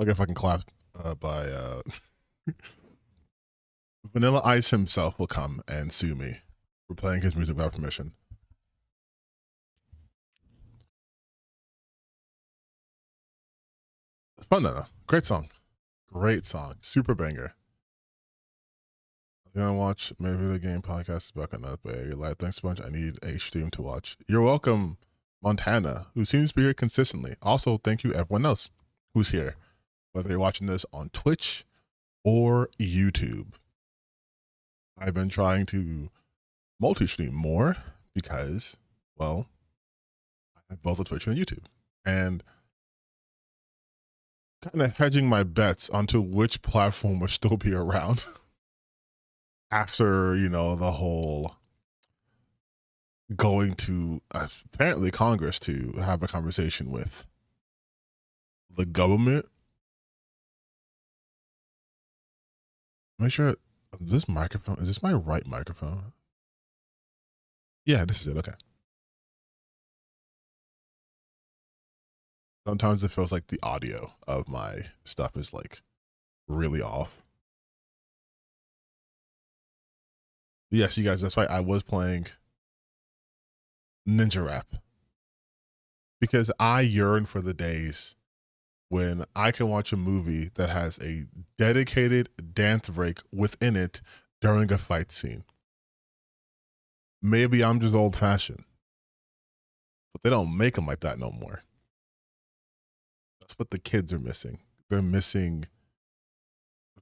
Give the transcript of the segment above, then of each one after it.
I'll get fucking clapped by Vanilla Ice himself will come and sue me for playing his music without permission. It's fun though. Great song. Great song. Super banger. I'm gonna watch maybe the game podcast is back on that bag. Like, thanks a bunch. I need a stream to watch. You're welcome, Montana, who seems to be here consistently. Also, thank you everyone else who's here, whether you're watching this on Twitch or YouTube. I've been trying to multi-stream more because, well, I have both a Twitch and a YouTube, and kind of hedging my bets onto which platform will still be around after, you know, the whole going to apparently Congress to have a conversation with the government. Make sure this microphone, is this my right microphone? Yeah, this is it. Okay. Sometimes it feels like the audio of my stuff is like really off. Yes, you guys, that's right. I was playing Ninja Rap because I yearn for the days when I can watch a movie that has a dedicated dance break within it during a fight scene. Maybe I'm just old fashioned, but they don't make them like that no more. That's what the kids are missing. They're missing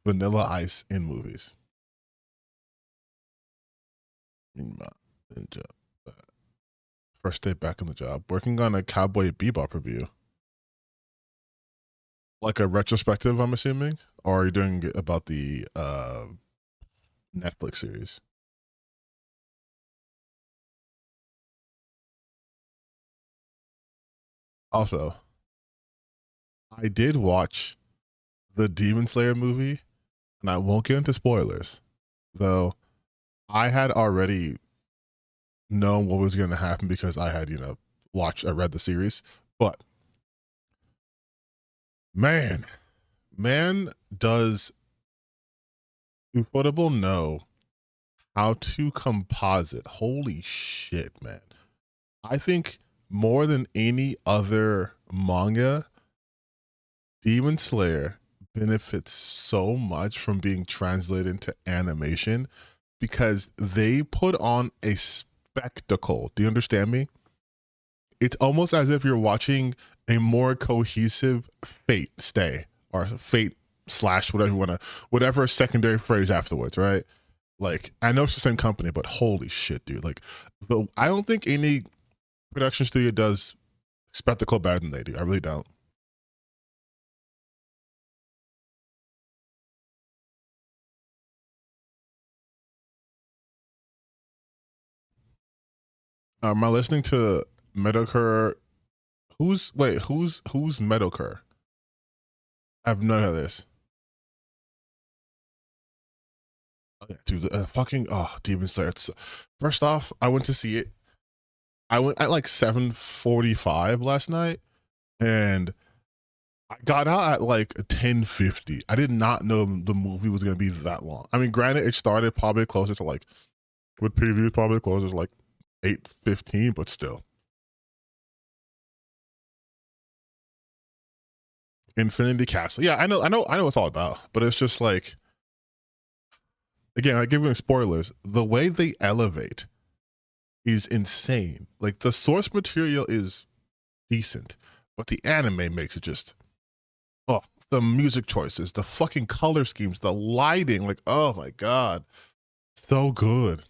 Vanilla Ice in movies. First day back on the job, working on a Cowboy Bebop review. Like a retrospective, I'm assuming? Or are you doing it about the Netflix series? Also, I did watch the Demon Slayer movie, and I won't get into spoilers, though I had already known what was going to happen because I had, you know, read the series. But man does Ufotable know how to composite. Holy shit, man. I think more than any other manga, Demon Slayer benefits so much from being translated into animation because they put on a spectacle. Do you understand me? It's almost as if you're watching a more cohesive Fate stay or Fate slash whatever you want to, whatever secondary phrase afterwards, right? Like, I know it's the same company, but holy shit, dude. Like, I don't think any production studio does spectacle better than they do. I really don't. Am I listening to Metalcore? Who's Metalcore? I've none of this. Oh, yeah, dude, fucking Demon Slayer. First off, I went to see it. I went at like 7:45 last night, and I got out at like 10:50. I did not know the movie was gonna be that long. I mean, granted, it started probably closer to like, with previews probably closer to like 8:15, but still. Infinity Castle. Yeah, I know what it's all about, but it's just like, again, I give you spoilers. The way they elevate is insane. Like, the source material is decent, but the anime makes it just, oh, the music choices, the fucking color schemes, the lighting, like, oh my god, so good.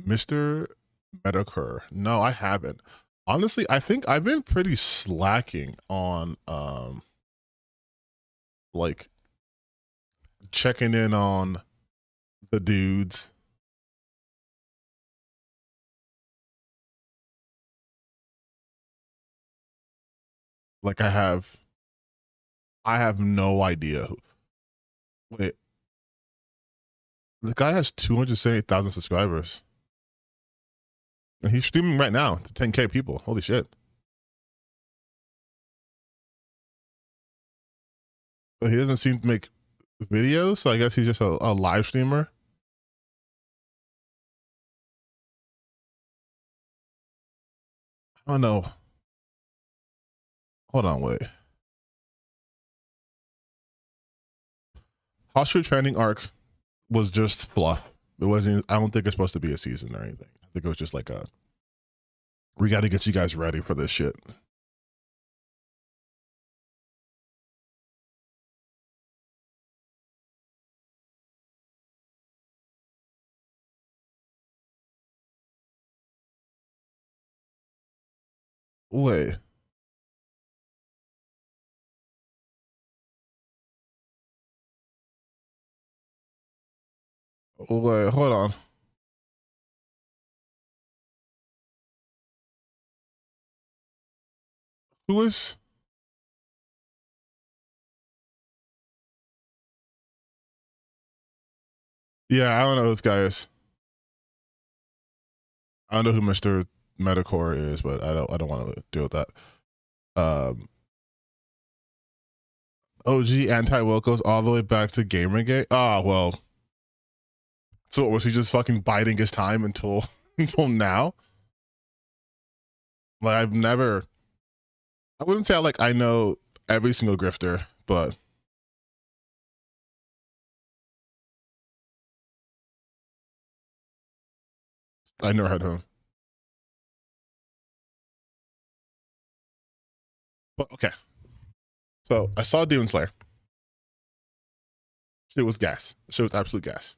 Mr. Metalcore. No, I haven't. Honestly, I think I've been pretty slacking on like checking in on the dudes. Like, I have no idea who. Wait, the guy has 278,000 subscribers. And he's streaming right now to 10K people. Holy shit. But he doesn't seem to make videos, so I guess he's just a live streamer. I don't know. Hold on, wait. Hostile training arc was just fluff. It wasn't. I don't think it's supposed to be a season or anything. I think it was just like a. We got to get you guys ready for this shit. Wait. Wait. Hold on. Who is? Yeah, I don't know who this guy is. I don't know who Mr. Metacore is, but I don't want to deal with that. OG anti-woke goes all the way back to Gamergate. Ah, well. So was he just fucking biding his time until now? Like I've never. I wouldn't say I know every single grifter, but I never heard of him. But okay. So I saw Demon Slayer. Shit was gas. Shit was absolute gas.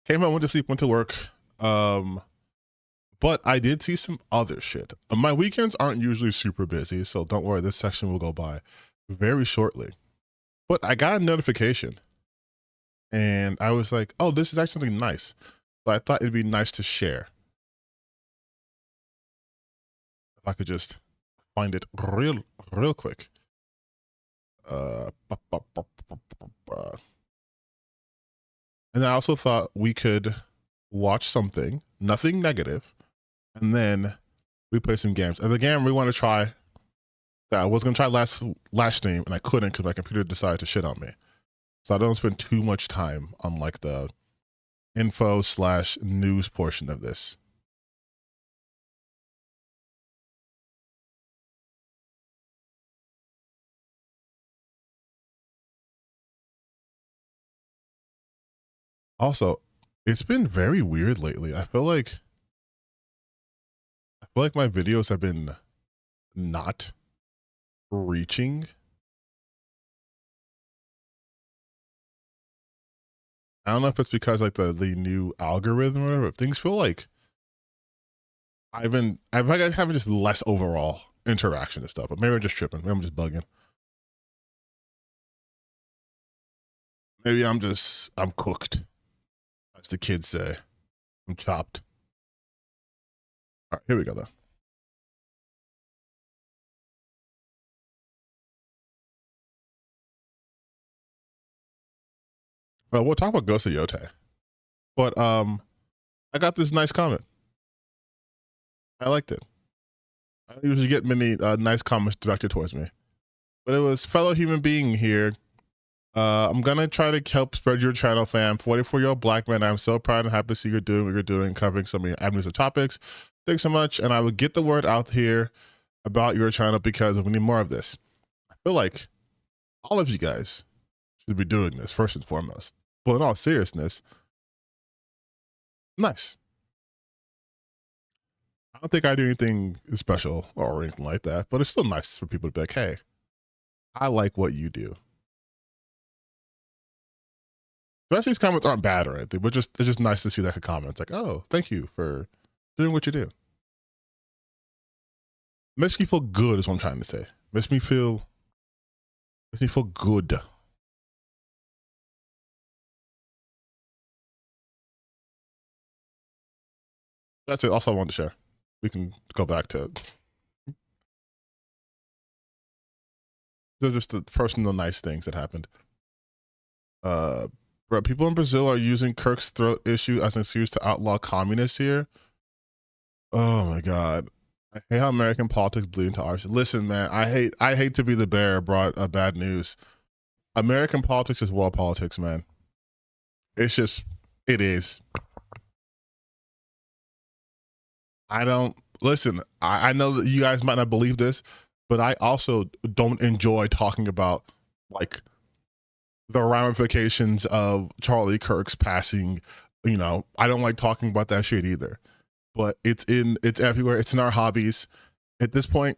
Came home, went to sleep, went to work. But I did see some other shit. My weekends aren't usually super busy, so don't worry, this section will go by very shortly. But I got a notification and I was like, oh, this is actually something nice. So I thought it'd be nice to share. If I could just find it real quick. And I also thought we could watch something, nothing negative, and then we play some games. As a game we want to try that I was going to try last stream, and I couldn't because my computer decided to shit on me. So I don't spend too much time on like the info/news portion of this. Also, it's been very weird lately. I feel like my videos have been not reaching. I don't know if it's because like the new algorithm or whatever, but things feel like I've having just less overall interaction and stuff, but maybe I'm just tripping. Maybe I'm just bugging. Maybe I'm cooked, as the kids say. I'm chopped. All right, here we go though. Well, we'll talk about Ghost of Yotei, but I got this nice comment. I liked it. I don't usually get many nice comments directed towards me, but it was fellow human being here. I'm gonna try to help spread your channel, fam. 44-year-old black man. I'm so proud and happy to see you're doing what you're doing, covering so many avenues of topics. Thanks so much, and I would get the word out here about your channel because we need more of this. I feel like all of you guys should be doing this first and foremost. But in all seriousness, nice. I don't think I do anything special or anything like that, but it's still nice for people to be like, hey, I like what you do. The rest of these comments aren't bad or anything, but it's just nice to see that comment. It's like, oh, thank you for doing what you do. Makes me feel good is what I'm trying to say. Makes me feel good. That's it. Also, I wanted to share. We can go back to it. They're just the personal nice things that happened. Bro, people in Brazil are using Kirk's throat issue as an excuse to outlaw communists here. Oh my god. I hate how American politics bleed into ours. Listen, man, I hate to be the bearer brought bad news. American politics is world politics, man. It's just, it is. I don't listen. I know that you guys might not believe this, but I also don't enjoy talking about like the ramifications of Charlie Kirk's passing. You know, I don't like talking about that shit either. But it's everywhere. It's in our hobbies. At this point,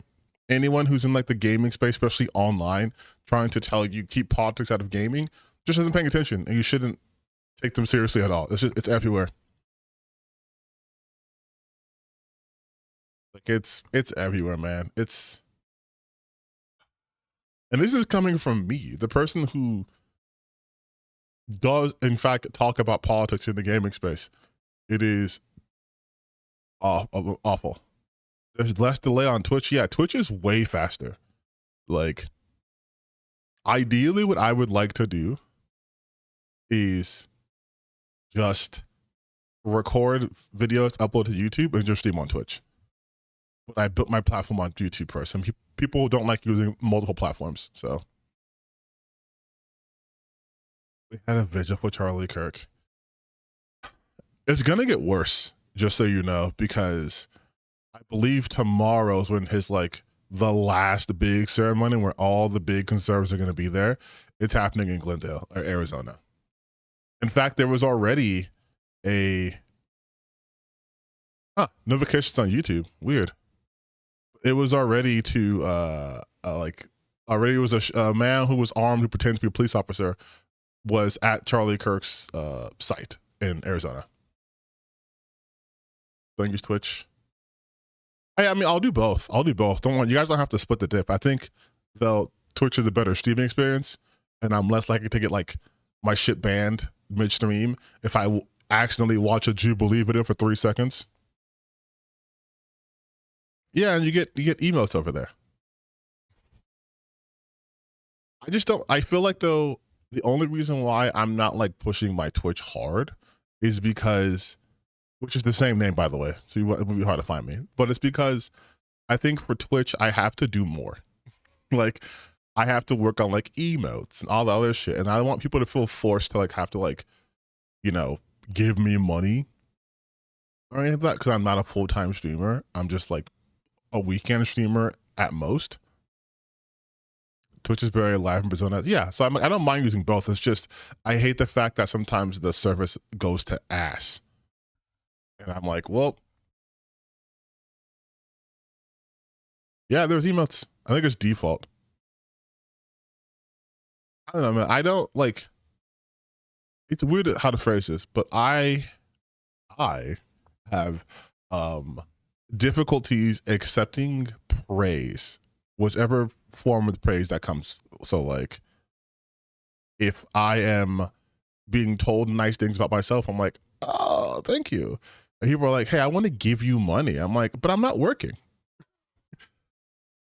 anyone who's in like the gaming space, especially online, trying to tell you keep politics out of gaming, just isn't paying attention, and you shouldn't take them seriously at all. It's everywhere. Like it's everywhere, man. And this is coming from me, the person who does in fact talk about politics in the gaming space. It is awful. There's less delay on Twitch. Yeah, Twitch is way faster. Like, ideally, what I would like to do is just record videos, upload to YouTube, and just stream on Twitch. But I built my platform on YouTube first, and people don't like using multiple platforms, so. They had a vigil for Charlie Kirk. It's gonna get worse, just so you know, because I believe tomorrow's when his like the last big ceremony where all the big conservatives are gonna be there. It's happening in Glendale or Arizona. In fact, there was already a notifications on YouTube. Weird. It was already already was a man who was armed who pretends to be a police officer was at Charlie Kirk's site in Arizona. Don't use Twitch. I mean, I'll do both. Don't want you guys don't have to split the dip. I think though Twitch is a better streaming experience, and I'm less likely to get like my shit banned midstream if I accidentally watch a Jubilee video for 3 seconds. Yeah, and you get emotes over there. I just don't. I feel like though the only reason why I'm not like pushing my Twitch hard is because, which is the same name by the way, so it would be hard to find me. But it's because I think for Twitch I have to do more. Like I have to work on like emotes and all the other shit, and I don't want people to feel forced to like have to like, you know, give me money or anything like that because I'm not a full-time streamer. I'm just like a weekend streamer at most. Twitch is very live in Persona. Yeah, so I'm like, I don't mind using both. It's just I hate the fact that sometimes the service goes to ass, and I'm like, well, yeah, there's emotes. I think it's default. I don't know, man. I don't like. It's weird how to phrase this, but I have difficulties accepting praise, whichever form of praise that comes. So like if I am being told nice things about myself, I'm like, oh, thank you. And people are like, hey, I want to give you money. I'm like, but I'm not working.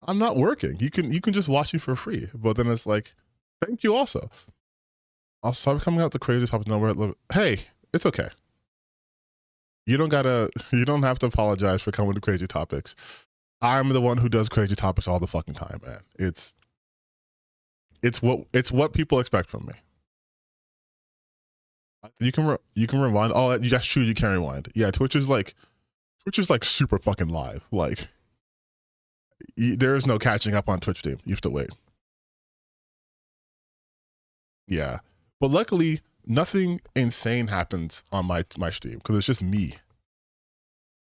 I'm not working. You can just watch me for free. But then it's like, thank you also. I'll start coming out the crazy topics nowhere. Hey, it's okay. You don't have to apologize for coming to crazy topics. I'm the one who does crazy topics all the fucking time, man. It's what people expect from me. You can rewind. Oh, that's true. You can rewind. Yeah, Twitch is like super fucking live. Like there is no catching up on Twitch team. You have to wait. Yeah, but luckily nothing insane happens on my stream because it's just me.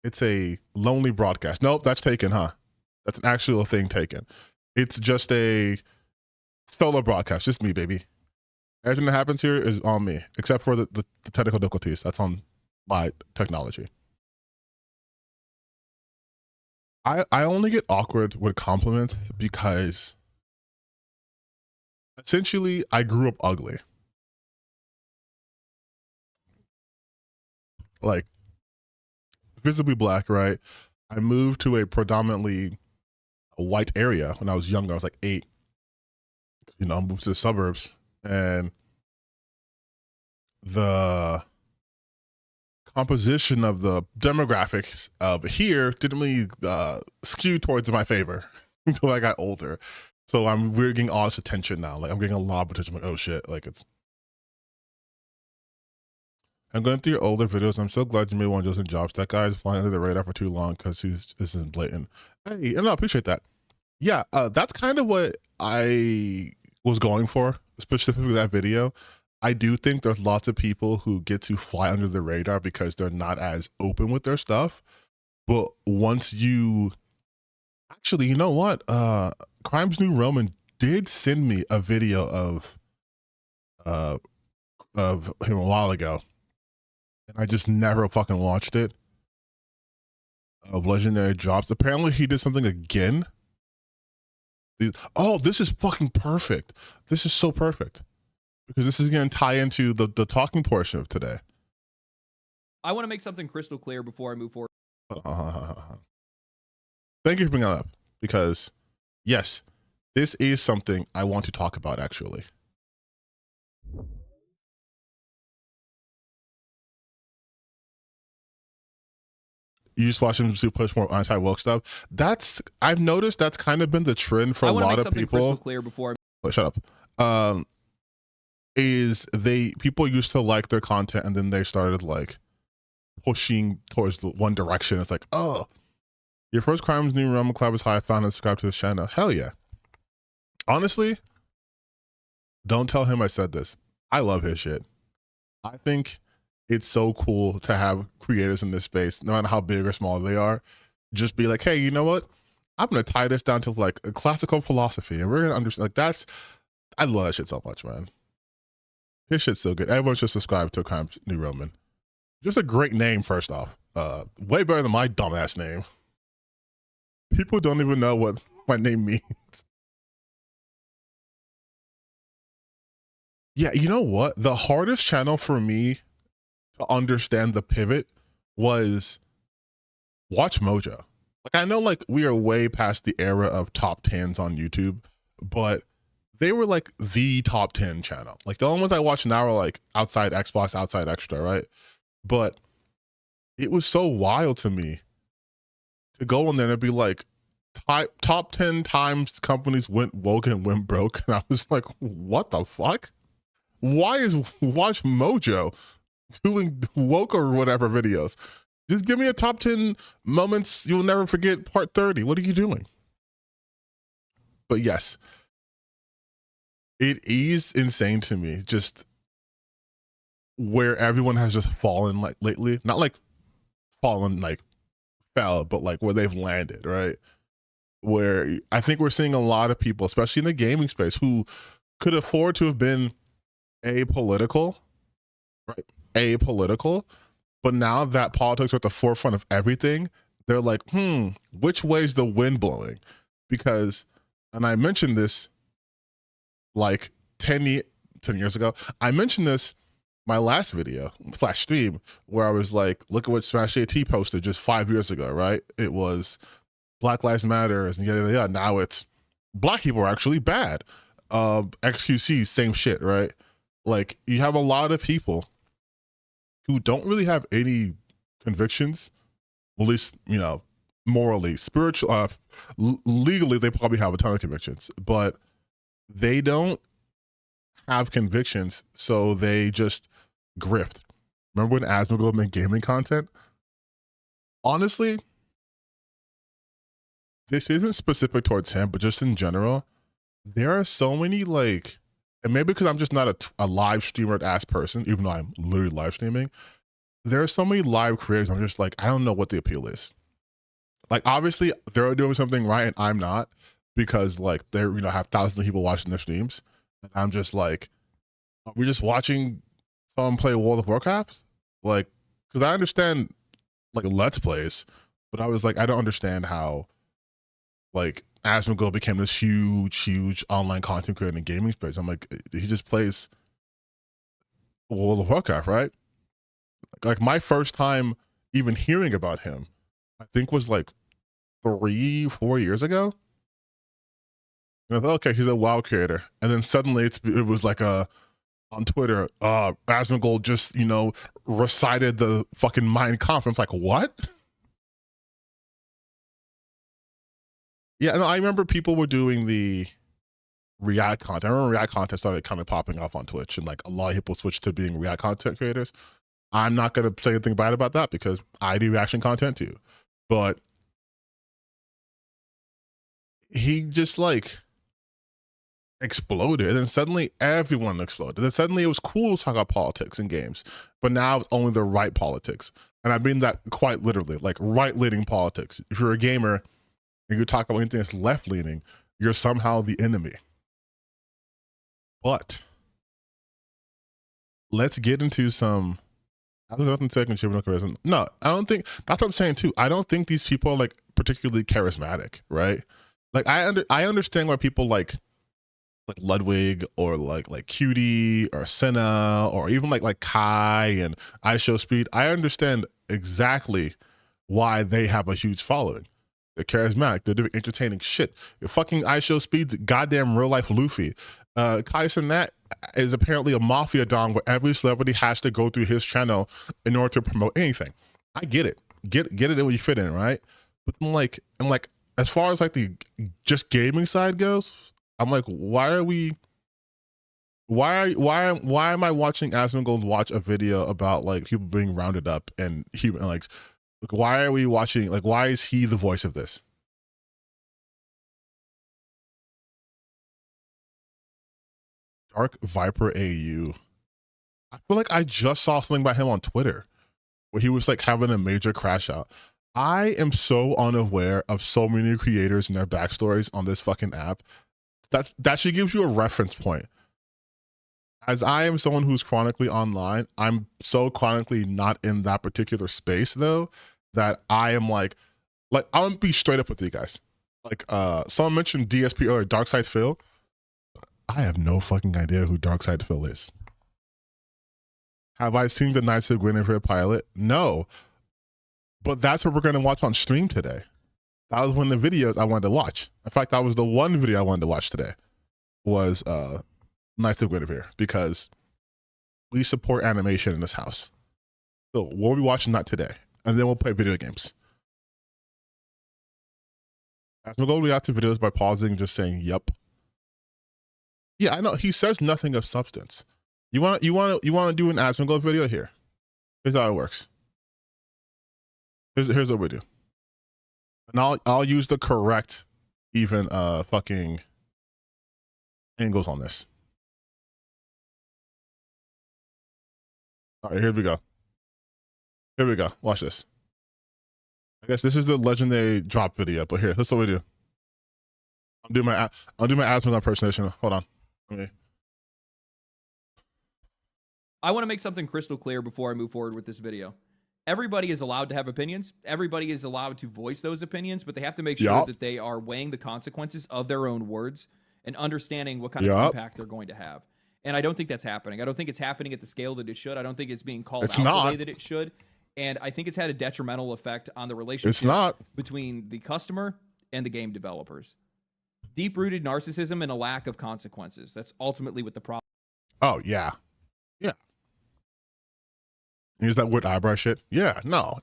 It's a lonely broadcast. Nope, that's taken, huh? That's an actual thing taken. It's just a solo broadcast, just me, baby. Everything that happens here is on me, except for the technical difficulties. That's on my technology. I only get awkward with compliments because essentially I grew up ugly. Like visibly black, right? I moved to a predominantly white area when I was younger. I was like 8. You know, I moved to the suburbs, and the composition of the demographics of here didn't really skew towards my favor until I got older. So we're getting all this attention now. Like I'm getting a lot of attention. I'm like, oh shit, like I'm going through your older videos. I'm so glad you made one of Justin Jobs. That guy's flying under the radar for too long because this is blatant. Hey, and I appreciate that. Yeah, that's kind of what I was going for, specifically that video. I do think there's lots of people who get to fly under the radar because they're not as open with their stuff. But once you actually, you know what? Crimes New Roman did send me a video of him a while ago, and I just never fucking watched it. Of Legendary Drops. Apparently he did something again. Oh, this is fucking perfect. This is so perfect. Because this is going to tie into the talking portion of today. I want to make something crystal clear before I move forward. Thank you for bringing that up. Because, yes, this is something I want to talk about, actually. You just watch him to push more anti-woke stuff. I've noticed that's kind of been the trend for a lot of people. Crystal clear before shut up. People used to like their content and then they started like pushing towards the one direction. It's like, oh, your first Crimes New Roman Club is how I found and subscribe to his channel. Hell yeah. Honestly, don't tell him I said this. I love his shit. I think it's so cool to have creators in this space, no matter how big or small they are, just be like, hey, you know what? I'm going to tie this down to like a classical philosophy and we're going to understand. Like I love that shit so much, man. His shit's so good. Everyone should subscribe to Crimes New Roman. Just a great name, first off. Way better than my dumbass name. People don't even know what my name means. Yeah, you know what? The hardest channel for me to understand the pivot was Watch Mojo. Like I know like we are way past the era of top 10s on YouTube, but they were like the top 10 channel. Like the only ones I watch now are like Outside Xbox, Outside Extra, right? But it was so wild to me to go in there and be like top 10 times companies went woke and went broke. And I was like, what the fuck? Why is Watch Mojo doing woke or whatever videos? Just give me a top 10 moments you'll never forget part 30. What are you doing? But yes, it is insane to me just where everyone has just fallen like lately. Not like fallen like fell, but like where they've landed, right? Where I think we're seeing a lot of people, especially in the gaming space, who could afford to have been apolitical, right? Apolitical, but now that politics are at the forefront of everything, they're like, which way's the wind blowing? Because, and I mentioned this like 10 years ago. I mentioned this my last video / stream where I was like, look at what Smash AT posted just 5 years ago, right? It was Black Lives Matter and yada, yada, yada. Now it's black people are actually bad. XQC, same shit, right? Like you have a lot of people who don't really have any convictions, at least, you know, morally, spiritual, legally, they probably have a ton of convictions, but they don't have convictions, so they just grift. Remember when Asmongold made gaming content? Honestly, this isn't specific towards him, but just in general, there are so many like, and maybe because I'm just not a live streamer ass person, even though I'm literally live streaming, there are so many live creators, I'm just like, I don't know what the appeal is. Like, obviously, they're doing something right and I'm not, because like they're, you know, have thousands of people watching their streams. And I'm just like, are we just watching someone play World of Warcraft? Like, because I understand like Let's Plays, but I was like, I don't understand how like Asmongold became this huge online content creator in the gaming space. I'm like, he just plays World of Warcraft, right? Like my first time even hearing about him, I think was like 3-4 years ago. And I thought, okay, he's a WoW creator. And then suddenly it was like on Twitter, Asmongold just, you know, recited the fucking Mein Kampf. I'm like, what? Yeah, and I remember people were doing the React content. I remember React content started kind of popping off on Twitch, and like a lot of people switched to being React content creators. I'm not gonna say anything bad about that because I do reaction content too. But he just like exploded, and suddenly everyone exploded. And suddenly it was cool to talk about politics in games, but now it's only the right politics. And I mean that quite literally, like right-leaning politics. If you're a gamer and you talk about anything that's left-leaning, you're somehow the enemy. But let's get into some. I don't know nothing second ship, no charisma. No, I don't think that's what I'm saying too. I don't think these people are like particularly charismatic, right? Like I understand why people like Ludwig or like Cutie or Senna or even like Kai and iShowSpeed. I understand exactly why they have a huge following. They're charismatic. They're doing entertaining shit. Your fucking iShowSpeed's goddamn real life Luffy. Kai Cenat is apparently a mafia don where every celebrity has to go through his channel in order to promote anything. I get it. Get it when you fit in, right? But I'm like, as far as like the just gaming side goes, I'm like, why am I watching Asmongold watch a video about like people being rounded up and human like why are we watching, like why is he the voice of this? Dark Viper AU. I feel like I just saw something about him on Twitter where he was like having a major crash out. I am so unaware of so many creators and their backstories on this fucking app. That should give you a reference point. As I am someone who's chronically online, I'm so chronically not in that particular space though, that I am like I'm gonna be straight up with you guys. Like someone mentioned DSP or Darkside Phil. I have no fucking idea who Darkside Phil is. Have I seen the Knights of Gwynevere pilot? No. But that's what we're gonna watch on stream today. That was one of the videos I wanted to watch. In fact, that was the one video I wanted to watch today. Was Knights of Gwynevere, because we support animation in this house. So we'll be watching that today, and then we'll play video games. As we go react to videos by pausing, just saying "yup." Yeah, I know he says nothing of substance. You want to do an Asmongold video here? Here's how it works. Here's what we do, and I'll use the correct even fucking angles on this. All right, here we go. Here we go. Watch this. I guess this is the legendary drop video, but here, this is what we do. I'll do my Asmongold impersonation. Hold on. I want to make something crystal clear before I move forward with this video. Everybody is allowed to have opinions. Everybody is allowed to voice those opinions, but they have to make sure that they are weighing the consequences of their own words and understanding what kind of impact they're going to have. And I don't think that's happening. I don't think it's happening at the scale that it should. I don't think it's being called out the way that it should. And I think it's had a detrimental effect on the relationship between the customer and the game developers. Deep-rooted narcissism and a lack of consequences. That's ultimately what the problem. Oh, yeah. Yeah. Is that weird eyebrow shit? Yeah, no.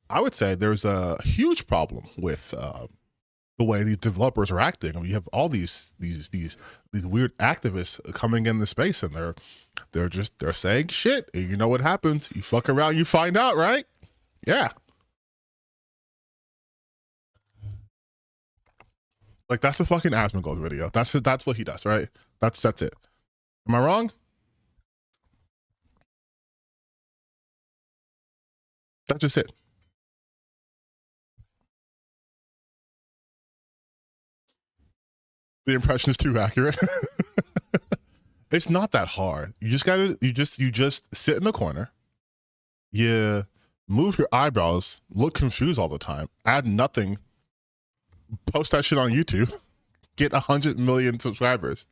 I would say there's a huge problem with the way these developers are acting. I mean, you have all these weird activists coming in the space, and they're saying shit. And you know what happens? You fuck around, you find out, right? Yeah. Like that's a fucking Asmongold video. That's what he does, right? That's it. Am I wrong? That's just it. The impression is too accurate. It's not that hard. You just sit in the corner. You move your eyebrows, look confused all the time, add nothing, post that shit on YouTube, get 100 million subscribers.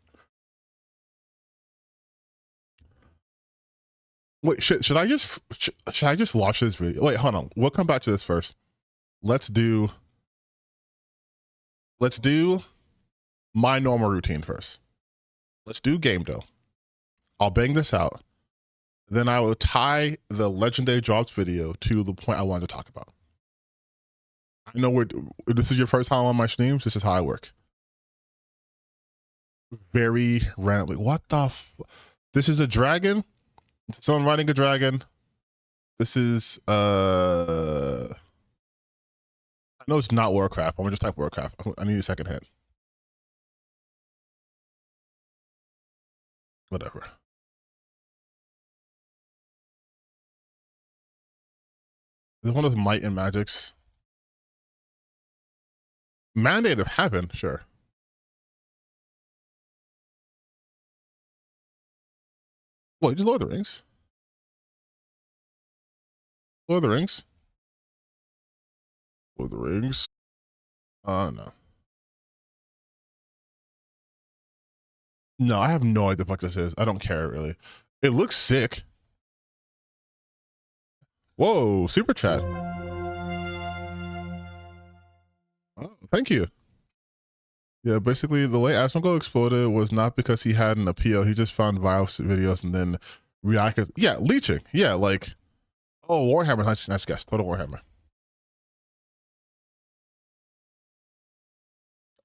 Wait, should I just watch this video? Wait, hold on. We'll come back to this first. Let's do my normal routine first. Let's do game dough. I'll bang this out. Then I will tie the legendary drops video to the point I wanted to talk about. I know this is your first time on my streams. This is how I work. very randomly. What the this is a dragon? Someone riding a dragon. This is I know it's not Warcraft. I'm gonna just type Warcraft. I need a second hint. Whatever. Is one of those might and magics? Mandate of Heaven, sure. What, just Lord of the Rings? Lord of the Rings? Lord of the Rings? No. No, I have no idea what the fuck this is. I don't care, really. It looks sick. Whoa, super chat. Oh, thank you. Yeah, basically the way Asmongold exploded was not because he had an appeal. He just found viral videos and then reacted. Yeah, leeching. Yeah, like, oh, Warhammer. Nice guess. Total Warhammer.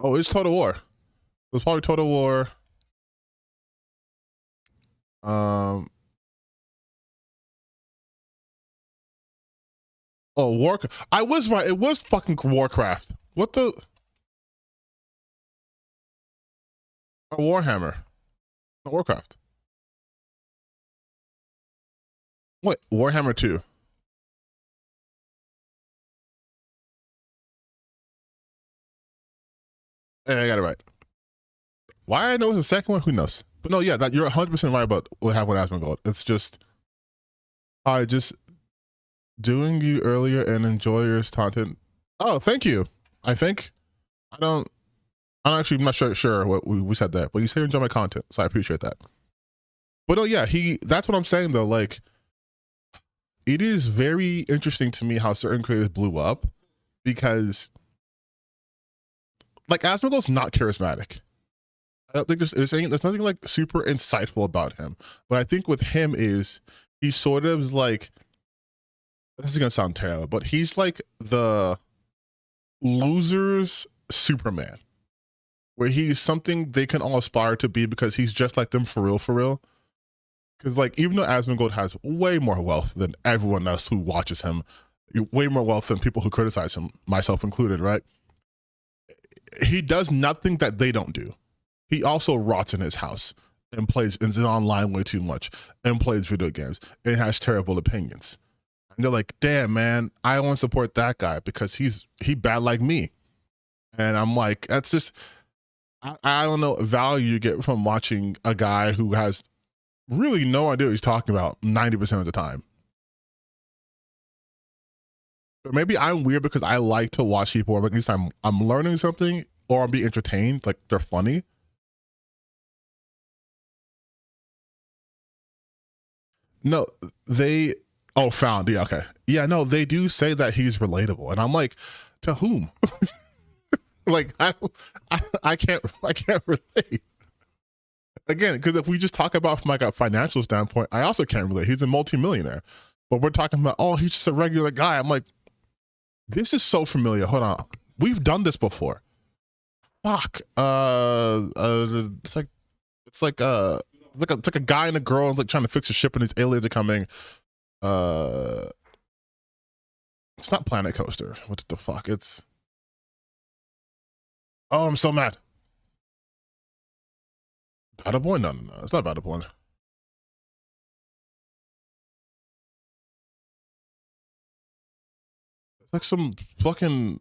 Oh, it's Total War. It was probably Total War. Oh, Warcraft. I was right. It was fucking Warcraft. What the? Warhammer. Not Warcraft. What? Warhammer 2. Hey, I got it right. Why I know it's the second one? Who knows? But no, yeah, that you're 100% right about what happened with Asmongold. It's just, I just doing you earlier and enjoy your content. Oh, thank you. I think I'm actually not sure what we said that, but you say enjoy my content, so I appreciate that. But no, yeah, that's what I'm saying though. Like, it is very interesting to me how certain creators blew up because, like, Asmongold's not charismatic. I don't think there's nothing like super insightful about him. But I think with him is he's sort of like, this is gonna sound terrible, but he's like the loser's Superman, where he's something they can all aspire to be because he's just like them for real. Because like, even though Asmongold has way more wealth than everyone else who watches him, way more wealth than people who criticize him, myself included, right? He does nothing that they don't do. He also rots in his house and is online way too much and plays video games and has terrible opinions. And they're like, damn, man, I want to support that guy because he bad like me. And I'm like, that's just, I don't know value you get from watching a guy who has really no idea what he's talking about 90% of the time. But maybe I'm weird because I like to watch people where at least I'm learning something or I'm being entertained, like they're funny. No, found. Yeah, okay. Yeah, no, they do say that he's relatable. And I'm like, to whom? Like, I can't relate. Again, because if we just talk about from like a financial standpoint, I also can't relate. He's a multimillionaire. But we're talking about, oh, he's just a regular guy. I'm like, this is so familiar. Hold on. We've done this before. Fuck. It's like a guy and a girl like trying to fix a ship and these aliens are coming. It's not Planet Coaster. What the fuck? It's, oh, I'm so mad. Battle Boy? No, it's not Battle Boy. It's like some fucking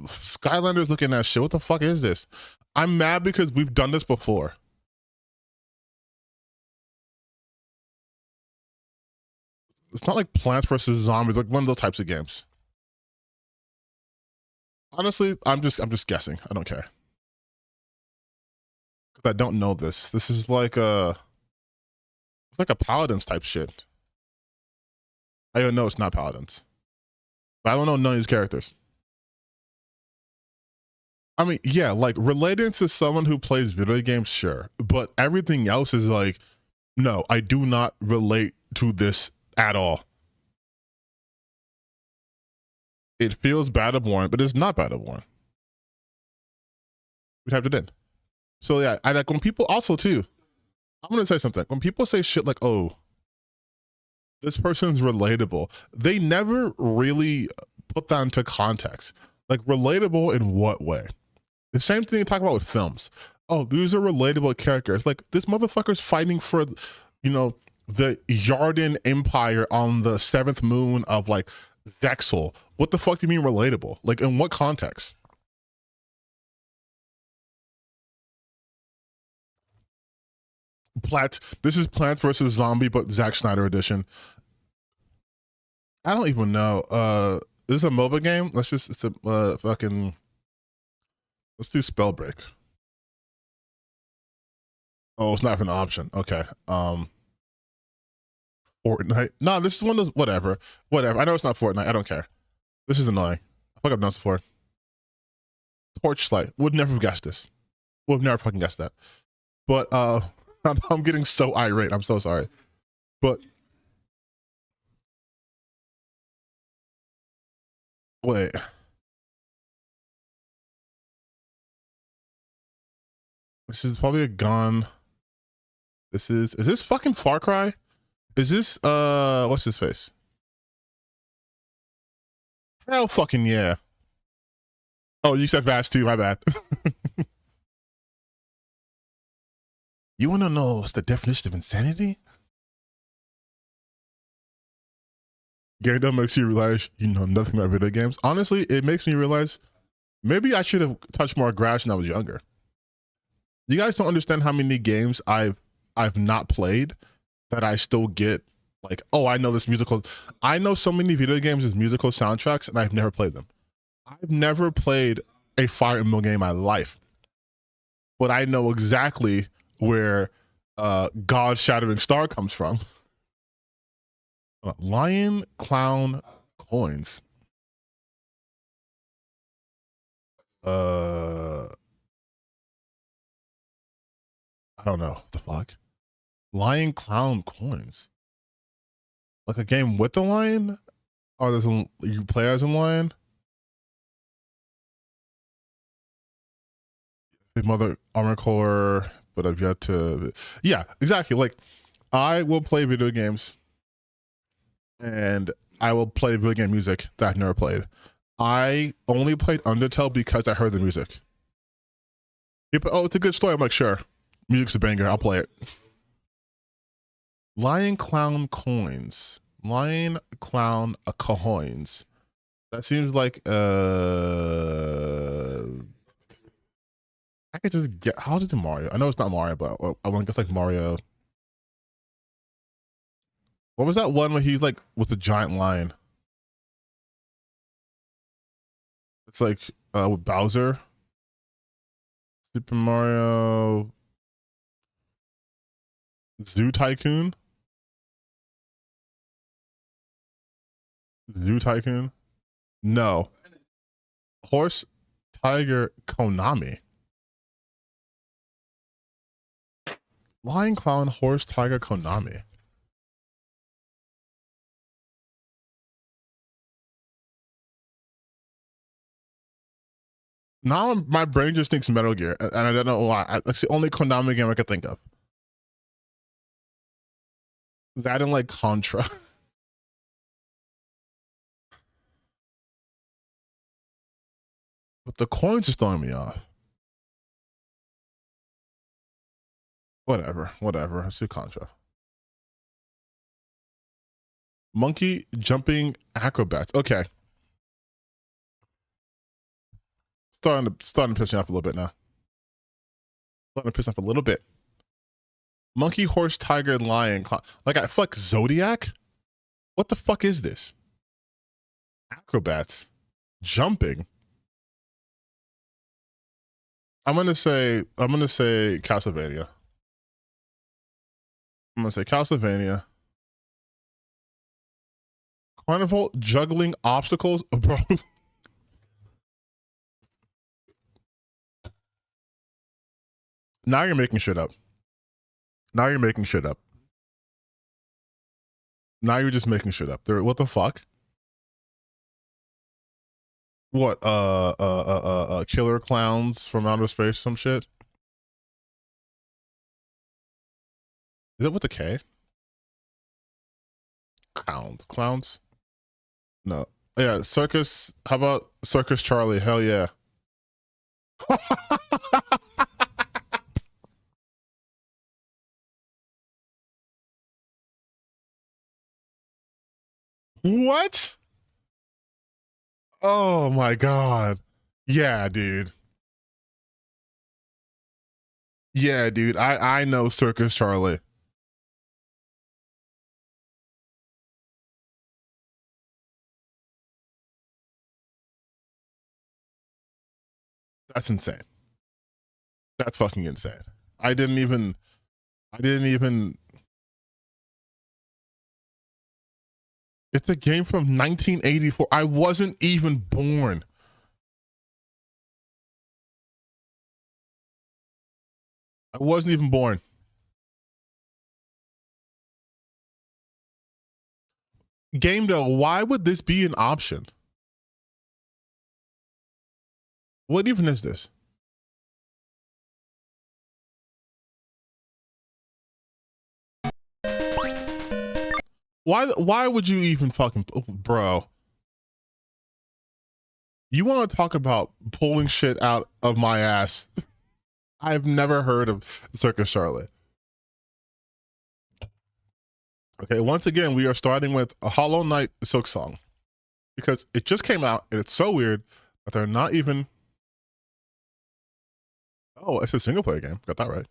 Skylanders looking at shit. What the fuck is this? I'm mad because we've done this before. It's not like Plants vs. Zombies, like one of those types of games. Honestly, I'm just guessing. I don't care. Because I don't know this. This is like it's like a Paladins type shit. I don't know it's not Paladins. But I don't know none of these characters. I mean, yeah, like relating to someone who plays video games, sure. But everything else is like, no, I do not relate to this at all. It feels Battleborn, but it's not Battleborn. We typed it in. So yeah, I like when people also too. I'm gonna say something. When people say shit like, "Oh, this person's relatable," they never really put that into context. Like, relatable in what way? The same thing you talk about with films. Oh, these are relatable characters. Like, this motherfucker's fighting for, you know, the Yarden Empire on the 7th moon of like Zexel. What the fuck do you mean relatable? Like, in what context? This is Plants vs. Zombie, but Zack Snyder edition. I don't even know. This is a MOBA game. It's a fucking, let's do Spellbreak. Oh, it's not even an option. Okay. Fortnite. No, this is one of those, whatever. I know it's not Fortnite. I don't care. This is annoying. I think I've done this before. Torchlight. Would never have guessed this. Would have never fucking guessed that. But I'm getting so irate. I'm so sorry. But wait. This is probably a gun. Is this fucking Far Cry? Is this what's his face? Hell fucking yeah. Oh, you said fast too, my bad. You wanna know what's the definition of insanity? Gary, that makes you realize you know nothing about video games. Honestly, it makes me realize maybe I should have touched more grass when I was younger. You guys don't understand how many games I've not played that I still get like, oh, I know this musical. I know so many video games as musical soundtracks, and I've never played them. I've never played a Fire Emblem game in my life, but I know exactly where God Shattering Star comes from. Lion Clown Coins. I don't know. What the fuck? Lion Clown Coins. Like a game with the lion? Or there's you play as a lion? Big Mother Armor Core, but I've yet to. Yeah, exactly. Like, I will play video games and I will play video game music that I've never played. I only played Undertale because I heard the music. People, oh, it's a good story. I'm like, sure. Music's a banger. I'll play it. Lion Clown Coins. Lion Clown Coins. That seems like I could just get, how does it Mario? I know it's not Mario, but I want to guess like Mario. What was that one where he's like with the giant lion? It's like with Bowser. Super Mario Zoo Tycoon. Zoo Tycoon. No. Horse Tiger Konami. Lion Clown Horse Tiger Konami. Now my brain just thinks Metal Gear, and I don't know why. That's the only Konami game I could think of. That and like Contra. But the coins just throwing me off. Whatever. Let's do Contra. Monkey jumping acrobats. Okay. Starting to piss me off a little bit now. Starting to piss off a little bit. Monkey, horse, tiger, lion, like I fuck Zodiac? What the fuck is this? Acrobats. Jumping. I'm gonna say Castlevania. I'm gonna say Castlevania. Carnival juggling obstacles, bro. Now you're making shit up. Now you're making shit up. Now you're just making shit up. What the fuck? What? Killer clowns from outer space, some shit. Is it with a K? Clowns? No. Yeah, Circus. How about Circus Charlie? Hell yeah. What? Oh my god. Yeah, dude. Yeah, dude. I know Circus Charlie. That's insane. That's fucking insane. I didn't even It's a game from 1984. I wasn't even born. I wasn't even born. Game though, why would this be an option? What even is this? Why would you even fucking, bro? You want to talk about pulling shit out of my ass? I've never heard of Circus Charlotte. Okay, once again, we are starting with a Hollow Knight Silk Song because it just came out and it's so weird that they're not even. Oh, it's a single player game. Got that right.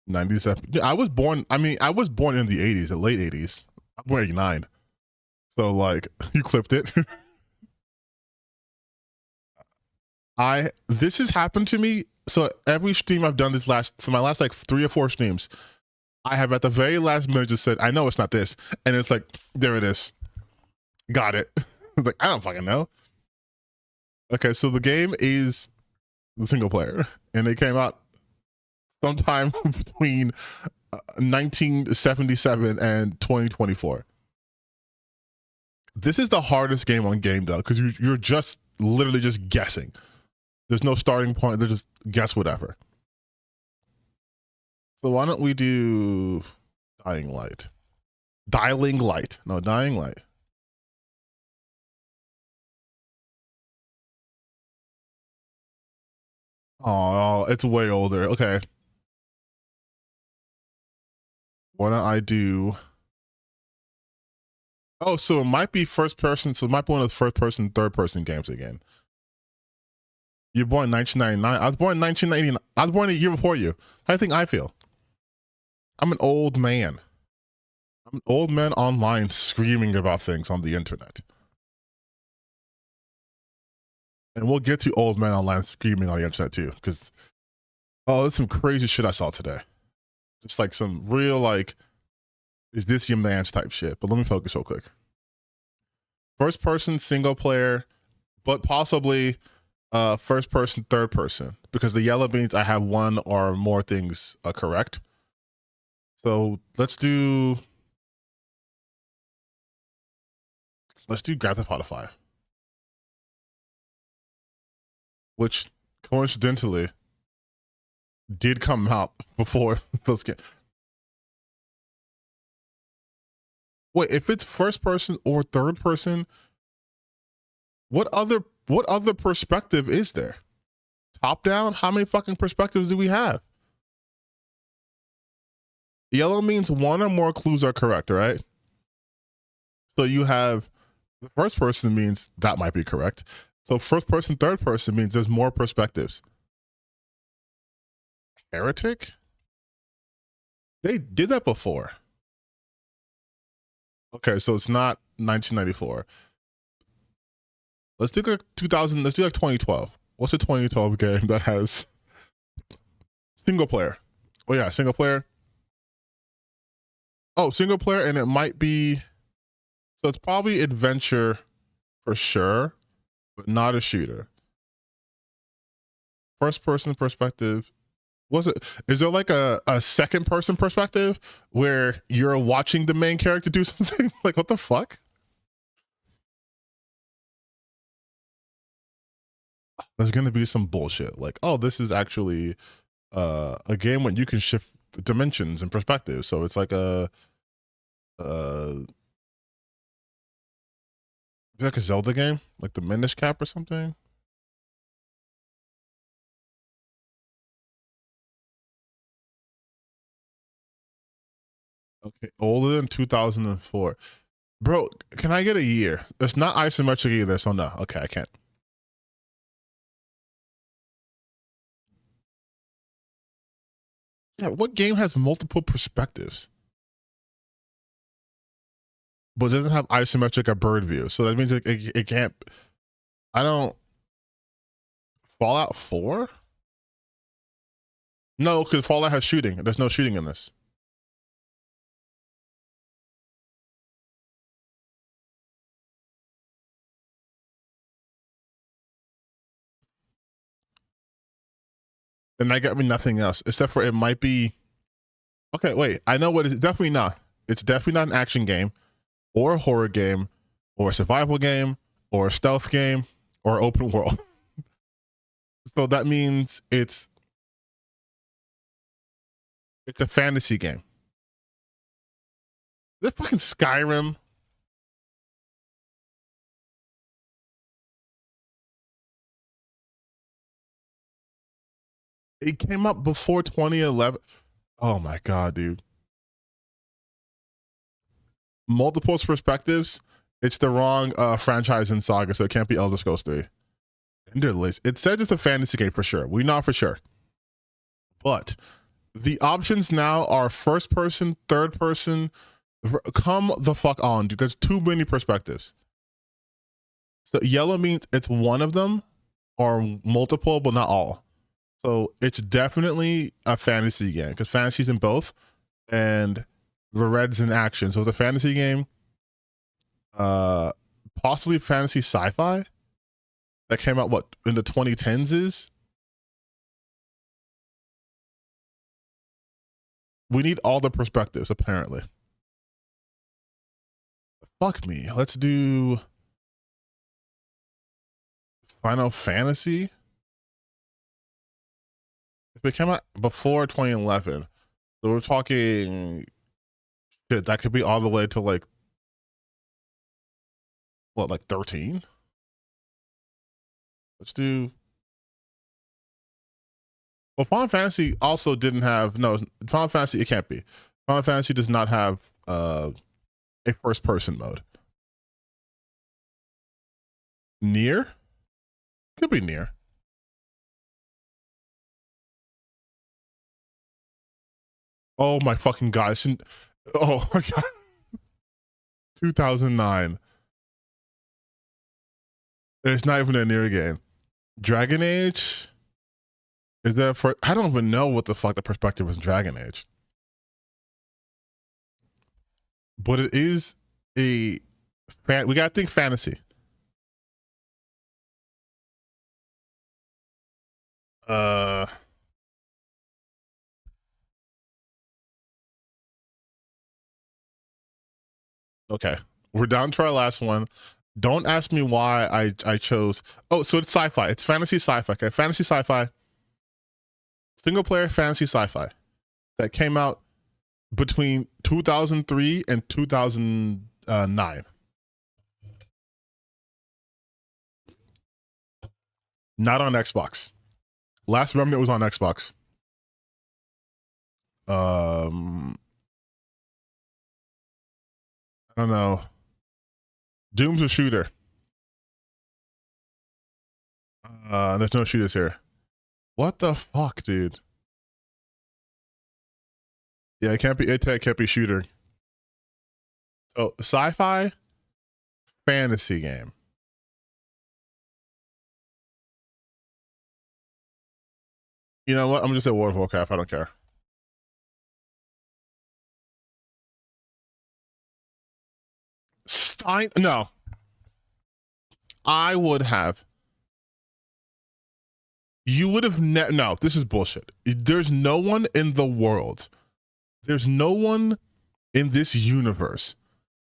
97. Yeah, I was born. I mean, I was born in the 80s, the late 80s. I'm born 89. So like, you clipped it. This has happened to me. So every stream I've done my last like 3 or 4 streams, I have at the very last minute just said, I know it's not this. And it's like, there it is. Got it. Like, I don't fucking know. Okay, so the game is the single player. And it came out sometime between 1977 and 2024. This is the hardest game on Game though, because you're just literally just guessing. There's no starting point. They're just guess whatever. So why don't we do Dying Light? Dying Light. No, Dying Light. Oh, it's way older. Okay. Why don't I do... Oh, so it might be first person. So it might be one of the first person, third person games again. You're born in 1999. I was born in 1989. I was born a year before you. How do you think I feel? I'm an old man. I'm an old man online screaming about things on the internet. And we'll get to old men online screaming on the internet too, because there's some crazy shit I saw today. Just like some real like, is this your man's type shit? But let me focus real quick. First person, single player, but possibly first person, third person, because the yellow means I have one or more things correct. So let's do Grand Theft Auto 5, which coincidentally did come out before those games. Wait, if it's first person or third person, what other perspective is there? Top down? How many fucking perspectives do we have? Yellow means one or more clues are correct, right? So you have the first person means that might be correct. So first person, third person means there's more perspectives. Heretic? They did that before. Okay, so it's not 1994. Let's do like 2000. Let's do like 2012. What's a 2012 game that has single player? Oh yeah, single player. Oh, single player, and it might be. So it's probably adventure for sure, but not a shooter. First person perspective. Was it? Is there like a second person perspective where you're watching the main character do something? Like what the fuck? there's gonna be some bullshit like, oh, this is actually a game when you can shift dimensions and perspectives. So it's like like a Zelda game, like the Minish Cap or something. Okay, older than 2004. Bro, can I get a year? It's not isometric either, so no. Okay, I can't. Yeah, what game has multiple perspectives? But doesn't have isometric or bird view. So that means it can't. I don't. Fallout 4? No, because Fallout has shooting. There's no shooting in this. And that got me nothing else, except for it might be. Okay, wait. I know what it's definitely not. It's definitely not an action game, or a horror game, or a survival game, or a stealth game, or open world. So that means it's a fantasy game. Is it fucking Skyrim? It came up before 2011. Oh my god, dude. Multiple perspectives. It's the wrong franchise in Saga, so it can't be Elder Scrolls 3. Interlude. It said it's a fantasy game for sure. We know for sure. But the options now are first person, third person. Come the fuck on, dude. There's too many perspectives. So yellow means it's one of them or multiple, but not all. So it's definitely a fantasy game because fantasy's in both, and the red's in action. So it's a fantasy game, possibly fantasy sci-fi that came out what in the 2010s is. We need all the perspectives apparently. Fuck me. Let's do Final Fantasy. It came out before 2011. So we're talking shit, that could be all the way to like what, like 13? Let's do. Well, Final Fantasy also didn't have Final Fantasy, it can't be. Final Fantasy does not have a first person mode. Near? Could be Near. Oh my fucking god. Oh my god. 2009. It's not even a Near game. Dragon Age? Is there for? I don't even know what the fuck the perspective is in Dragon Age. But it is we gotta think fantasy. Okay, we're down to our last one. Don't ask me why I chose. Oh, so it's sci-fi. It's fantasy sci-fi. Okay, fantasy sci-fi. Single player fantasy sci-fi that came out between 2003 and 2009. Not on Xbox. Last Remnant was on Xbox. I don't know. Doom's a shooter. There's no shooters here. What the fuck, dude? Yeah, it can't be Yotei, it can't be shooter. So sci-fi fantasy game. You know what? I'm gonna say World of Warcraft. I don't care. No. I would have. You would have no, this is bullshit. There's no one in the world. There's no one in this universe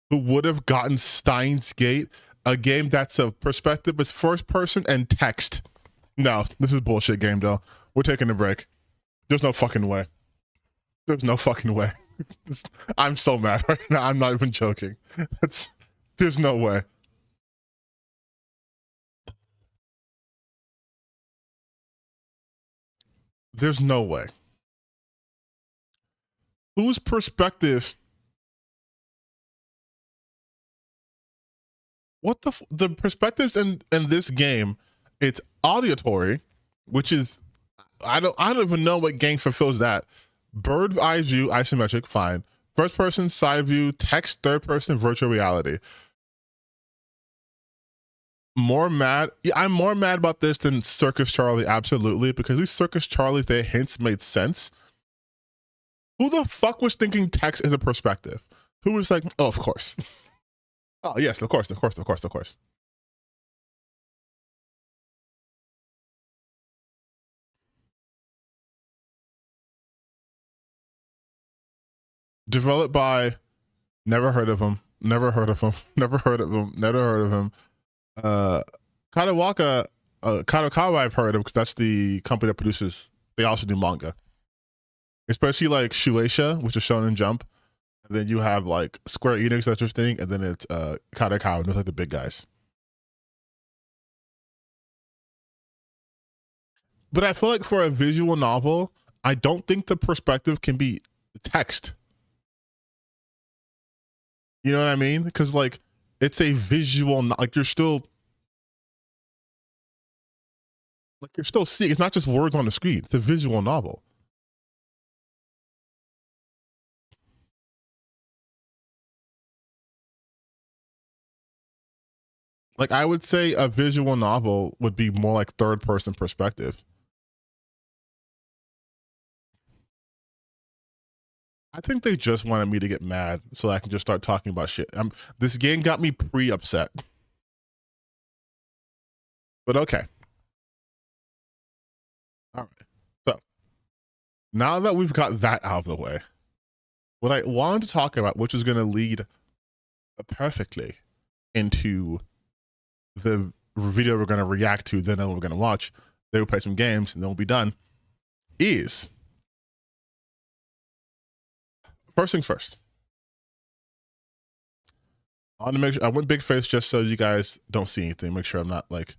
who would have gotten Steins Gate, a game that's a perspective is first person and text. No, this is bullshit game though. We're taking a break. There's no fucking way. There's no fucking way. I'm so mad right now. I'm not even joking. There's no way. There's no way. Whose perspective? What the perspectives in this game? It's auditory, which is I don't even know what game fulfills that. Bird eye view, isometric, fine. First person side view, text, third person, virtual reality. I'm more mad about this than Circus Charlie, absolutely, because these Circus Charlies, their hints made sense. Who the fuck was thinking text is a perspective? Who was like, oh, of course. Oh, yes, of course. Developed by, never heard of him. Kadawaka, Kadokawa I've heard of because that's the company that produces, they also do manga. Especially like Shueisha, which is Shonen Jump. And then you have like Square Enix, that's your thing, and then it's Kadokawa, and those like the big guys. But I feel like for a visual novel, I don't think the perspective can be text. You know what I mean? Because like it's a visual, like you're still seeing. It's not just words on the screen. It's a visual novel. Like I would say a visual novel would be more like third person perspective. I think they just wanted me to get mad so I can just start talking about shit. This game got me pre-upset. But okay. All right. So now that we've got that out of the way, what I wanted to talk about, which is going to lead perfectly into the video we're going to react to, then we're going to watch, then we'll play some games, and then we'll be done, is first things first. I want to make sure I went big face just so you guys don't see anything. Make sure I'm not like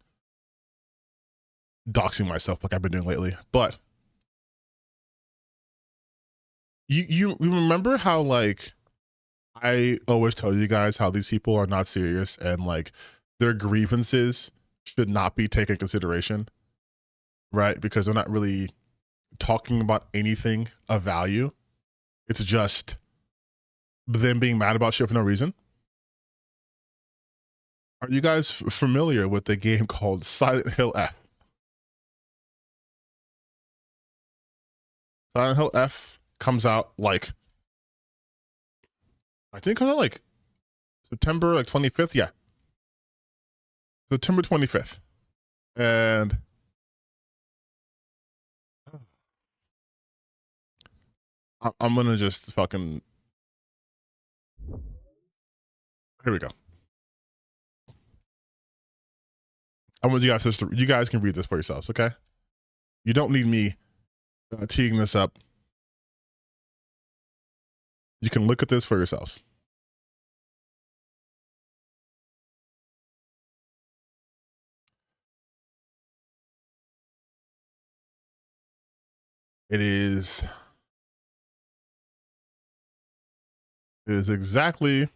doxing myself like I've been doing lately. But you remember how like I always tell you guys how these people are not serious and like their grievances should not be taken into consideration, right? Because they're not really talking about anything of value. It's just them being mad about shit for no reason. Are you guys familiar with the game called Silent Hill F? Silent Hill F comes out like, I think comes out like September like 25th. Yeah. September 25th. And I'm going to just fucking, here we go. I want you guys can read this for yourselves, okay? You don't need me teeing this up. You can look at this for yourselves. It is exactly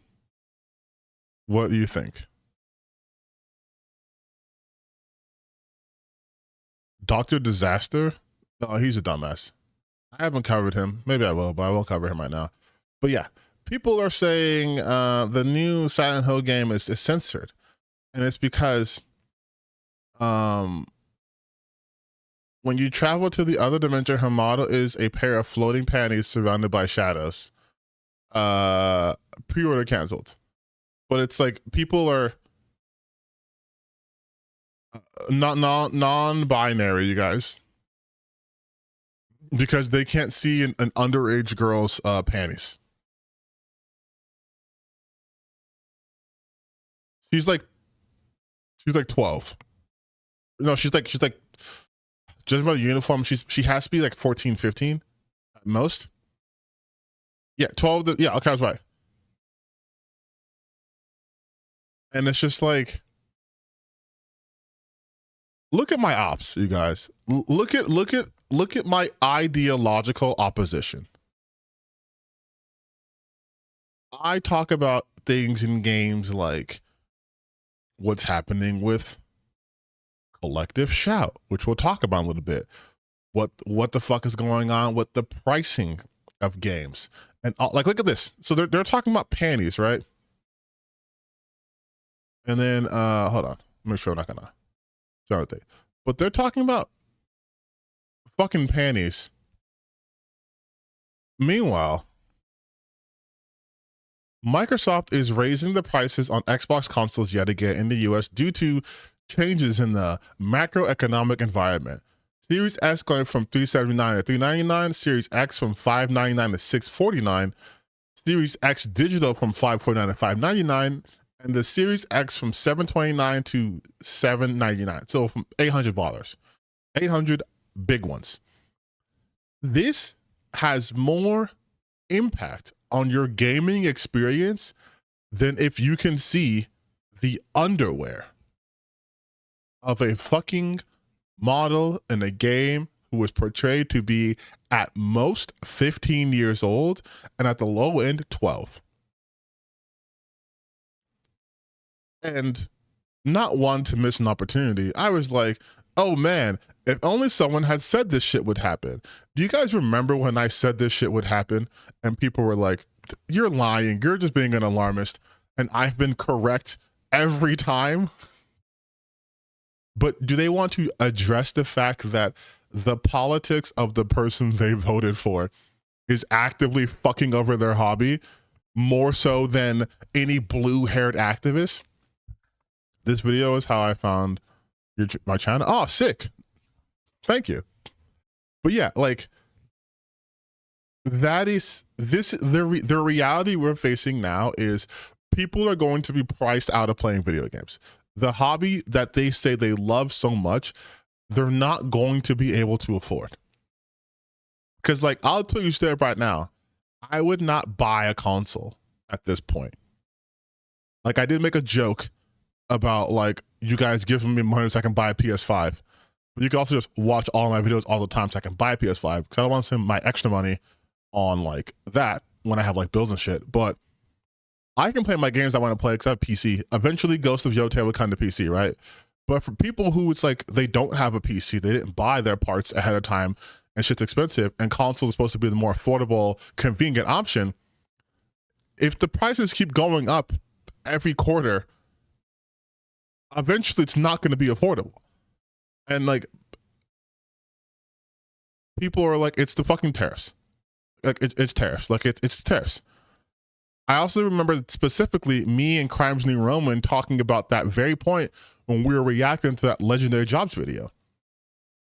what you think. Dr. Disaster? Oh, he's a dumbass. I haven't covered him. Maybe I will, but I won't cover him right now. But yeah, people are saying the new Silent Hill game is censored. And it's because when you travel to the other dimension, her model is a pair of floating panties surrounded by shadows. Pre-order canceled. But it's like people are not non-binary, you guys, because they can't see an underage girl's panties. She's like 12. No, she's like judging by the uniform, she has to be like 14, 15 at most. Yeah, 12. Yeah, okay, I was right. And it's just like, look at my ops, you guys. Look at my ideological opposition. I talk about things in games like what's happening with collective shout, which we'll talk about in a little bit. What the fuck is going on with the pricing of games? And like, look at this. So they're talking about panties, right? And then hold on, make sure I'm not gonna start with it. But they're talking about fucking panties. Meanwhile, Microsoft is raising the prices on Xbox consoles yet again in the US due to changes in the macroeconomic environment. Series S going from $379 to $399, Series X from $599 to $649, Series X digital from $549 to $599, and the Series X from $729 to $799. So from $800. 800 big ones. This has more impact on your gaming experience than if you can see the underwear of a fucking model in a game who was portrayed to be at most 15 years old and at the low end 12. And not one to miss an opportunity. I was like, oh man, if only someone had said this shit would happen. Do you guys remember when I said this shit would happen and people were like, you're lying, you're just being an alarmist, and I've been correct every time? But do they want to address the fact that the politics of the person they voted for is actively fucking over their hobby more so than any blue-haired activist? This video is how I found my channel. Oh, sick. Thank you. But yeah, like, that is the reality we're facing now is people are going to be priced out of playing video games. The hobby that they say they love so much, they're not going to be able to afford. Because, like, I'll tell you straight right now, I would not buy a console at this point. Like, I did make a joke about, like, you guys giving me money so I can buy a PS5. But you can also just watch all my videos all the time so I can buy a PS5, because I don't want to spend my extra money on, like, that when I have, like, bills and shit. But I can play my games I want to play because I have PC. Eventually, Ghost of Yotei will come to PC, right? But for people who it's like they don't have a PC, they didn't buy their parts ahead of time, and shit's expensive, and console is supposed to be the more affordable, convenient option. If the prices keep going up every quarter, eventually it's not going to be affordable. And, like, people are like, it's the fucking tariffs. Like, it's tariffs. Like, it's tariffs. I also remember specifically me and Crimes New Roman talking about that very point when we were reacting to that Legendary Jobs video,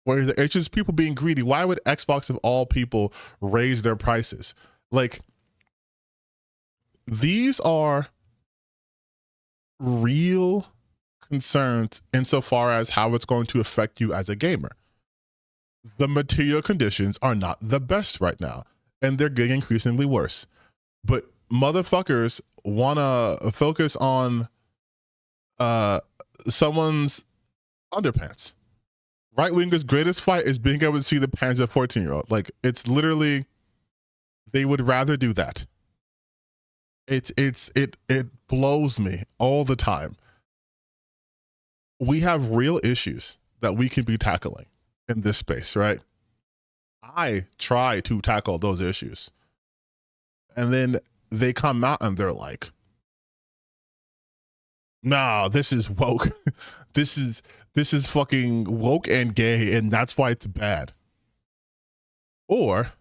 where it's just people being greedy. Why would Xbox, of all people, raise their prices? Like, these are real concerns insofar as how it's going to affect you as a gamer. The material conditions are not the best right now, and they're getting increasingly worse. But motherfuckers want to focus on someone's underpants. Right wingers' greatest fight is being able to see the pants of a 14-year-old. Like, it's literally, they would rather do that. It blows me all the time. We have real issues that we can be tackling in this space, right? I try to tackle those issues, and then they come out and they're like, nah, this is woke. this is fucking woke and gay, and that's why it's bad. Or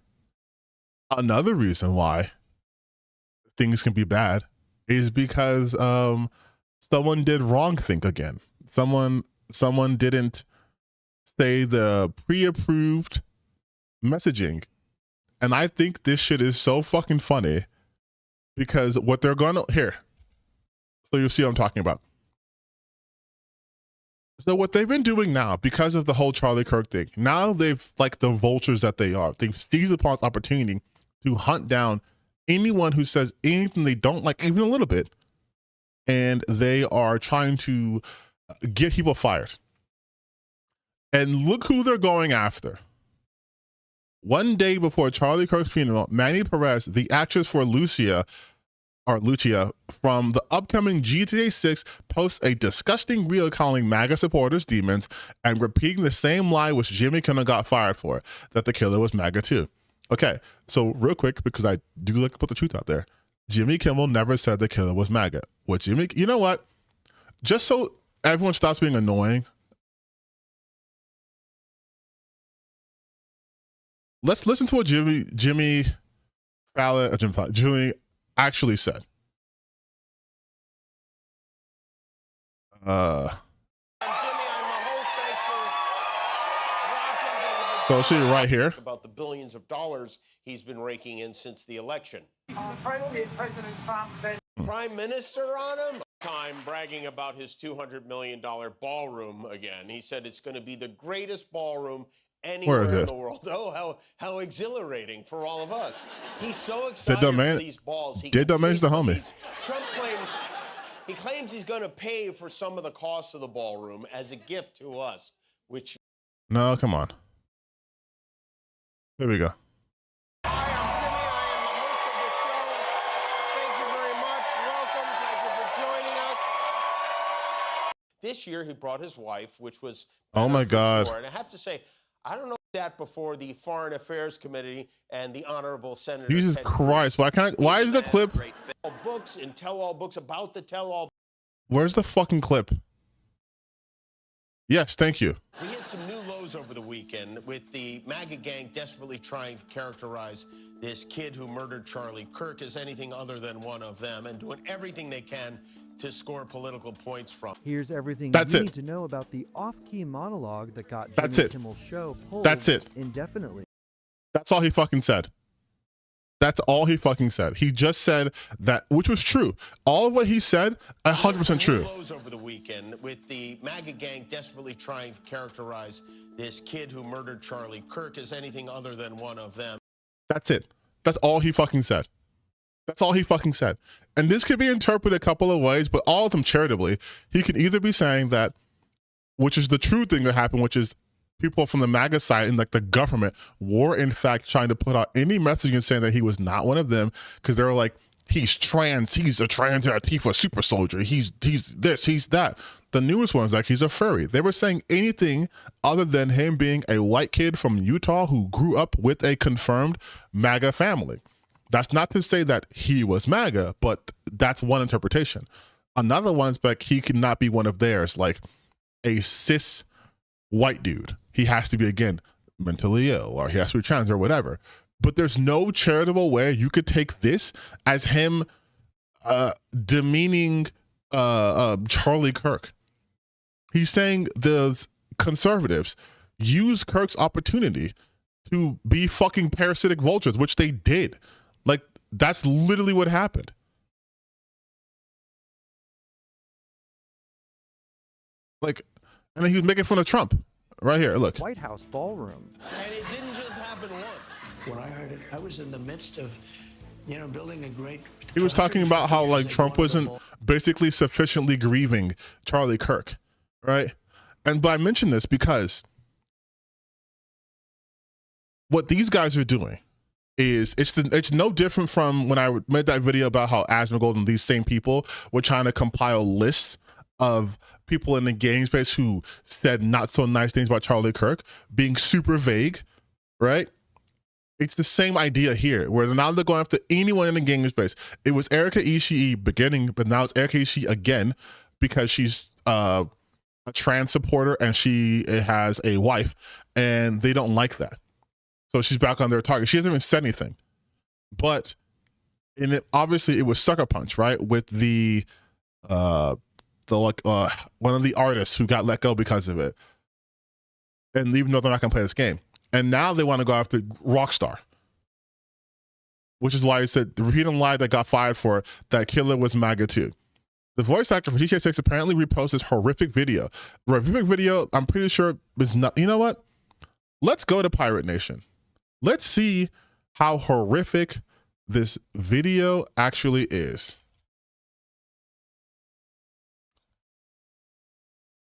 another reason why things can be bad is because someone did wrong think again. Someone didn't say the pre-approved messaging. And I think this shit is so fucking funny, because what they're gonna here, so you'll see what I'm talking about. So what they've been doing now, because of the whole Charlie Kirk thing, now they've, like the vultures that they are, they've seized upon this opportunity to hunt down anyone who says anything they don't like, even a little bit, and they are trying to get people fired. And look who they're going after. One day before Charlie Kirk's funeral, Manny Perez, the actress for Lucia from the upcoming GTA 6, posts a disgusting reel calling MAGA supporters demons and repeating the same lie which Jimmy Kimmel got fired for, that the killer was MAGA too. Okay, so real quick, because I do like to put the truth out there, Jimmy Kimmel never said the killer was MAGA. You know what? Just so everyone stops being annoying, let's listen to what Jimmy actually said. So see right here about the billions of dollars he's been raking in since the election. President Trump said Prime Minister on him. Time bragging about his $200 million ballroom again. He said it's going to be the greatest ballroom anywhere in the world. Oh, how exhilarating for all of us. He's so excited for these balls. He did manage the homie. Trump claims he's going to pay for some of the cost of the ballroom as a gift to us, which... No, come on. Here we go. Hi, I'm Jimmy. I am the host of the show. Thank you very much. Welcome. Thank you for joining us. This year, he brought his wife, which was... Oh, my God. Sure. And I have to say, I don't know that before the Foreign Affairs Committee and the Honorable Senator... Jesus Christ. Why is the clip... Books and tell-all books about the tell-all... Where's the fucking clip? Yes, thank you. We hit some new lows over the weekend with the MAGA gang desperately trying to characterize this kid who murdered Charlie Kirk as anything other than one of them and doing everything they can to score political points from. Here's everything you need to know about the off-key monologue that got Jimmy Kimmel's show pulled indefinitely. That's all he fucking said. That's all he fucking said. He just said that, which was true. All of what he said, 100% true. Lows over the weekend with the MAGA gang desperately trying to characterize this kid who murdered Charlie Kirk as anything other than one of them. That's it. That's all he fucking said. That's all he fucking said. And this could be interpreted a couple of ways, but all of them charitably. He could either be saying that, which is the true thing that happened, which is people from the MAGA side and like the government were in fact trying to put out any message and saying that he was not one of them, because they were like, he's trans, he's a trans Antifa super soldier, he's this, he's that. The newest one's like, he's a furry. They were saying anything other than him being a white kid from Utah who grew up with a confirmed MAGA family. That's not to say that he was MAGA, but that's one interpretation. Another one's like, he could not be one of theirs, like a cis white dude. He has to be, again, mentally ill, or he has to be trans or whatever. But there's no charitable way you could take this as him demeaning Charlie Kirk. He's saying the conservatives use Kirk's opportunity to be fucking parasitic vultures, which they did. Like, that's literally what happened. Like, and then he was making fun of Trump. Right here, look. White House ballroom. And it didn't just happen once. When I heard it, I was in the midst of, building a great... He was talking about how, like, Trump wasn't basically sufficiently grieving Charlie Kirk, right? But I mention this because what these guys are doing is, it's no different from when I made that video about how Asmongold and these same people were trying to compile lists of people in the gaming space who said not so nice things about Charlie Kirk, being super vague, right? It's the same idea here, where now they're going after anyone in the gaming space. It was Erika Ishii beginning, but now it's Erika Ishii again, because she's a trans supporter and she has a wife, and they don't like that. So she's back on their target. She hasn't even said anything. But obviously it was Sucker Punch, right? With the one of the artists who got let go because of it, and even though they're not gonna play this game, and now they want to go after Rockstar, which is why I said the repeated lie that got fired for that killer was MAGA too. The voice actor for GTA 6 apparently reposted this horrific video. The horrific video, I'm pretty sure, is not. You know what? Let's go to Pirate Nation. Let's see how horrific this video actually is.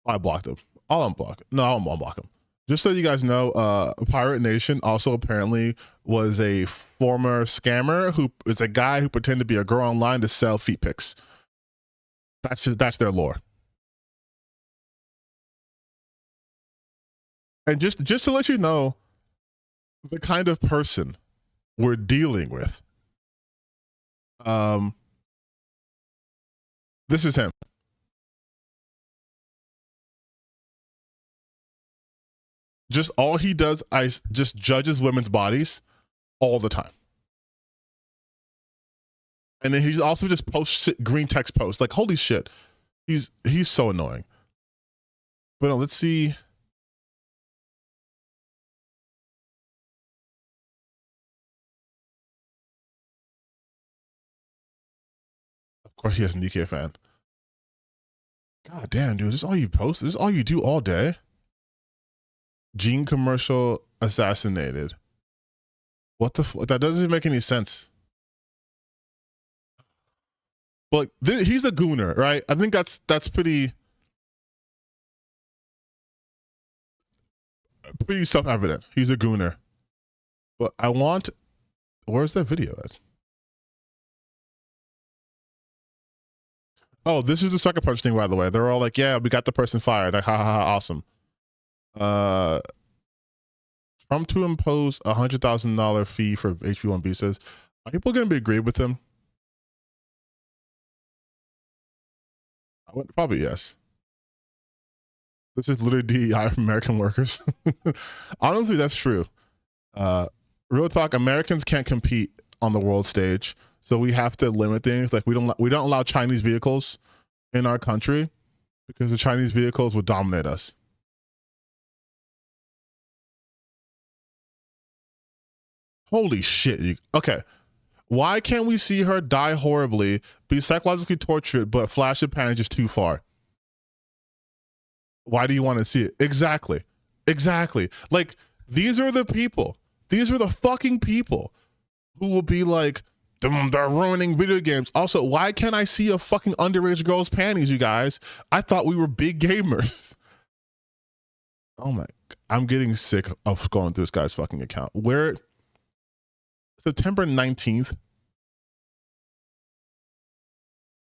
I blocked him. I'll unblock. No, I'll unblock him. Just so you guys know, Pirate Nation also apparently was a former scammer who is a guy who pretended to be a girl online to sell feet pics. That's their lore. And just to let you know the kind of person we're dealing with. This is him. Just all he does, I just judges women's bodies all the time. And then he also just posts green text posts. Like, holy shit. He's so annoying. But let's see. Of course he has a Nikkei fan. God damn, dude. This is all you post? This is all you do all day? Gene commercial assassinated. What the fuck? That doesn't make any sense. But he's a gooner, right? I think that's pretty self-evident. He's a gooner. But I want, where's that video at? Oh, this is the sucker punch thing, by the way. They're all like, yeah, we got the person fired. Like, ha ha ha, awesome. Trump to impose $100,000 fee for HB1 visas. Are people going to be agreed with him? Probably yes. This is literally DEI for American workers. Honestly, that's true. Real talk, Americans can't compete on the world stage, so we have to limit things. Like we don't allow Chinese vehicles in our country because the Chinese vehicles would dominate us. Holy shit. Okay. Why can't we see her die horribly, be psychologically tortured, but flash of panic is too far? Why do you want to see it? Exactly. Exactly. Like, these are the people. These are the fucking people who will be like, they're ruining video games. Also, why can't I see a fucking underage girl's panties, you guys? I thought we were big gamers. Oh my, I'm getting sick of going through this guy's fucking account. Where... September 19th.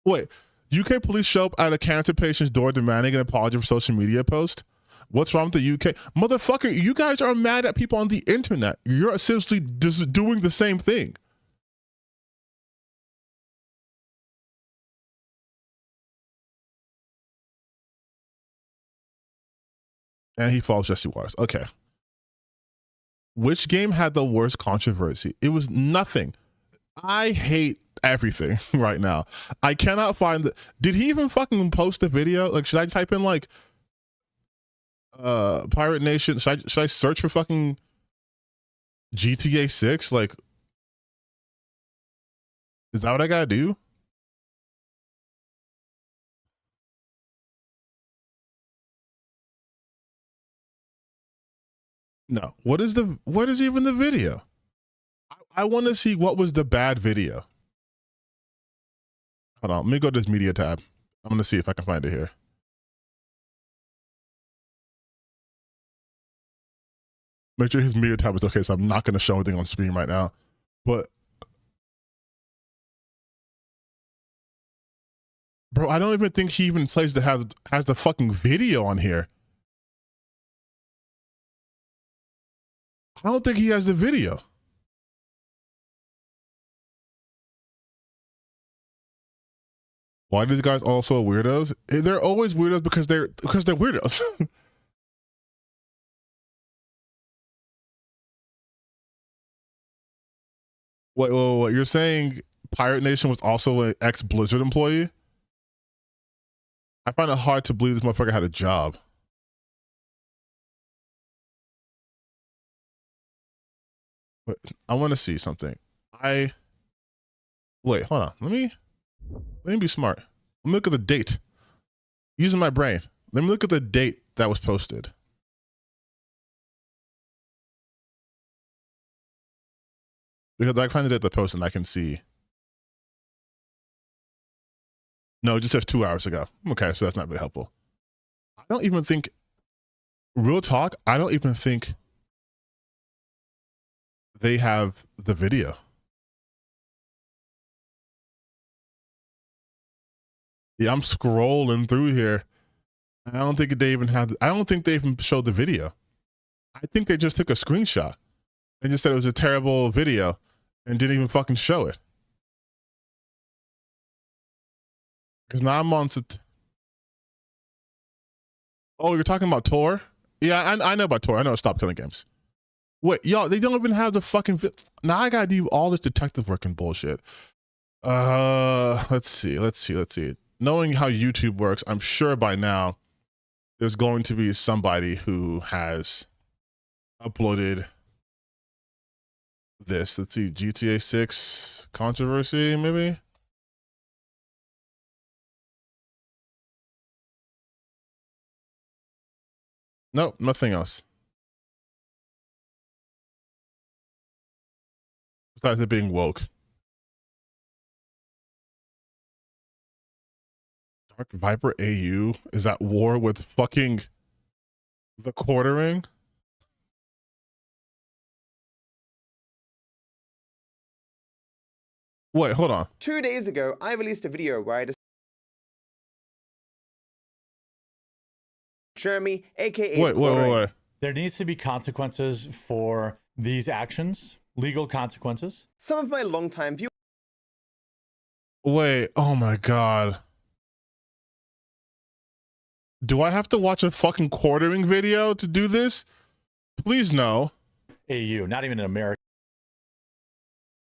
Wait, UK police show up at a cancer patient's door demanding an apology for social media post? What's wrong with the UK? Motherfucker, you guys are mad at people on the internet. You're essentially just doing the same thing. And he follows Jesse Waters. Okay. Which game had the worst controversy? It was nothing. I hate everything right now. I cannot find the... Did he even fucking post the video? Like, should I type in like Pirate Nation? Should I search for fucking GTA 6? Like, is that what I gotta do? No. What is even the video? I want to see what was the bad video. Hold on, let me go to this media tab. I'm gonna see if I can find it here. Make sure his media tab is okay, so I'm not gonna show anything on screen right now. But bro, I don't even think he even has the fucking video on here. I don't think he has the video. Why are these guys also weirdos? They're always weirdos because they're weirdos. Wait, you're saying Pirate Nation was also an ex-Blizzard employee? I find it hard to believe this motherfucker had a job. But I want to see something. Wait, hold on. Let me be smart. Let me look at the date. Using my brain. Let me look at the date that was posted. Because I find the date that posted and I can see. No, it just says 2 hours ago. Okay, so that's not really helpful. I don't even think, real talk, I don't even think they have the video. Yeah, I'm scrolling through here. I don't think they even have, I don't think they even showed the video. I think they just took a screenshot and just said it was a terrible video and didn't even fucking show it. Because now I'm on Oh, you're talking about Tor? Yeah, I know about Tor. I know Stop Killing Games. Wait, y'all, they don't even have the fucking now I gotta do all this detective work and bullshit. Let's see. Knowing how YouTube works, I'm sure by now there's going to be somebody who has uploaded this. Let's see, GTA 6 controversy, maybe? Nope, nothing else. Besides it being woke. Dark Viper AU is at war with fucking the quartering. Wait, hold on. 2 days ago, I released a video where I Jeremy, aka Wait. There needs to be consequences for these actions, legal consequences. Some of my longtime viewers. Wait, oh my god. Do I have to watch a fucking quartering video to do this? Please no. AU, not even in America.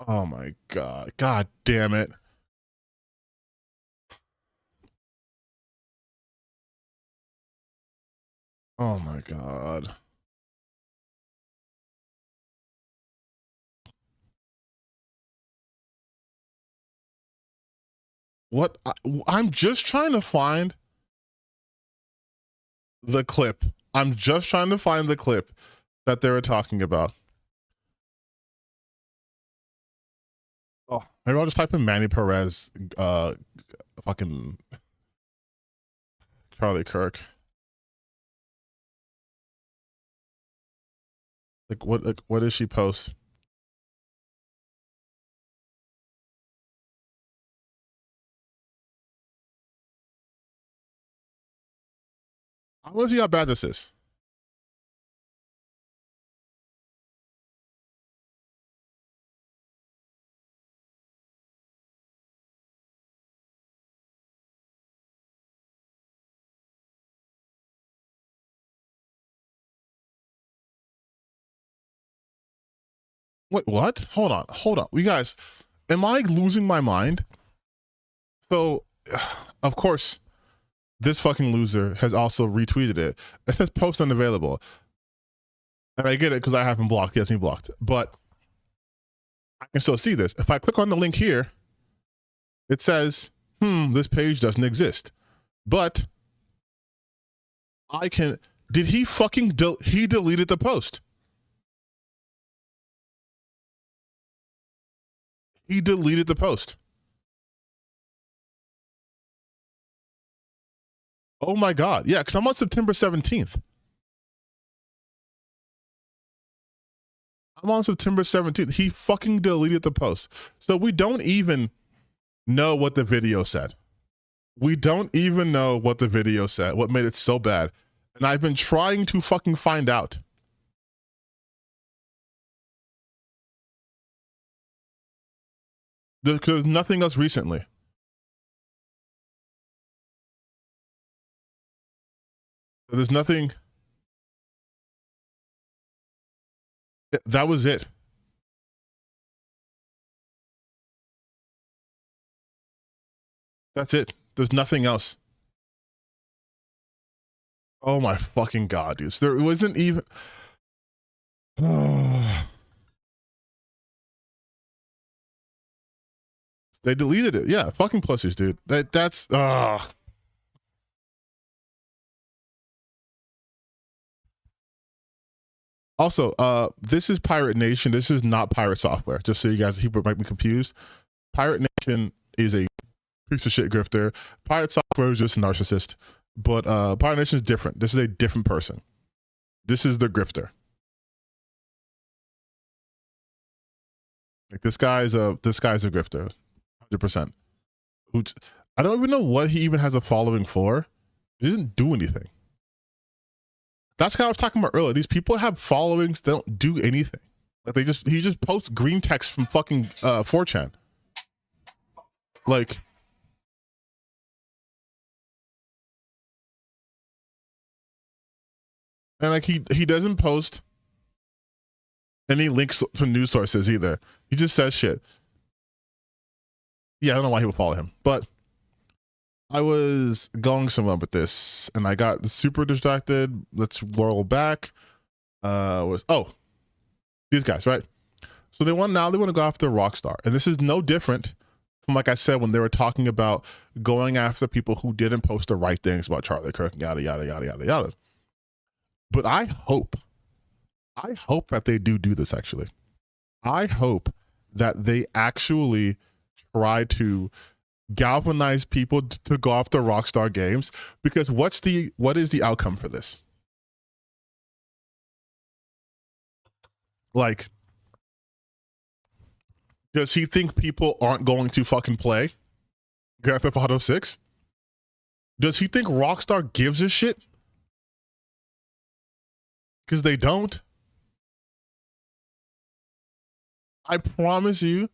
Oh my god. God damn it. Oh my god. What? I'm just trying to find the clip. I'm just trying to find the clip that they were talking about. Oh, maybe I'll just type in Manny Perez, fucking Charlie Kirk. Like what did she post? I want to see how bad this is. Wait, what? Hold on. You guys, am I losing my mind? So, of course, this fucking loser has also retweeted it. It says post unavailable. And I get it because I have him blocked. He has me blocked. But I can still see this. If I click on the link here, it says, this page doesn't exist. But I can, did he fucking, he deleted the post. He deleted the post. Oh my God. Yeah, because I'm on September 17th. I'm on September 17th. He fucking deleted the post. So we don't even know what the video said. We don't even know what the video said, what made it so bad. And I've been trying to fucking find out. There's nothing else recently. There's nothing. That was it. That's it. There's nothing else. Oh my fucking God, dude. There wasn't even. They deleted it. Yeah, fucking pussies, dude. That's Also, this is Pirate Nation. This is not Pirate Software. Just so you guys, people might be confused. Pirate Nation is a piece of shit grifter. Pirate Software is just a narcissist. But Pirate Nation is different. This is a different person. This is the grifter. Like this guy's a grifter, 100%. Which I don't even know what he even has a following for. He doesn't do anything. That's kind of what I was talking about earlier. These people have followings, they don't do anything. Like he just posts green text from fucking 4chan. Like, and like he doesn't post any links to news sources either. He just says shit. Yeah, I don't know why he would follow him, but I was going somewhere with this and I got super distracted. Let's roll back. These guys, right? So they want to go after Rockstar. And this is no different from, like I said, when they were talking about going after people who didn't post the right things about Charlie Kirk, yada, yada, yada, yada, yada. But I hope that they do this actually. I hope that they actually try to galvanize people to go after Rockstar Games, because what is the outcome for this? Like, does he think people aren't going to fucking play Grand Theft Auto 6? Does he think Rockstar gives a shit? Because they don't. I promise you,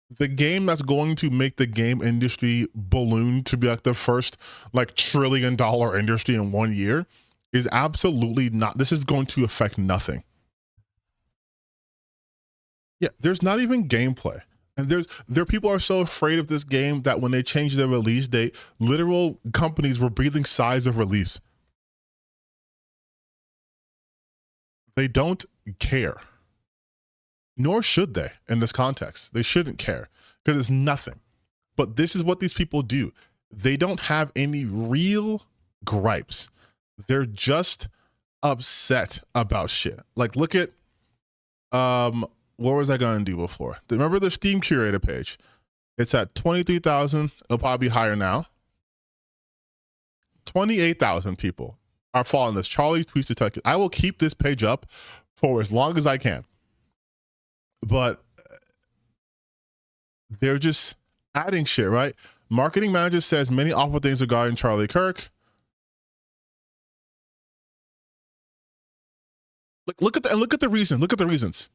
the game that's going to make the game industry balloon to be like the first like $1 trillion industry in 1 year is absolutely not. This is going to affect nothing. Yeah, there's not even gameplay. And there people are so afraid of this game that when they changed their release date, literal companies were breathing sighs of relief. They don't care. Nor should they in this context. They shouldn't care because it's nothing. But this is what these people do. They don't have any real gripes. They're just upset about shit. Like, look at, what was I going to do before? Remember the Steam curator page? It's at 23,000. It'll probably be higher now. 28,000 people are following this. Charlie tweets to tech. I will keep this page up for as long as I can. But they're just adding shit, right? Marketing manager says many awful things regarding Charlie Kirk. Look at the reason. Look at the reasons.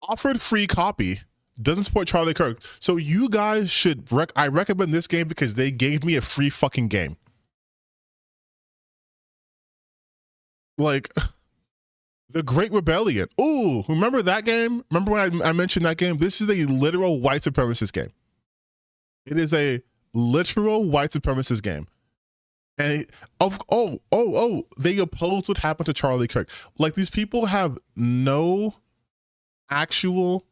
Offered free copy, doesn't support Charlie Kirk. So you guys should I recommend this game because they gave me a free fucking game. Like, The Great Rebellion. Ooh, remember that game? Remember when I mentioned that game? This is a literal white supremacist game. It is a literal white supremacist game. And they oppose what happened to Charlie Kirk. Like, these people have no actual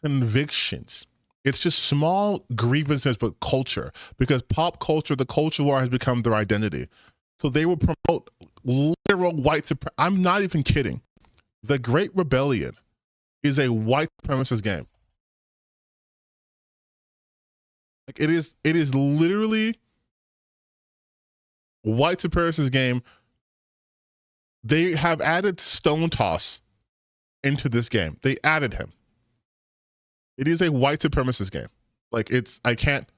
convictions. It's just small grievances with culture, because pop culture, the culture war has become their identity. So they will promote literal white supremacy. I'm not even kidding. The Great Rebellion is a white supremacist game. Like, it is literally white supremacist game. They have added Stone Toss into this game. They added him. It is a white supremacist game. Like, I can't,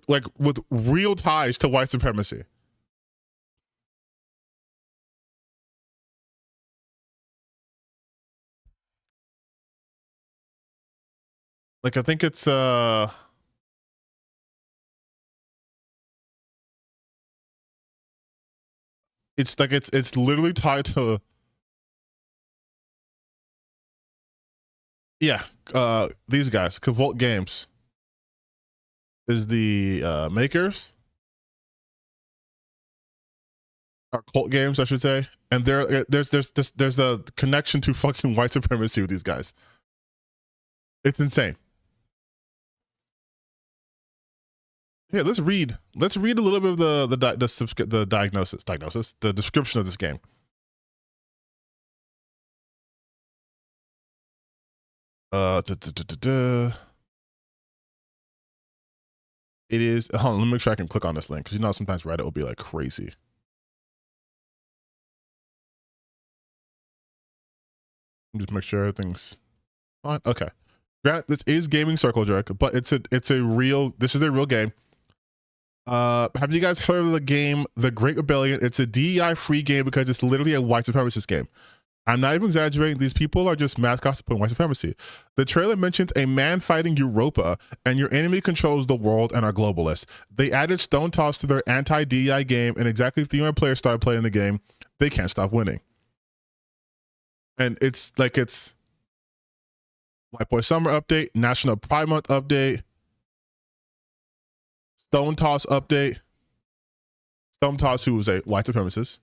like with real ties to white supremacy. Like, I think it's it's literally tied to, yeah, these guys, Cavolt Games is the makers, or Cult Games, I should say, and there's a connection to fucking white supremacy with these guys. It's insane. Here, let's read a little bit of the the description of this game. It is, hold on, let me make sure I can click on this link, because you know sometimes Reddit will be like crazy. Just make sure everything's fine. Okay. Grant, this is Gaming Circle Jerk, but this is a real game. Have you guys heard of the game The Great Rebellion? It's a DEI free game because it's literally a white supremacist game. I'm not even exaggerating. These people are just mass gossiping white supremacy. The trailer mentions a man fighting Europa, and your enemy controls the world and are globalists. They added Stone Toss to their anti-DEI game, and exactly if the young players start playing the game, they can't stop winning. And it's White Boy Summer update, National Pride Month update, Stone Toss update. Stone Toss, who was a white supremacist.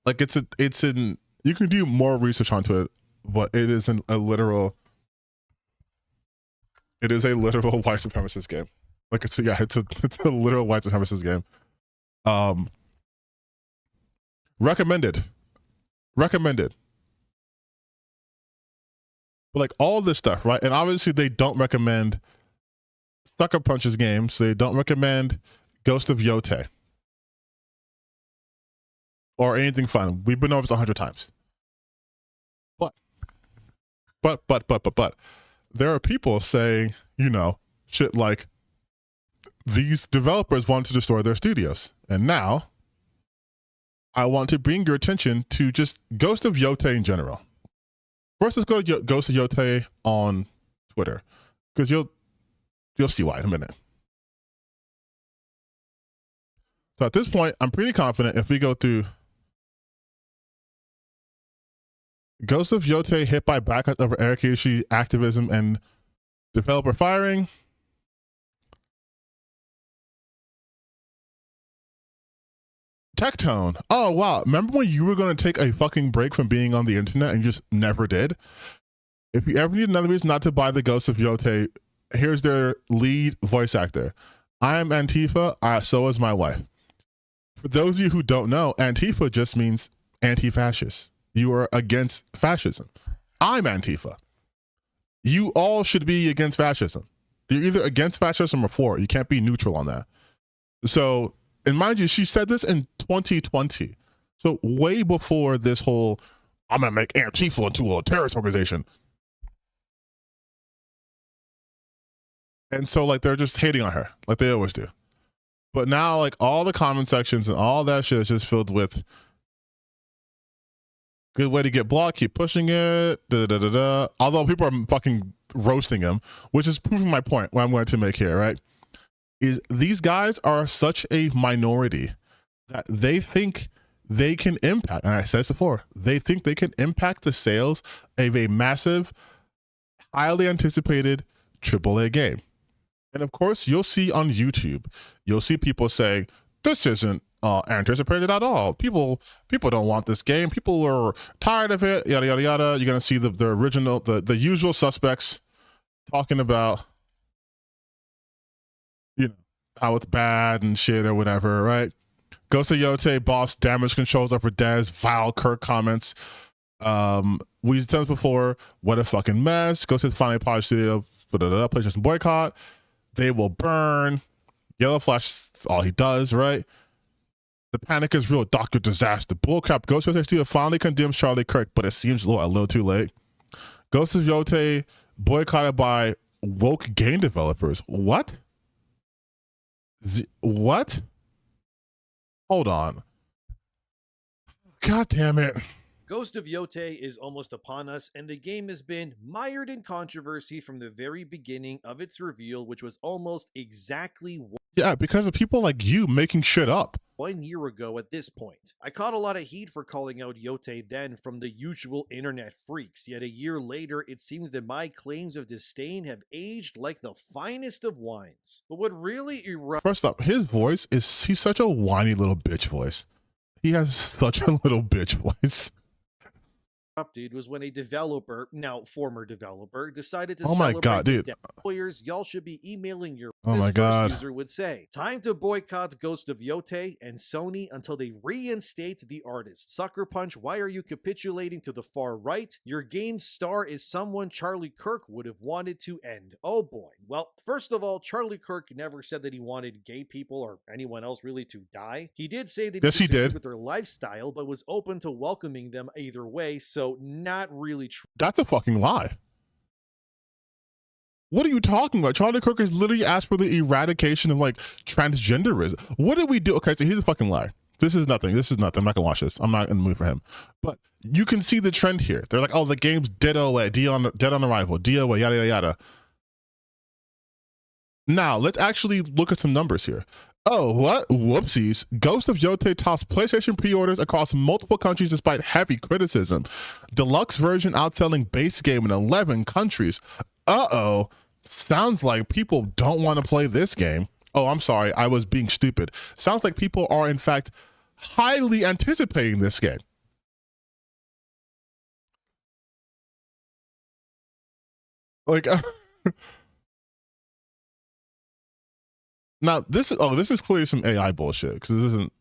Like you can do more research onto it, but it is a literal white supremacist game. Like it's a literal white supremacist game. Recommended. But like all this stuff, right? And obviously they don't recommend Sucker Punch's games. They don't recommend Ghost of Yotei or anything fun. We've been over this 100 times. But there are people saying, shit like these developers want to destroy their studios. And now I want to bring your attention to just Ghost of Yotei in general. First, let's go to Ghost of Yotei on Twitter, because you'll see why in a minute. So at this point, I'm pretty confident if we go through Ghost of Yotei hit by backlash over Eric Yoshi activism and developer firing. Tectone. Oh, wow. Remember when you were going to take a fucking break from being on the internet and you just never did? If you ever need another reason not to buy the Ghost of Yotei, here's their lead voice actor. I am Antifa. So is my wife. For those of you who don't know, Antifa just means anti-fascist. You are against fascism. I'm Antifa. You all should be against fascism. You're either against fascism or for it. You can't be neutral on that. So, and mind you, she said this in 2020. So way before this whole, I'm going to make Antifa into a terrorist organization. And so like, they're just hating on her like they always do. But now like all the comment sections and all that shit is just filled with good way to get blocked, keep pushing it, Although people are fucking roasting him, which is proving my point, what I'm going to make here, right? Is these guys are such a minority that they think they can impact, and I said this before, they think they can impact the sales of a massive, highly anticipated AAA game. And of course, you'll see on YouTube, you'll see people say, this isn't anticipated at all. People don't want this game. People are tired of it, yada, yada, yada. You're going to see the original, the usual suspects talking about, how it's bad and shit or whatever, right? Ghost of Yotei boss damage controls over Dez, vile Kirk comments. We said this before, what a fucking mess. Ghost of finally polished studio, PlayStation boycott. They will burn. Yellow Flash, all he does, right? The panic is real, Dr. Disaster. Bullcrap. Ghost of Yotei Studio finally condemns Charlie Kirk, but it seems a little too late. Ghost of Yotei boycotted by woke game developers. What? What? Hold on. God damn it. Ghost of Yotei is almost upon us, and the game has been mired in controversy from the very beginning of its reveal, which was almost exactly because of people like you making shit up. 1 year ago at this point. I caught a lot of heat for calling out Yotei then from the usual internet freaks, yet a year later it seems that my claims of disdain have aged like the finest of wines. But what really First up, his voice he's such a whiny little bitch voice. He has such a little bitch voice. erupted was when a developer, now former developer, decided to Oh my celebrate God, dude. lawyers. Y'all should be emailing your. Oh this my first God. user would say, time to boycott Ghost of Yotei and Sony until they reinstate the artist. Sucker Punch, why are you capitulating to the far right? Your game's star is someone Charlie Kirk would have wanted to end. Oh boy. Well, first of all, Charlie Kirk never said that he wanted gay people or anyone else really to die. He did say that Yes, he disagreed did. with their lifestyle, but was open to welcoming them either way, so not really true. That's a fucking lie. What are you talking about? Charlie Kirk has literally asked for the eradication of like transgenderism. What did we do? Okay, so here's a fucking lie. This is nothing. This is nothing. I'm not gonna watch this. I'm not in the mood for him. But you can see the trend here. They're like, oh, the game's dead away, dead on arrival, DOA, yada yada yada. Now let's actually look at some numbers here. Oh, what? Whoopsies. Ghost of Yotei tops PlayStation pre-orders across multiple countries despite heavy criticism. Deluxe version outselling base game in 11 countries. Uh-oh. Sounds like people don't want to play this game. Oh, I'm sorry. I was being stupid. Sounds like people are, in fact, highly anticipating this game. Like... Now, this is clearly some AI bullshit, because this isn't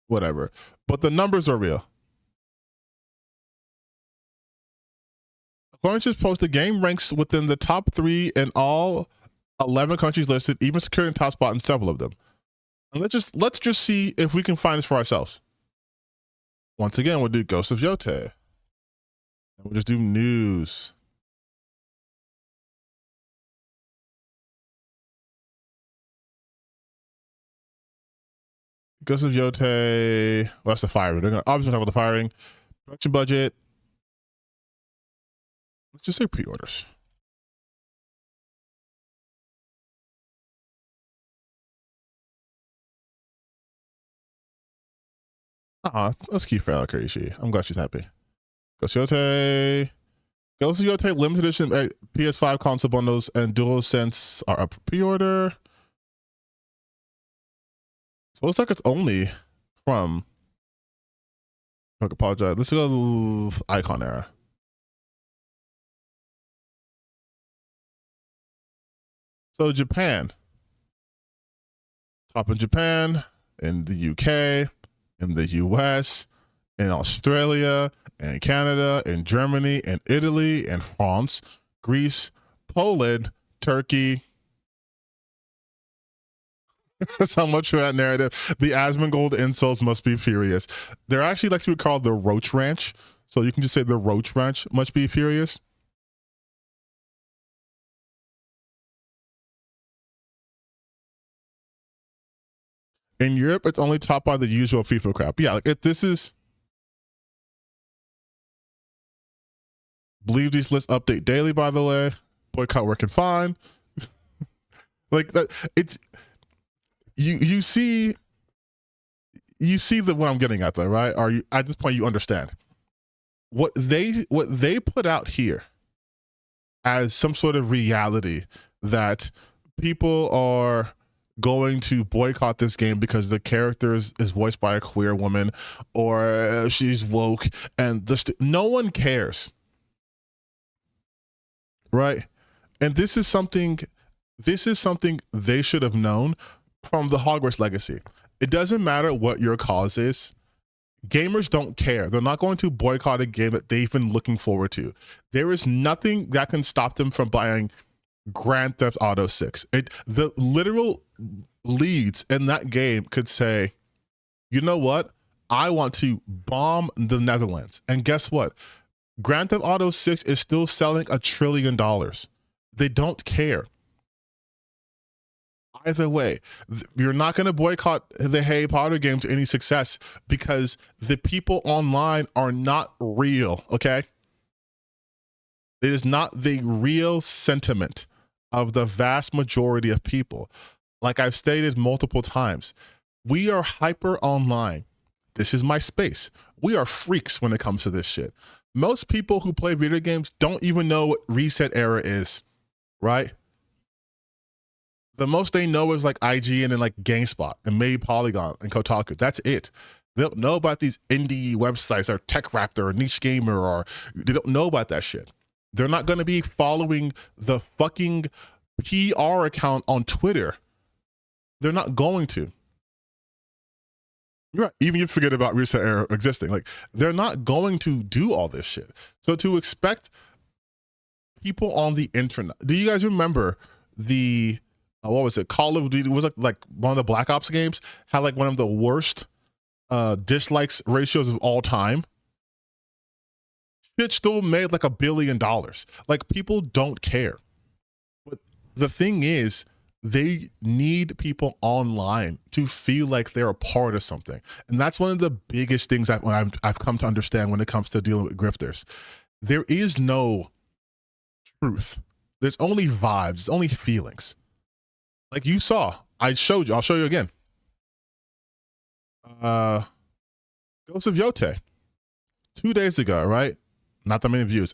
whatever. But the numbers are real. According to this post, the game ranks within the top 3 in all 11 countries listed, even securing top spot in several of them. And let's just see if we can find this for ourselves. Once again, we'll do Ghost of Yotei. And we'll just do news. Ghost of Yotei. Well, that's the firing. They're going to obviously talk about the firing. Production budget. Let's just say pre-orders. Let's keep Farrell crazy. I'm glad she's happy. Ghost of Yotei. Ghost of Yotei limited edition PS5 console bundles and DualSense are up for pre-order. So it looks like it's only from, I apologize. Let's go Icon era. So Japan. Top in Japan, in the UK, in the US, in Australia, and Canada, in Germany, and Italy, and France, Greece, Poland, Turkey. That's how much for that narrative. The Asmongold insults must be furious. They're actually like to be called the Roach Ranch. So you can just say the Roach Ranch must be furious. In Europe, it's only topped by the usual FIFA crap. Yeah, like this is... Believe these lists update daily, by the way. Boycott working fine. Like that, it's... You see what I'm getting at though, right? Are you at this point you understand what they put out here as some sort of reality that people are going to boycott this game because the character is voiced by a queer woman or she's woke and just no one cares, right? And this is something they should have known from the Hogwarts Legacy. It doesn't matter what your cause is. Gamers don't care. They're not going to boycott a game that they've been looking forward to. There is nothing that can stop them from buying Grand Theft Auto 6. The literal leads in that game could say, you know what? I want to bomb the Netherlands. And guess what? Grand Theft Auto 6 is still selling $1 trillion. They don't care. Either way, you're not going to boycott the Harry Potter game to any success because the people online are not real, okay? It is not the real sentiment of the vast majority of people. Like I've stated multiple times, we are hyper online. This is my space. We are freaks when it comes to this shit. Most people who play video games don't even know what reset era is, right? The most they know is like IGN and like GameSpot and maybe Polygon and Kotaku. That's it. They don't know about these indie websites or Tech Raptor or Niche Gamer, or they don't know about that shit. They're not going to be following the fucking PR account on Twitter. They're not going to. You're right. Even if you forget about reset error existing, like they're not going to do all this shit. So to expect people on the internet, do you guys remember the what was it? Call of Duty was like one of the Black Ops games had like one of the worst dislikes ratios of all time. Shit still made like $1 billion. Like people don't care. But the thing is, they need people online to feel like they're a part of something. And that's one of the biggest things I've come to understand when it comes to dealing with grifters. There is no truth. There's only vibes, only feelings. Like you saw, I showed you, I'll show you again. Ghost of Yotei. 2 days ago, right? Not that many views.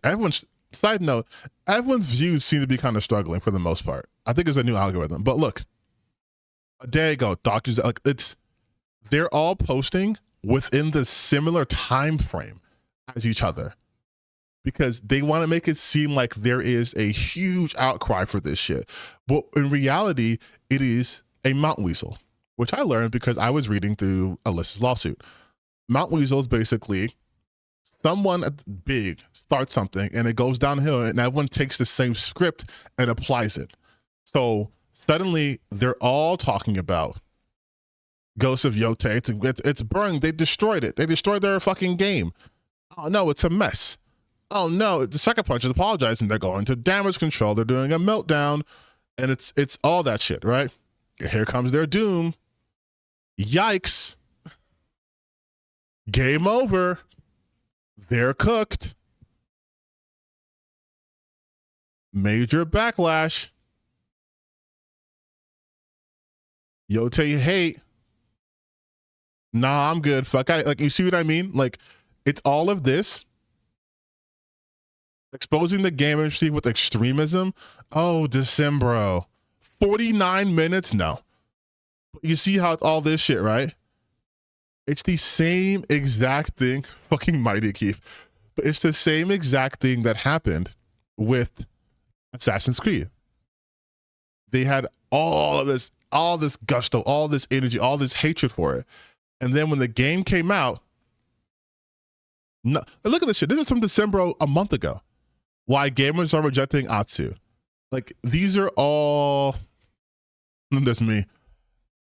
Side note, everyone's views seem to be kind of struggling for the most part. I think it's a new algorithm. But look, a day ago, doctors, like they're all posting within the similar time frame as each other because they want to make it seem like there is a huge outcry for this shit. But in reality, it is a Mount Weasel, which I learned because I was reading through Alyssa's lawsuit. Mount Weasel is basically someone big starts something and it goes downhill and everyone takes the same script and applies it. So suddenly they're all talking about Ghost of Yotei. It's burned. They destroyed it. They destroyed their fucking game. Oh no, it's a mess. Oh no, the Sucker Punch is apologizing. They're going to damage control. They're doing a meltdown, and it's all that shit, right? Here comes their doom. Yikes. Game over. They're cooked. Major backlash. Yotei hate. Nah, I'm good. Fuck. Like, you see what I mean? Like, it's all of this. Exposing the game industry with extremism. Oh, Decembro. 49 minutes? No. You see how it's all this shit, right? It's the same exact thing. Fucking Mighty Keith. But it's the same exact thing that happened with Assassin's Creed. They had all this gusto, all this energy, all this hatred for it. And then when the game came out, no, look at this shit. This is from December a month ago. Why gamers are rejecting Atsu. Like, these are all, that's me.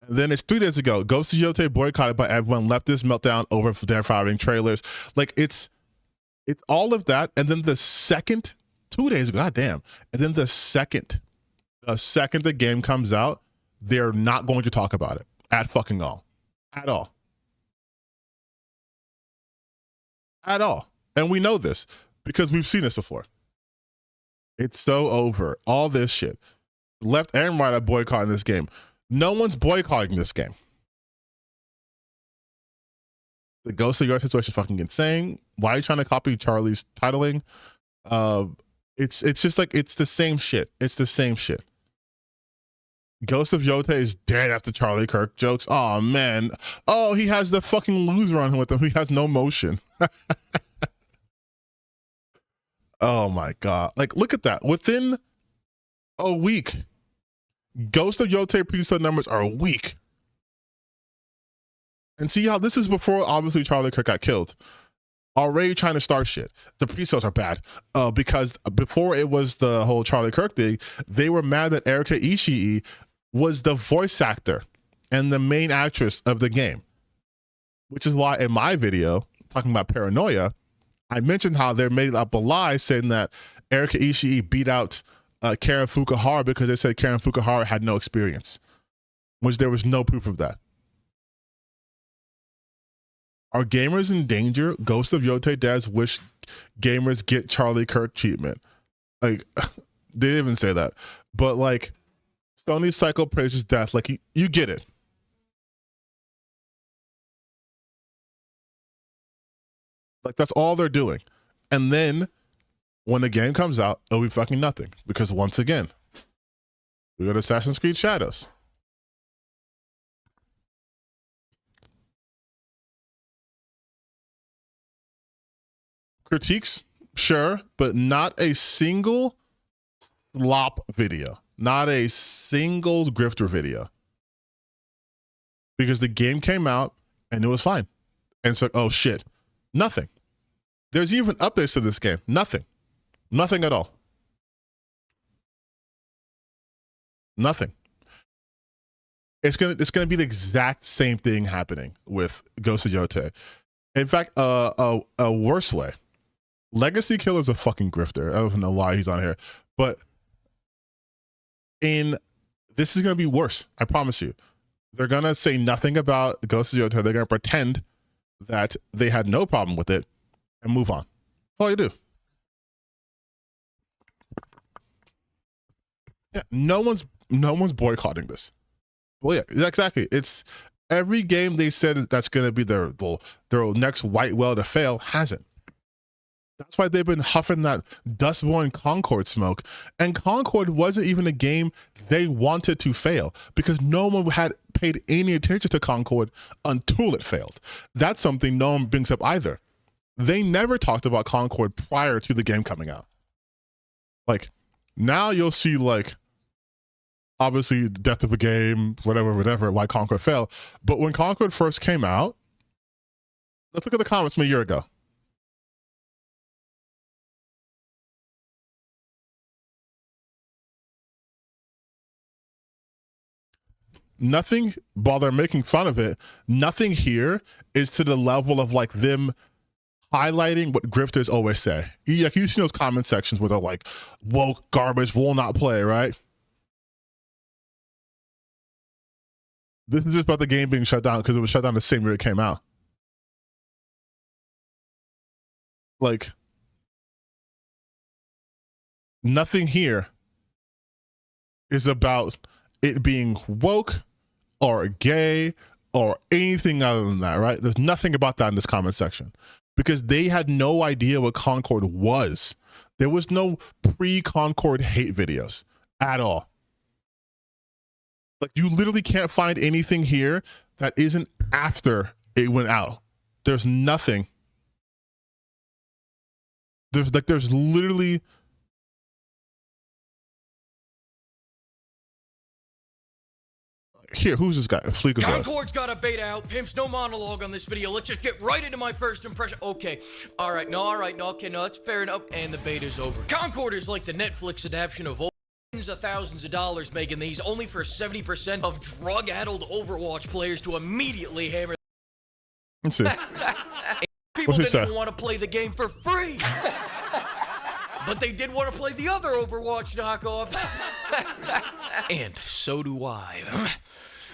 And then it's 3 days ago. Ghost of Yotei boycotted by everyone. Leftist meltdown over their firing trailers. Like, it's all of that. And then the second, 2 days ago, goddamn. And then the second the game comes out, they're not going to talk about it at fucking all. At all. At all. And we know this because we've seen this before. It's so over. All this shit. Left and right are boycotting this game. No one's boycotting this game. The Ghost of Your situation is fucking insane. Why are you trying to copy Charlie's titling? It's just like, it's the same shit. It's the same shit. Ghost of Yotei is dead after Charlie Kirk jokes. Oh man. Oh, he has the fucking loser on him with him. He has no motion. Oh my God. Like, look at that. Within a week, Ghost of Yotei pre-sale numbers are weak. And see how this is before, obviously, Charlie Kirk got killed. Already trying to start shit. The pre-sales are bad. Because before it was the whole Charlie Kirk thing, they were mad that Erika Ishii was the voice actor and the main actress of the game. Which is why in my video, talking about paranoia, I mentioned how they made up a lie saying that Erika Ishii beat out Karen Fukuhara because they said Karen Fukuhara had no experience, which there was no proof of that. Are gamers in danger? Ghost of Yotei devs wish gamers get Charlie Kirk treatment. Like, they didn't even say that. But like, Sony's cycle praises death. Like, you get it. Like, that's all they're doing. And then when the game comes out, it'll be fucking nothing. Because once again, we got Assassin's Creed Shadows. critiques, sure, but not a single slop video, not a single grifter video, because the game came out and it was fine. And so, oh shit, nothing. There's even updates to this game. Nothing at all. Nothing. It's gonna be the exact same thing happening with Ghost of Yotei. In fact, a worse way. Legacy Killer's a fucking grifter. I don't know why he's on here, but this is gonna be worse. I promise you. They're gonna say nothing about Ghost of Yotei. They're gonna pretend that they had no problem with it and move on. That's all you do. Yeah, no one's boycotting this. Well, yeah, exactly. It's every game they said that's going to be their next white whale to fail hasn't. That's why they've been huffing that Dustborn Concord smoke. And Concord wasn't even a game they wanted to fail because no one had paid any attention to Concord until it failed. That's something no one brings up either. They never talked about Concord prior to the game coming out. Like, now you'll see, like, obviously the death of a game, whatever, why Concord fell. But when Concord first came out, let's look at the comments from a year ago. Nothing, while they're making fun of it, nothing here is to the level of like them highlighting what grifters always say. Like, you've seen those comment sections where they're like, woke garbage will not play, right? This is just about the game being shut down because it was shut down the same year it came out. Like, nothing here is about it being woke or gay or anything other than that, right? There's nothing about that in this comment section because they had no idea what Concord was. There was no pre-Concord hate videos at all. Like, you literally can't find anything here that isn't after it went out. There's nothing. There's literally. Here, who's this guy? Concord's got a beta out. Pimps, no monologue on this video. Let's just get right into my first impression. Okay. All right, that's fair enough. And the beta's over. Concord is like the Netflix adaptation of tens of thousands of dollars making these only for 70% of drug-addled Overwatch players to immediately hammer. Let's see. People didn't even want to play the game for free. But they did want to play the other Overwatch knockoff. And so do I.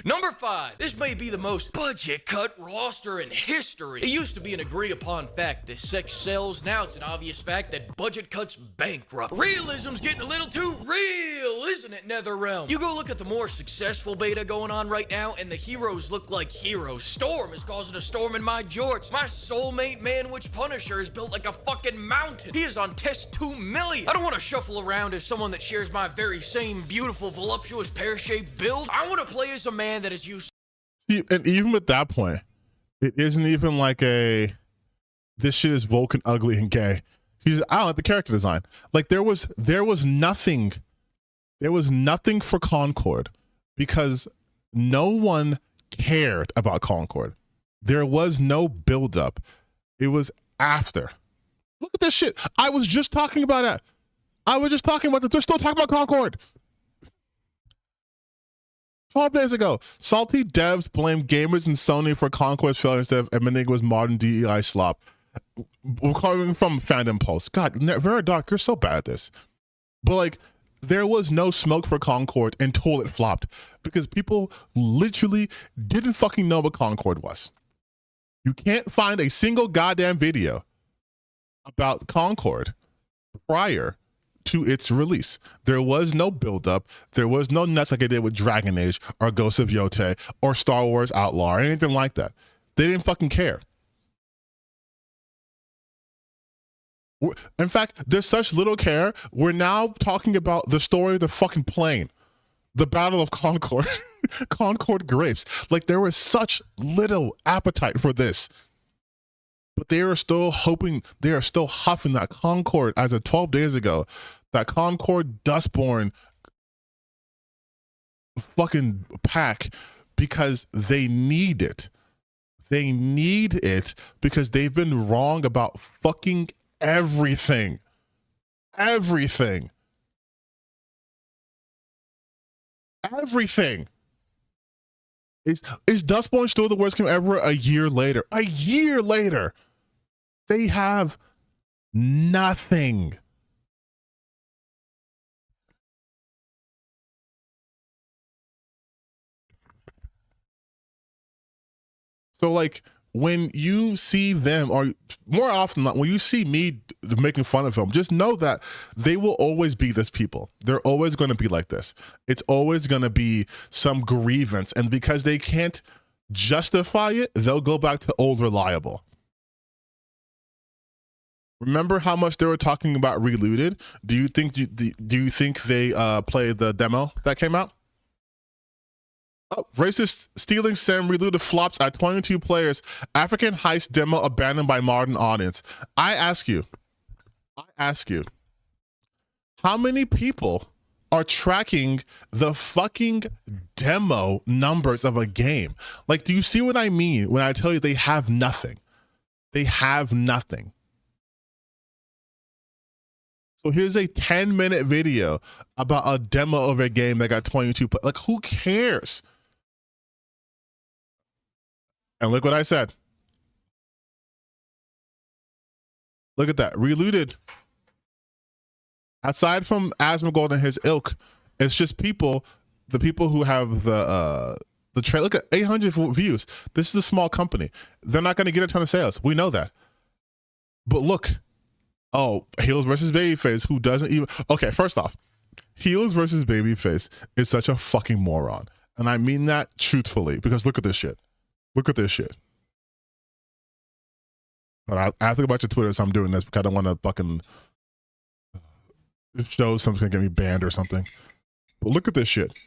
Number 5. This may be the most budget cut roster in history. It used to be an agreed upon fact that sex sells. Now it's an obvious fact that budget cuts bankrupt. Realism's getting a little too real, isn't it, Netherrealm? You go look at the more successful beta going on right now, and the heroes look like heroes. Storm is causing a storm in my jorts. My soulmate Man-Witch Punisher is built like a fucking mountain. He is on test 2 million. I don't want to shuffle around as someone that shares my very same beautiful, voluptuous, pear-shaped build. I want to play as a man that is used. And even with that point, it isn't even like this shit is woke and ugly and gay. I don't like the character design. Like, there was nothing for Concord because no one cared about Concord. There was no build-up. It was after. Look at this shit. I was just talking about that. They're still talking about Concord. 12 days ago, salty devs blame gamers and Sony for Conquest failure instead of Enigma's modern DEI slop. We're calling from Fandom Pulse. God, Vera Doc, you're so bad at this. But like, there was no smoke for Concord until it flopped because people literally didn't fucking know what Concord was. You can't find a single goddamn video about Concord prior to its release. There was no build-up. There was no nuts like I did with Dragon Age or Ghost of Yotei or Star Wars Outlaw or anything like that. They didn't fucking care. In fact, there's such little care. We're now talking about the story of the fucking plane, the Battle of Concord, Concord Grapes. Like, there was such little appetite for this. but they are still hoping, they are still huffing that Concord as of 12 days ago, that Concord Dustborn fucking pack, because they need it. They need it because they've been wrong about fucking everything. Everything. Everything. Is Dustborn still the worst game ever a year later? A year later. They have nothing. So like when you see them, or more often than not, when you see me making fun of them, just know that they will always be this people. They're always going to be like this. It's always going to be some grievance. And because they can't justify it, they'll go back to old reliable. Remember how much they were talking about Reloaded? Do you think they played the demo that came out? Oh, racist stealing sim Reloaded flops at 22 players. African heist demo abandoned by modern audience. I ask you, how many people are tracking the fucking demo numbers of a game? Like, do you see what I mean when I tell you they have nothing? They have nothing. So here's a 10-minute video about a demo of a game that got 22. Like, who cares? And look what I said. Look at that. Reloaded. Aside from Asmongold and his ilk, it's just people, the people who have the trailer. Look at 800 views. This is a small company. They're not going to get a ton of sales. We know that. But look. Oh, Heels versus Babyface, who doesn't even... Okay, first off, Heels versus Babyface is such a fucking moron. And I mean that truthfully, because look at this shit. Look at this shit. But I have to think about your Twitter, so I'm doing this because I don't want to fucking show something's going to get me banned or something. But look at this shit.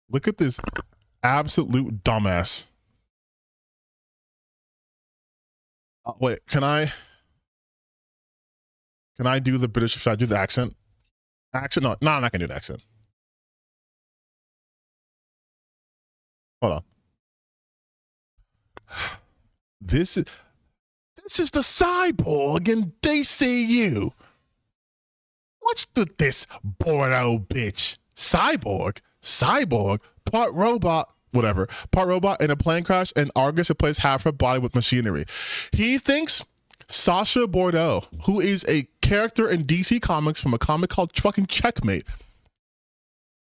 Look at this absolute dumbass. Wait, can I do the British? Should I do the accent? No, I'm not gonna do the accent. Hold on. This is the Cyborg in DCU. What's this Bordeaux bitch? Cyborg, part robot, whatever. Part robot in a plane crash, and Argus replaced half her body with machinery. He thinks Sasha Bordeaux, who is a character in DC Comics from a comic called fucking Checkmate,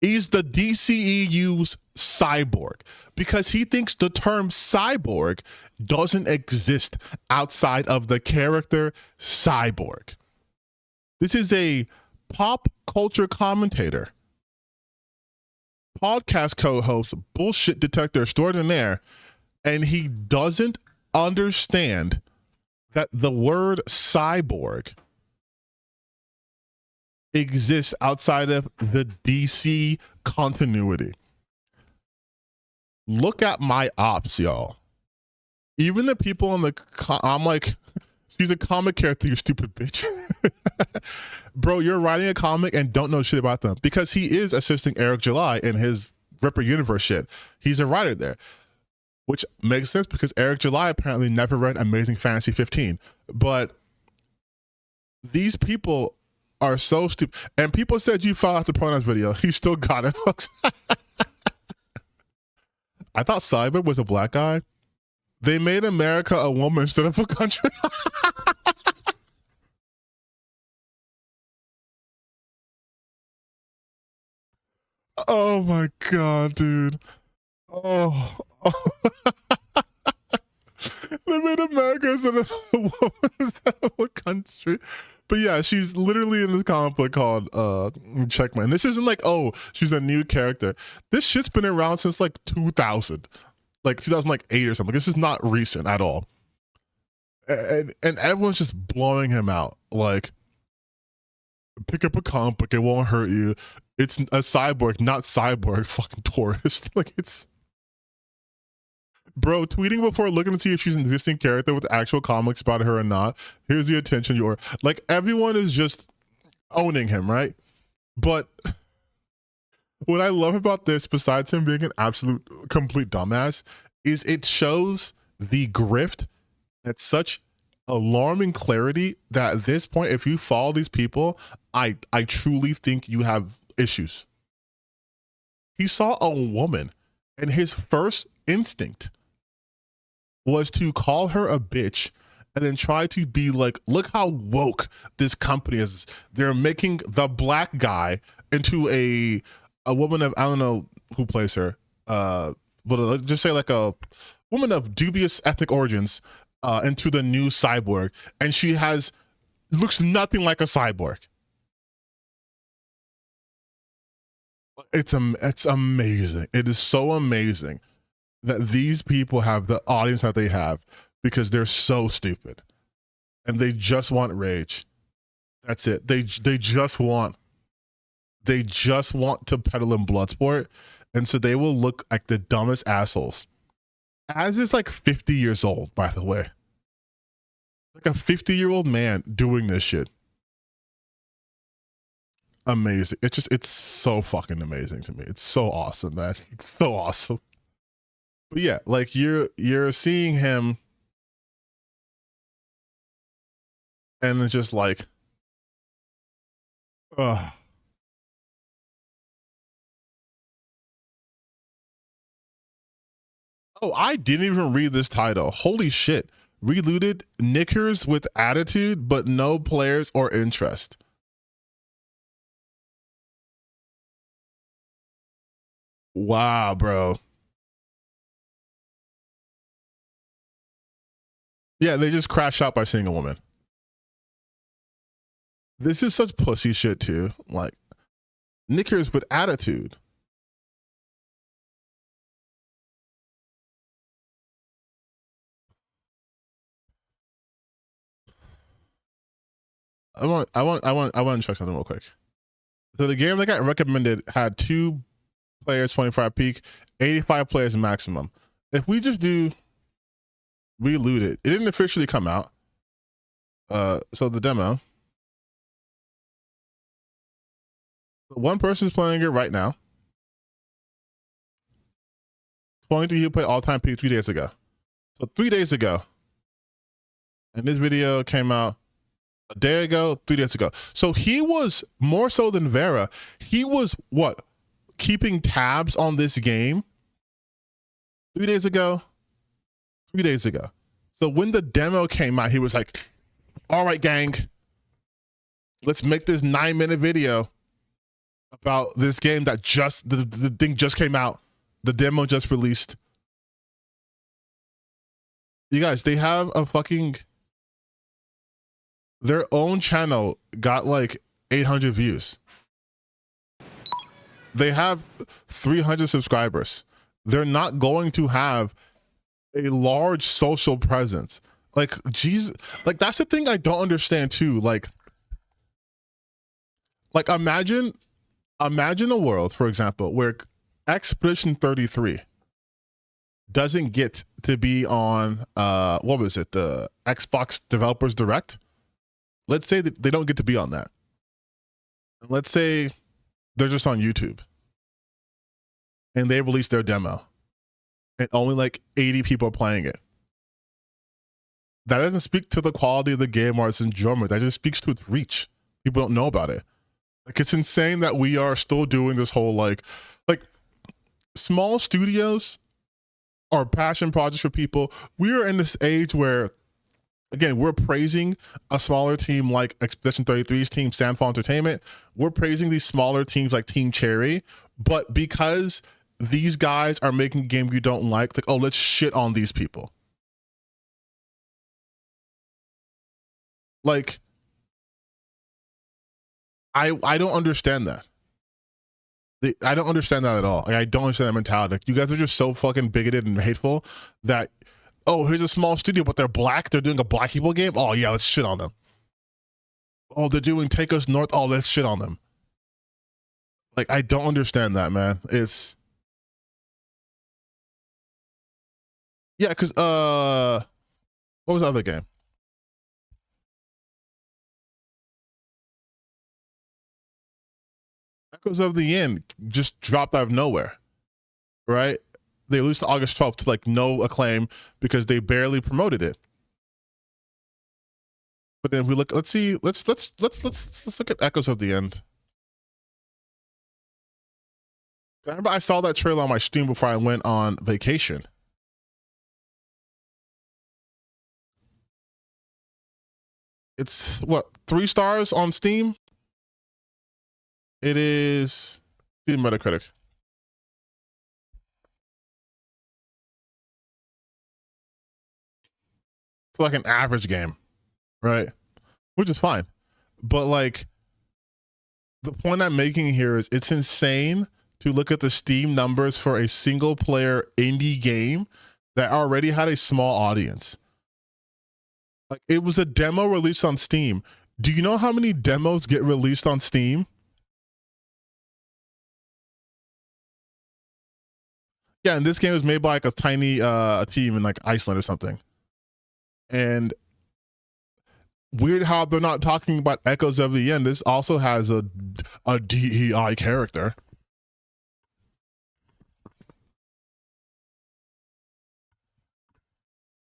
is the DCEU's cyborg because he thinks the term cyborg doesn't exist outside of the character cyborg. This is a pop culture commentator, podcast co-host, bullshit detector extraordinaire, and he doesn't understand that the word cyborg exists outside of the DC continuity. Look at my ops, y'all. Even the people in the I'm like, she's a comic character, you stupid bitch. Bro, you're writing a comic and don't know shit about them because he is assisting Eric July in his Ripper Universe shit. He's a writer there, which makes sense because Eric July apparently never read Amazing Fantasy 15. But these people are so stupid. And people said you found out the pronouns video. He still got it, folks. I thought Cyber was a black guy. They made America a woman instead of a country. Oh my God, dude. Oh. They made America instead of a woman instead of a country. But yeah, she's literally in this comic book called Checkmate. And this isn't like, oh, she's a new character. This shit's been around since like 2000. Like 2008 or something. This is not recent at all. And everyone's just blowing him out. Like, Pick up a comic book, it won't hurt you. It's a cyborg, not cyborg, fucking tourist. Like, it's... Bro, tweeting before looking to see if she's an existing character with actual comics about her or not. Here's the attention you're... Like, everyone is just owning him, right? But what I love about this, besides him being an absolute complete dumbass, is it shows the grift at such alarming clarity that at this point, if you follow these people, I truly think you have issues. He saw a woman and his first instinct was to call her a bitch and then try to be like, look how woke this company is. They're making the black guy into a woman of, I don't know who plays her, but let's just say like a woman of dubious ethnic origins into the new cyborg, and she looks nothing like a cyborg. It's amazing. It is so amazing that these people have the audience that they have because they're so stupid and they just want rage. That's it. They just want to peddle in Bloodsport, and so they will look like the dumbest assholes. Az is like 50 years old, by the way. Like a 50-year-old man doing this shit. Amazing. It's so fucking amazing to me. It's so awesome, man. It's so awesome. But yeah, like you're seeing him and it's just like, ugh. Oh, I didn't even read this title. Holy shit. Relooted knickers with attitude, but no players or interest. Wow, bro. Yeah, they just crash out by seeing a woman. This is such pussy shit too. Like, knickers with attitude. I want to check something real quick. So the game that got recommended had 2 players, 25 peak, 85 players maximum. If we just do Reloot it didn't officially come out. So the demo. One person's playing it right now. 22 he played all-time peak 3 days ago. So 3 days ago. And this video came out a day ago, 3 days ago. So he was more so than Vera. He was what? Keeping tabs on this game 3 days ago. 3 days ago. So when the demo came out, he was like, all right, gang, let's make this 9-minute video about this game that just, the thing just came out. The demo just released. You guys, they have a fucking, their own channel got like 800 views. They have 300 subscribers. They're not going to have a large social presence. Like, Jesus, like that's the thing I don't understand too. Like imagine a world, for example, where Expedition 33 doesn't get to be on what was it, the Xbox Developers Direct. Let's say that they don't get to be on that. Let's say they're just on YouTube and they release their demo and only like 80 people are playing it. That doesn't speak to the quality of the game or its enjoyment. That just speaks to its reach. People don't know about it. Like, it's insane that we are still doing this whole like small studios are passion projects for people. We are in this age where, again, we're praising a smaller team like Expedition 33's team, Sandfall Entertainment. We're praising these smaller teams like Team Cherry. But because these guys are making a game you don't like, oh, let's shit on these people. Like, I don't understand that. I don't understand that at all. Like, I don't understand that mentality. Like, you guys are just so fucking bigoted and hateful that, oh, here's a small studio, but they're black. They're doing a black people game. Oh yeah, let's shit on them. oh, they're doing Take Us North. Oh, let's shit on them. Like, I don't understand that, man. It's yeah, because what was the other game? Echoes of the End just dropped out of nowhere, right? They released August 12th to like no acclaim because they barely promoted it. But then if we look, let's look at Echoes of the End. I remember I saw that trailer on my stream before I went on vacation. It's what, 3 stars on Steam? It is Steam Metacritic. It's like an average game, right? Which is fine. But like, the point I'm making here is it's insane to look at the Steam numbers for a single player indie game that already had a small audience. Like, it was a demo released on Steam. Do you know how many demos get released on Steam? Yeah, and this game was made by like a tiny team in like Iceland or something. And weird how they're not talking about Echoes of the End. This also has a DEI character.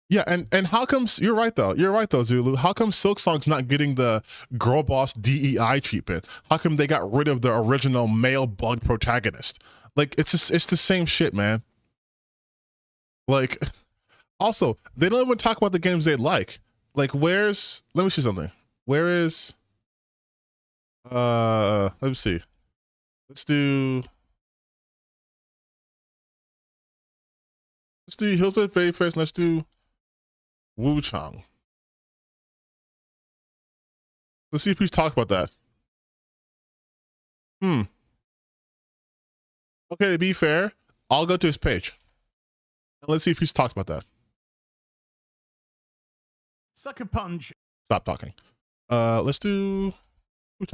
Yeah, and how comes, you're right though, Zulu. How come Silksong's not getting the girl boss DEI treatment? How come they got rid of the original male bug protagonist? Like, it's the same shit, man. Like, also, they don't even talk about the games they like. Like, let me see something. Where is, let me see. Let's do Hillsborough Fade first, and let's do Wu Chang. Let's see if he's talked about that. Okay, to be fair, I'll go to his page. And let's see if he's talked about that. Sucker Punch. Stop talking. Let's do Wu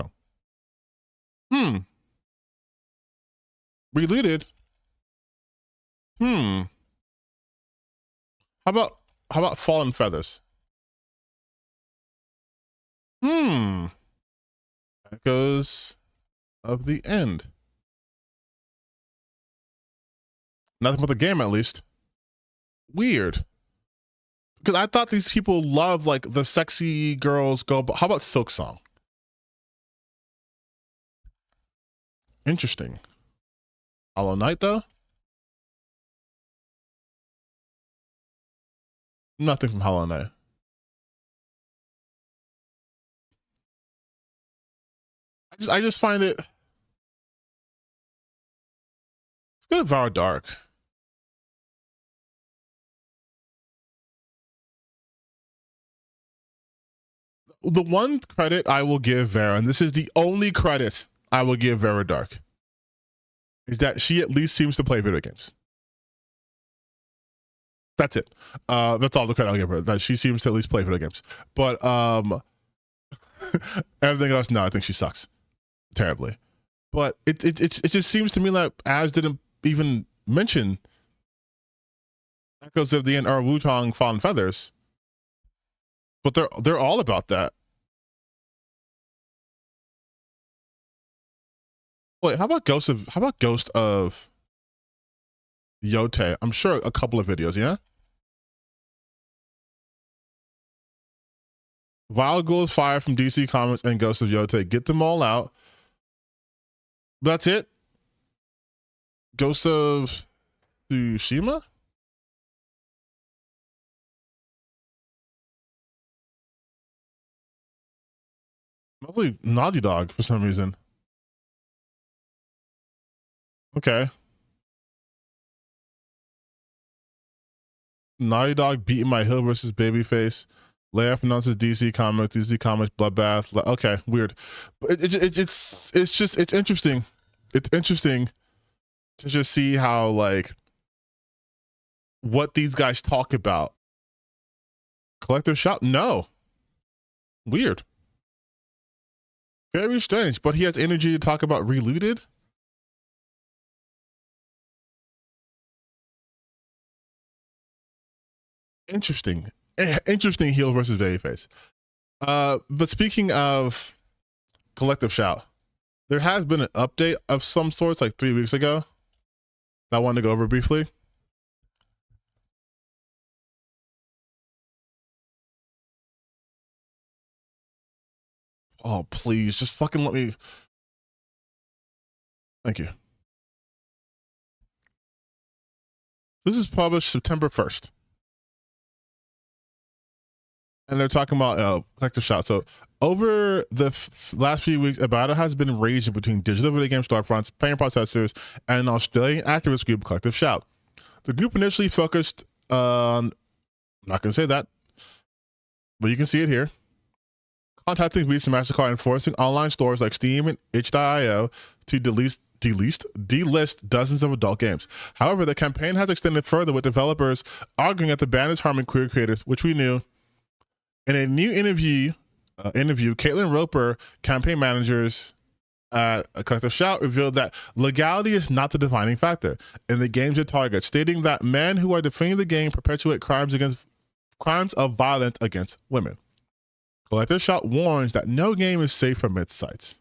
Chang. Related. How about Fallen Feathers? Echoes of the End. Nothing but the game, at least. Weird. Because I thought these people love like the sexy girls go. But how about Silksong? Interesting. Hollow Knight though. Nothing from Hollow Knight. I just find it. It's good to Vow Dark. The one credit I will give Vera, and this is the only credit I will give Vera Dark, is that she at least seems to play video games. That's it. That's all the credit I'll give her. That she seems to at least play video games. But everything else, no, I think she sucks terribly. But it just seems to me like Az didn't even mention Echoes of the End or Wu Chang Fallen Feathers. But they're all about that. Wait, how about Ghost of Yotei? I'm sure a couple of videos, yeah? Vile Ghouls Fire from DC Comics and Ghost of Yotei. Get them all out. That's it? Ghost of Tsushima? Mostly Naughty Dog for some reason. Okay. Naughty Dog beating my Hill versus Babyface. Laugh announces DC Comics Bloodbath. Okay, weird. But it's interesting. It's interesting to just see how like what these guys talk about. Collector shop? No. Weird. Very strange, but he has energy to talk about Reloaded. Interesting. Interesting heel versus babyface. But speaking of Collective Shout, there has been an update of some sorts like 3 weeks ago that I wanted to go over briefly. Oh, please, just fucking let me. Thank you. This is published September 1st. And they're talking about Collective Shout. So over the last few weeks, a battle has been raging between digital video game storefronts, payment processors, and an Australian activist group, Collective Shout. The group initially focused on, I'm not going to say that, but you can see it here, contacting Visa and MasterCard and forcing online stores like Steam and itch.io to delist dozens of adult games. However, the campaign has extended further, with developers arguing that the ban is harming queer creators, which we knew. In a new interview, Caitlin Roper, campaign managers at Collective Shout, revealed that legality is not the defining factor in the games it targets, stating that men who are defending the game perpetuate crimes of violence against women. Collective Shout warns that no game is safe from its sites.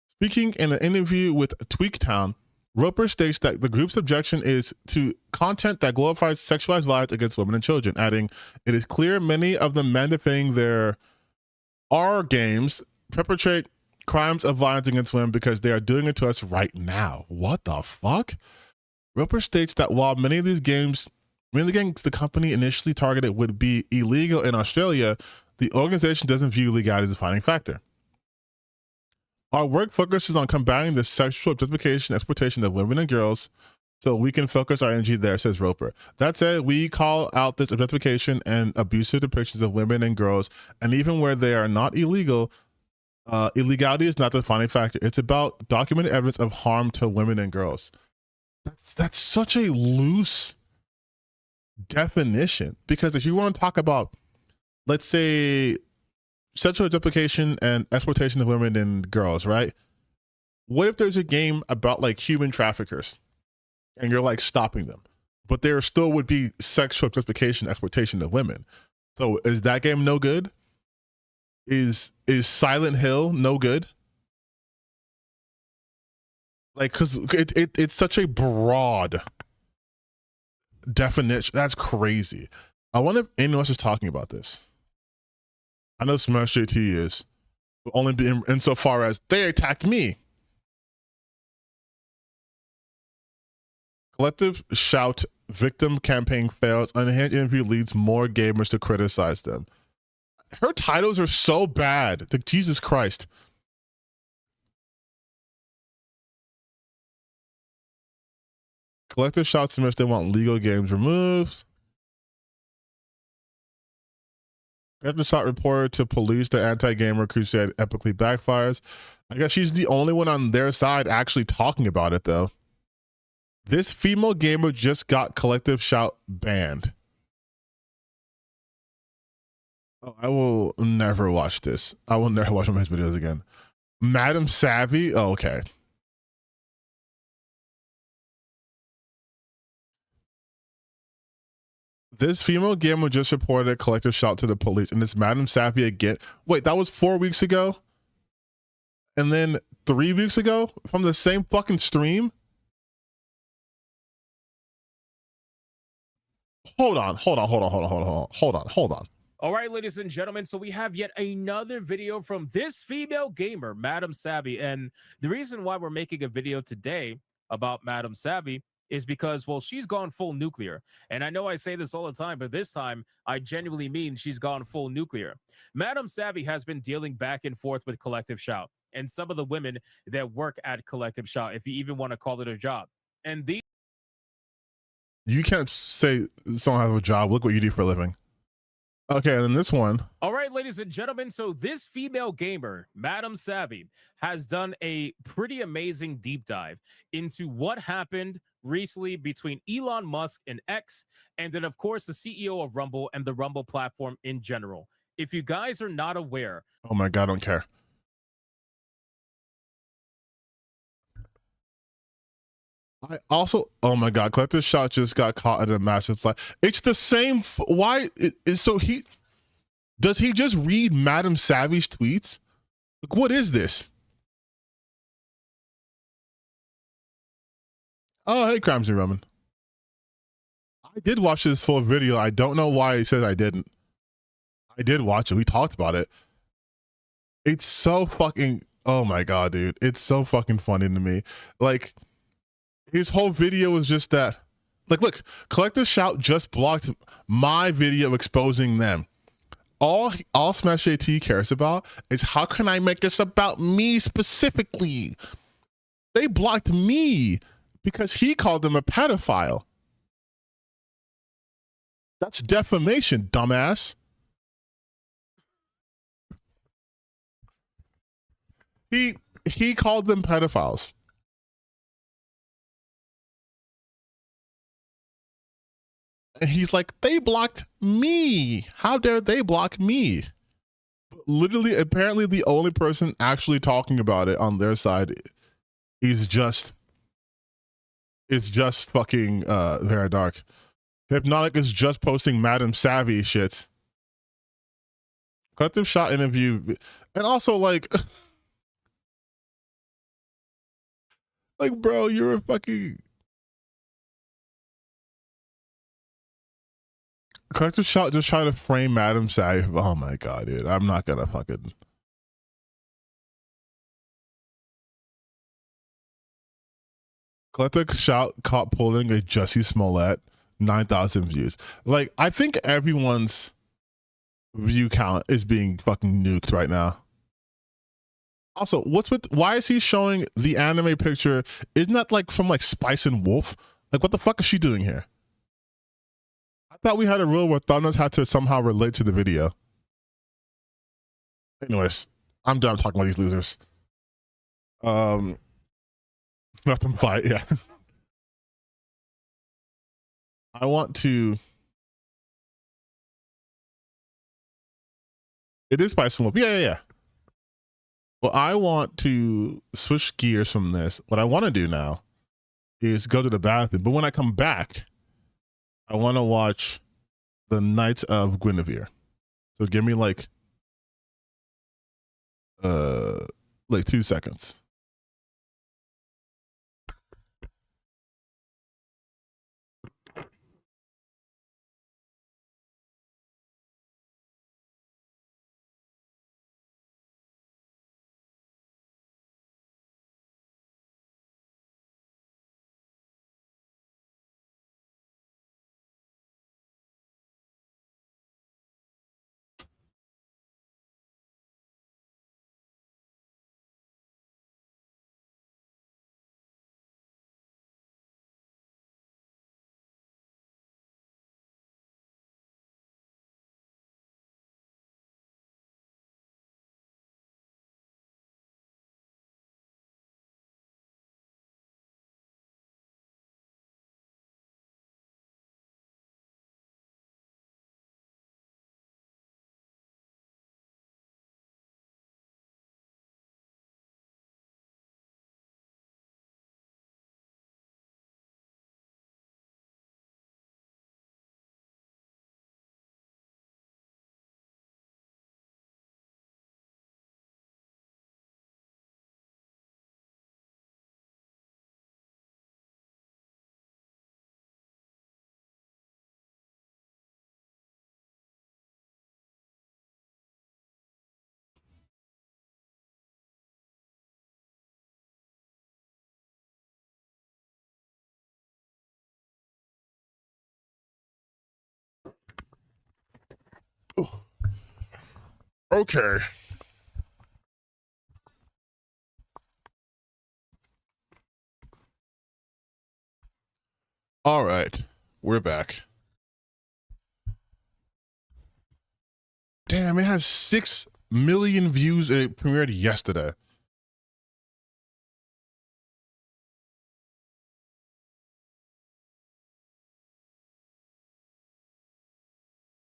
Speaking in an interview with Tweaktown, Roper states that the group's objection is to content that glorifies sexualized violence against women and children, adding, "It is clear many of the men defending their R games perpetrate crimes of violence against women because they are doing it to us right now." What the fuck? Roper states that while many of the games the company initially targeted would be illegal in Australia, the organization doesn't view legality as a defining factor. "Our work focuses on combating the sexual objectification and exploitation of women and girls, so we can focus our energy there," says Roper. That said, we call out this objectification and abusive depictions of women and girls, and even where they are not illegal, illegality is not the defining factor. It's about documented evidence of harm to women and girls. That's such a loose definition, because if you want to talk about, let's say, sexual objectification and exploitation of women and girls, right? What if there's a game about like human traffickers and you're like stopping them, but there still would be sexual objectification, exploitation of women? So is that game no good? Is Silent Hill no good? Like, because it's such a broad definition. That's crazy. I wonder if anyone else is talking about this. I know Smash JT is, but only insofar as they attacked me. Collective Shout victim campaign fails. Unhinged interview leads more gamers to criticize them. Her titles are so bad. Jesus Christ. Collective Shout submits they want legal games removed. Collective Shout reported to police the anti-gamer crusade epically backfires. I guess she's the only one on their side actually talking about it, though. This female gamer just got Collective Shout banned. Oh, I will never watch this. I will never watch one of his videos again. Madam Savvy? Oh, okay. This female gamer just reported a Collective Shout to the police, and it's Madam Savvy again. Wait, that was 4 weeks ago? And then 3 weeks ago from the same fucking stream? Hold on. All right, ladies and gentlemen, so we have yet another video from this female gamer, Madam Savvy. And the reason why we're making a video today about Madam Savvy is because, well, she's gone full nuclear. And I know I say this all the time, but this time I genuinely mean she's gone full nuclear. Madam Savvy has been dealing back and forth with Collective Shout and some of the women that work at Collective Shout, if you even want to call it a job. And these... You can't say someone has a job. Look what you do for a living. Okay, and then this one. All right, ladies and gentlemen, so this female gamer, Madam Savvy, has done a pretty amazing deep dive into what happened recently between Elon Musk and X, and then, of course, the CEO of Rumble and the Rumble platform in general. If you guys are not aware... Oh my God, I don't care. I also, oh my God, Collector's Shot just got caught in a massive fly. It's the same. Why? So does he just read Madam Savvy's tweets? Like, what is this? Oh, hey, Crimes and Roman. I did watch this full video. I don't know why he says I didn't. I did watch it. We talked about it. It's so fucking, oh my God, dude. It's so fucking funny to me. Like, his whole video was just that. Like, look, Collector's Shout just blocked my video exposing them. All Smash JT cares about is how can I make this about me specifically? They blocked me because he called them a pedophile. That's defamation, dumbass. He called them pedophiles. And he's like, they blocked me. How dare they block me? Literally, apparently the only person actually talking about it on their side is just fucking Very Dark. Hypnotic is just posting Madam Savvy shit. Collective Shot interview. And also like like, bro, you're a fucking Collective Shot just trying to frame Madam Savvy. Oh my God, dude. I'm not gonna fucking. Collective Shot caught pulling a Jussie Smollett, 9,000 views. Like, I think everyone's view count is being fucking nuked right now. Also, why is he showing the anime picture? Isn't that like from like Spice and Wolf? Like, what the fuck is she doing here? I thought we had a rule where thumbnails had to somehow relate to the video. Anyways, I'm done talking about these losers. Let them fight, yeah. I want to. It is Spice and Wolf. Yeah. Well, I want to switch gears from this. What I want to do now is go to the bathroom. But when I come back, I want to watch the Knights of Gwynevere. So give me like 2 seconds. Okay. All right. We're back. Damn, it has 6 million views and it premiered yesterday.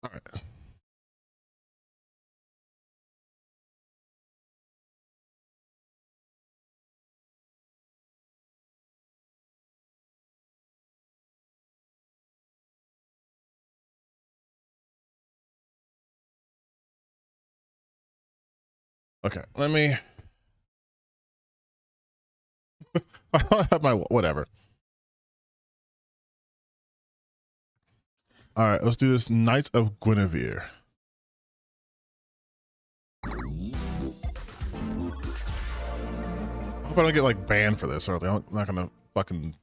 All right. Okay, let me. I have my whatever. All right, let's do this. Knights of Gwynevere. I hope I don't get like banned for this, or they're not gonna fucking.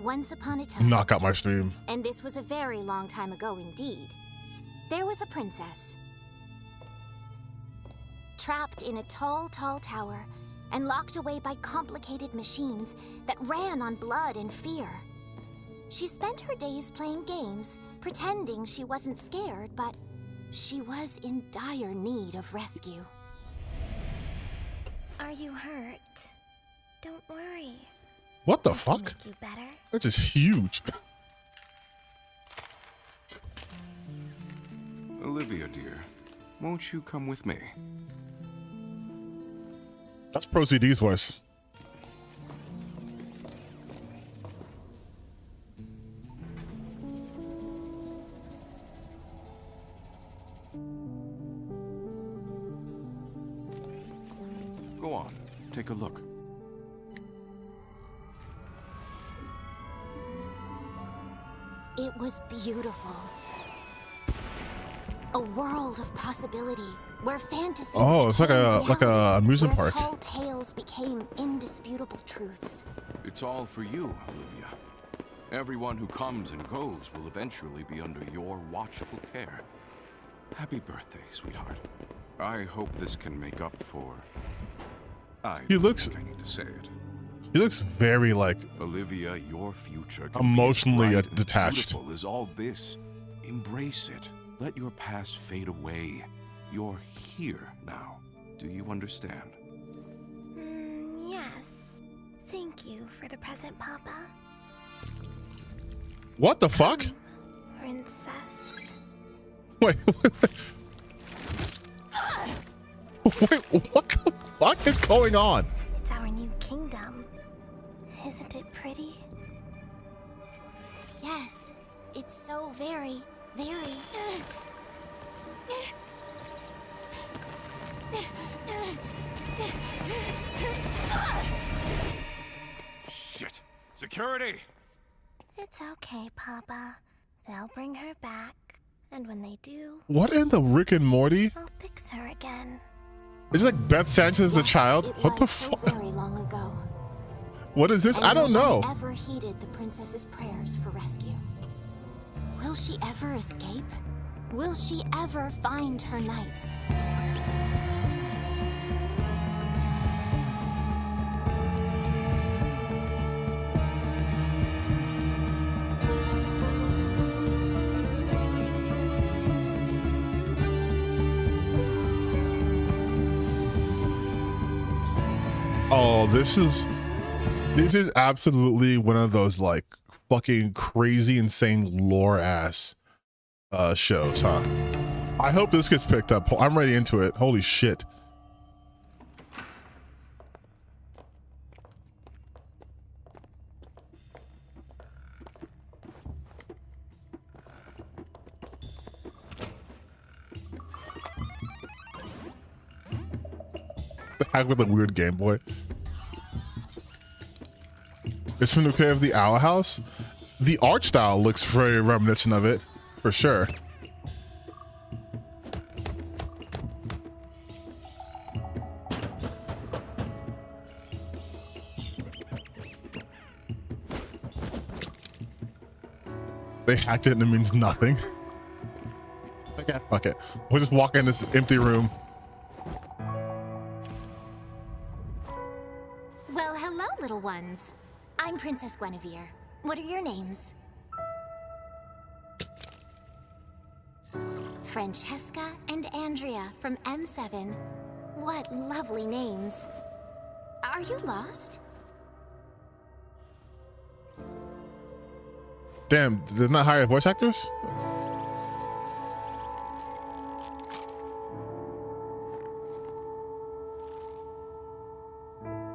Once upon a time, knock out my stream. And this was a very long time ago indeed, there was a princess. Trapped in a tall, tall tower and locked away by complicated machines that ran on blood and fear. She spent her days playing games, pretending she wasn't scared, but she was in dire need of rescue. Are you hurt? Don't worry. What the fuck? Make you better. That's just huge. Olivia, dear, won't you come with me? That's Pro CD's voice. Go on, take a look. It was beautiful. A world of possibility where fantasies it's like a amusement where park. tall tales became indisputable truths. It's all for you, Olivia. Everyone who comes and goes will eventually be under your watchful care. Happy birthday, sweetheart. I hope this can make up for... I need to say it. He looks very like Olivia, your future can emotionally be as bright and detached. beautiful as all this. Embrace it. Let your past fade away. You're here now. Do you understand? Yes. Thank you for the present, Papa. What the fuck? Princess. Wait, what the fuck is going on? It's our new kingdom. Isn't it pretty? Yes, it's so very, very... Shit! Security! It's okay, Papa. They'll bring her back. And when they do... What in the Rick and Morty? I'll fix her again. Is it like Beth Sanchez the child? What the fuck? So very long ago. What is this? And I don't know. No one ever heeded the princess's prayers for rescue. Will she ever escape? Will she ever find her knights? Oh, this is absolutely one of those like fucking crazy, insane lore ass shows, huh? I hope this gets picked up. I'm ready into it. Holy shit. The hack with a weird Game Boy. It's from the creator of the Owl House. The art style looks very reminiscent of it, for sure. They hacked it and it means nothing. Okay, fuck it. We'll just walk in this empty room. Well, hello, little ones. I'm Princess Gwynevere. What are your names? Francesca and Andrea from M7. What lovely names. Are you lost? Damn, did not hire voice actors?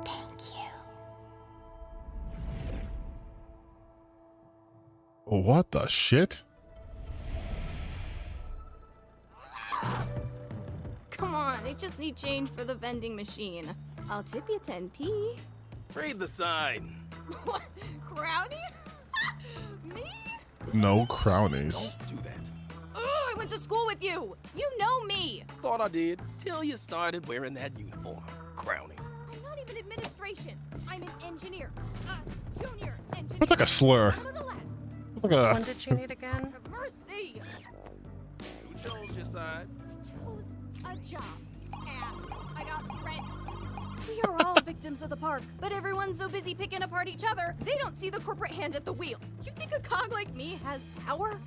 Thank you. What the shit? I just need change for the vending machine. I'll tip you 10p. Read the sign. What? Crowny? Me? No crownies. Don't do that. I went to school with you. You know me. Thought I did, till you started wearing that uniform. Crowny. I'm not even administration. I'm an engineer. Junior engineer. It's like a slur. It's like Which one did you need again? Mercy. Who chose your side? Chose a job. Ass. I got rent. We are all victims of the park, but everyone's so busy picking apart each other, they don't see the corporate hand at the wheel. You think a cog like me has power?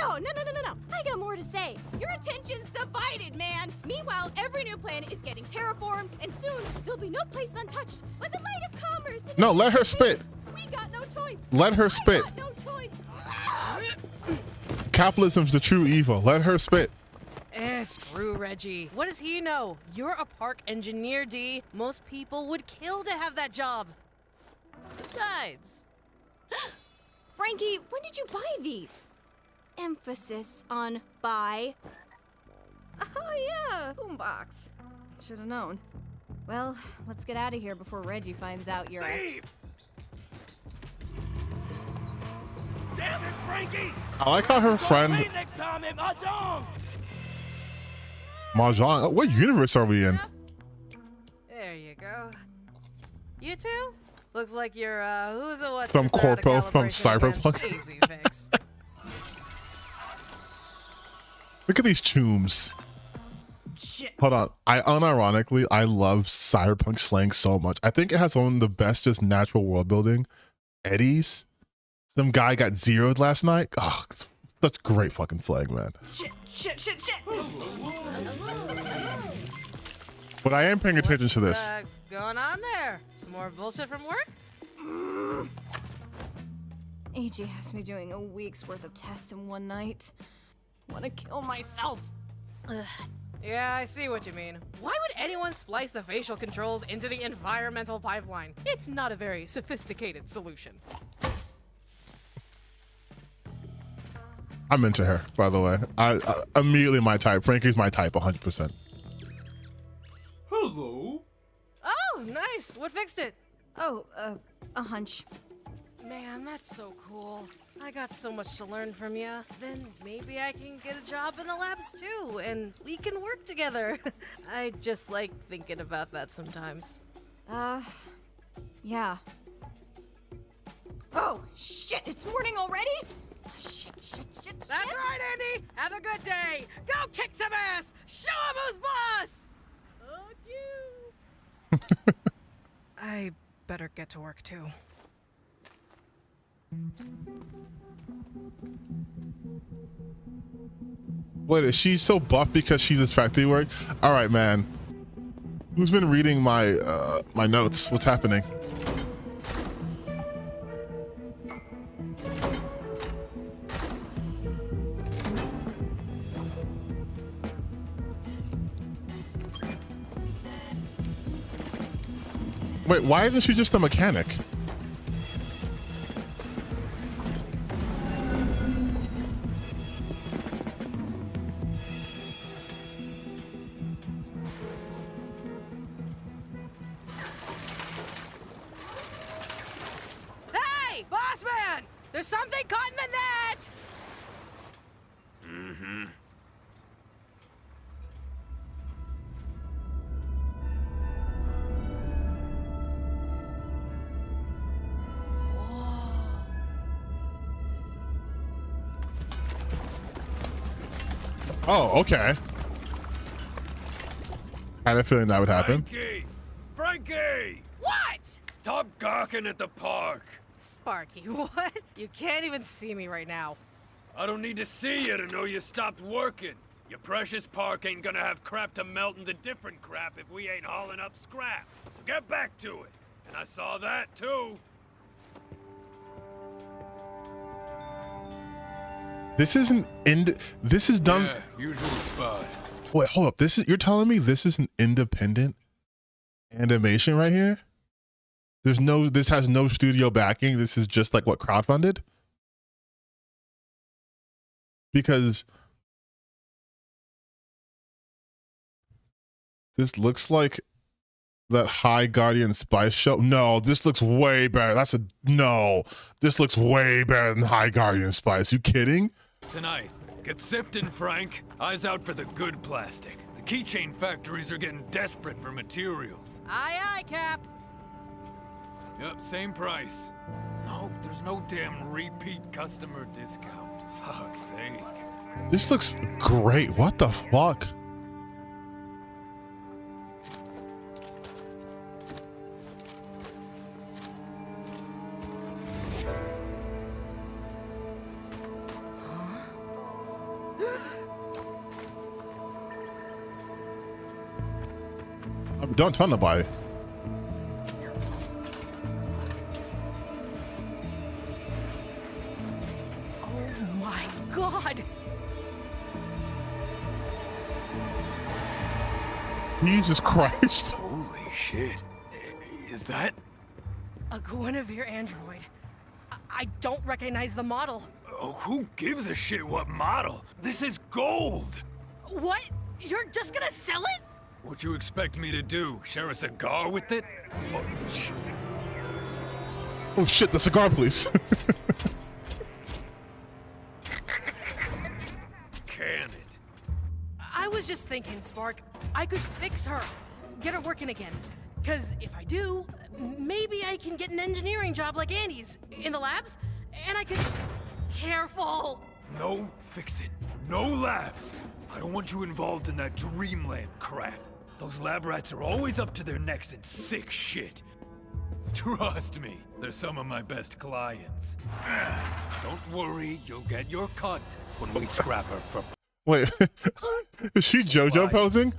No. I got more to say. Your attention's divided, man. Meanwhile, every new planet is getting terraformed, and soon there'll be no place untouched by the light of commerce. No, let her spit. We got no choice. Let her spit. No choice. Capitalism's the true evil. Let her spit. Screw Reggie. What does he know? You're a park engineer, D. Most people would kill to have that job. Besides. Frankie, when did you buy these? Emphasis on buy. Oh yeah, boombox. Should have known. Well, let's get out of here before Reggie finds out you're Thief! Damn it, Frankie! I like how her friend Next time at Mahjong! Mahjong. What universe are we in? There you go. You two? Looks like you're who's a what? Some corpo from Cyberpunk. Easy fix. Look at these chooms. Shit. Hold on. Unironically, I love Cyberpunk slang so much. I think it has one of the best just natural world building. Eddie's. Some guy got zeroed last night. Oh, it's such great fucking slang, man. Shit. But I am paying attention to this. What's going on there? Some more bullshit from work? AJ has me doing a week's worth of tests in one night. Want to kill myself. Yeah, I see what you mean. Why would anyone splice the facial controls into the environmental pipeline? It's not a very sophisticated solution. I'm into her, by the way. I immediately my type. Frankie's my type, 100%. Hello? Oh, nice. What fixed it? Oh, a hunch. Man, that's so cool. I got so much to learn from you. Then maybe I can get a job in the labs too, and we can work together. I just like thinking about that sometimes. Yeah. Oh, shit, it's morning already? Shit. That's right, Andy. Have a good day. Go kick some ass. Show him who's boss. Fuck you. I better get to work too. Wait, is she so buff because she's this factory work? All right, man. Who's been reading my my notes? What's happening? Wait, why isn't she just a mechanic? Hey, boss man! There's something caught in the net! Mm-hmm. Oh, okay. I had a feeling that would happen. Frankie! What? Stop gawking at the park. Sparky, what? You can't even see me right now. I don't need to see you to know you stopped working. Your precious park ain't gonna have crap to melt into different crap if we ain't hauling up scrap. So get back to it. And I saw that too. This isn't this is done. Yeah, usual spot. Wait, hold up. You're telling me this is an independent animation right here? This has no studio backing. This is just like what, crowdfunded? Because This looks like that High Guardian Spice show. No, this looks way better. No. This looks way better than High Guardian Spice. You kidding? Tonight, get sifting, Frank. Eyes out for the good plastic. The keychain factories are getting desperate for materials. Aye, aye, Cap. Yep, same price. No, there's no damn repeat customer discount. Fuck's sake. This looks great. What the fuck? Don't tell nobody. Oh my god! Jesus Christ. Holy shit. Is that? A Gwynevere android. I don't recognize the model. Oh, who gives a shit what model? This is gold! What? You're just gonna sell it? What you expect me to do? Share a cigar with it? Oh shit, the cigar, please. Can it? I was just thinking, Spark, I could fix her. Get her working again. Cause if I do, maybe I can get an engineering job like Andy's in the labs, and I could... Careful! No fixin'. No labs. I don't want you involved in that dreamland crap. Those lab rats are always up to their necks in sick shit. Trust me, they're some of my best clients. Don't worry, you'll get your cut when we scrap her for... Wait, is she JoJo posing?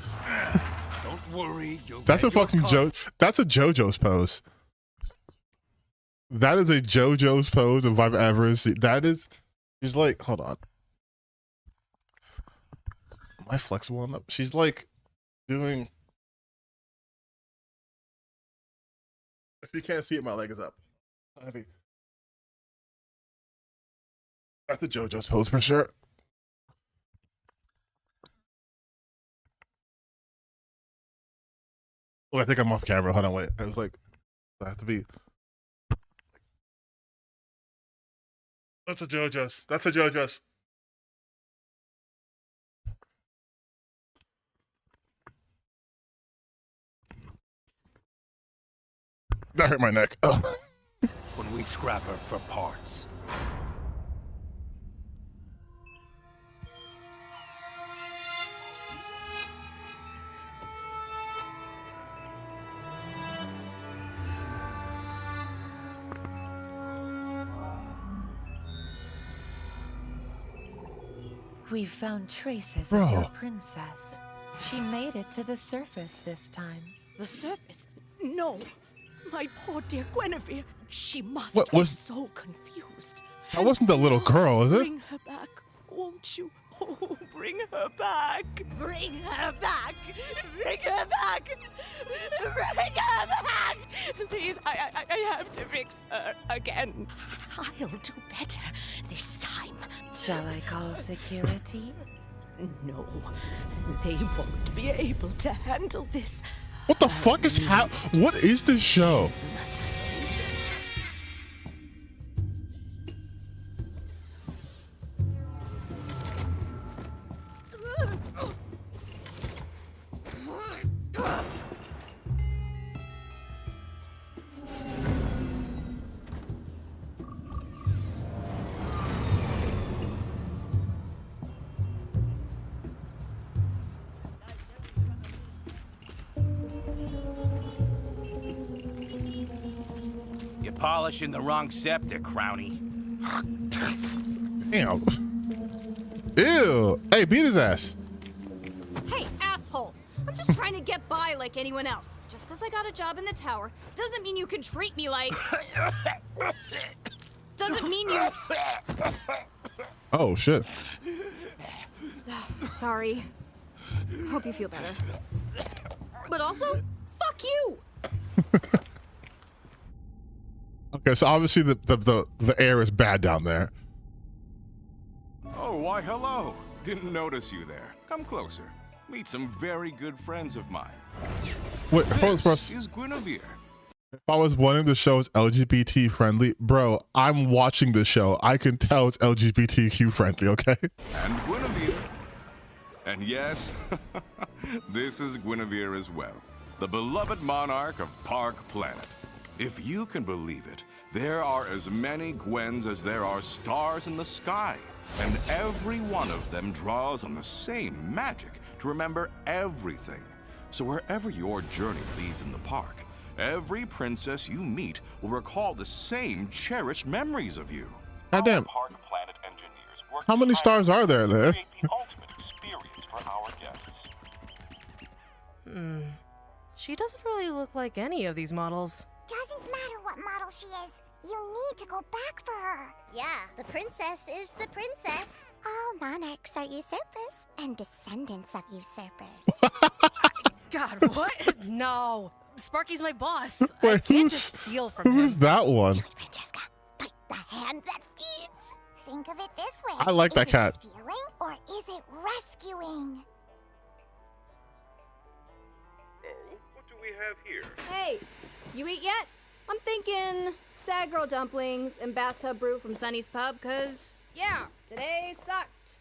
Don't worry, you'll That's get a fucking That's a JoJo's pose. That is a JoJo's pose if I've ever seen. That is... She's like... Hold on. Am I flexible enough? She's like... doing... If you can't see it, my leg is up. That's the JoJo's pose for sure. Oh, I think I'm off camera. Hold on, wait. I was like, I have to be... That's a JoJo's. That's a JoJo's. That hurt my neck. Oh. When we scrap her for parts. We've found traces of your princess. She made it to the surface this time. The surface? No. My poor dear Gwynevere. She must What be was- so confused. That wasn't the little girl, is it? Bring her back, won't you? Oh, bring her back. Bring her back. Bring her back. Bring her back. Please, I have to fix her again. I'll do better this time. Shall I call security? No, they won't be able to handle this. What the fuck is what is this show? You're polishing the wrong septic, Crowny. Damn. Ew. Hey, beat his ass. Hey, asshole! I'm just trying to get by like anyone else. Just because I got a job in the tower doesn't mean you can treat me like... doesn't mean you... Oh, shit. Sorry. Hope you feel better. But also, fuck you! Okay, so obviously the air is bad down there. Oh, why hello. Didn't notice you there. Come closer. Meet some very good friends of mine. Wait, hold on, bro. This is Gwynevere. If I was wondering the show is LGBT friendly, bro, I'm watching the show. I can tell it's LGBTQ friendly, okay? And Gwynevere. And yes, this is Gwynevere as well, the beloved monarch of Park Planet. If you can believe it, there are as many Gwens as there are stars in the sky, and every one of them draws on the same magic to remember everything. So wherever your journey leads in the park, every princess you meet will recall the same cherished memories of you. Goddamn. Park Planet engineers work How many stars are there, to there? create the ultimate experience for our guests. She doesn't really look like any of these models. Doesn't matter what model she is. You need to go back for her. Yeah, the princess is the princess. All monarchs are usurpers and descendants of usurpers. God, what? No. Sparky's my boss. I Wait, can't just steal from him. who's that one? Do it, Francesca. Bite the hand that feeds. Think of it this way. I like that cat. Is it stealing or is it rescuing? Oh, what do we have here? Hey, you eat yet? I'm thinking sad girl dumplings and bathtub brew from Sunny's Pub, cause yeah, today sucked.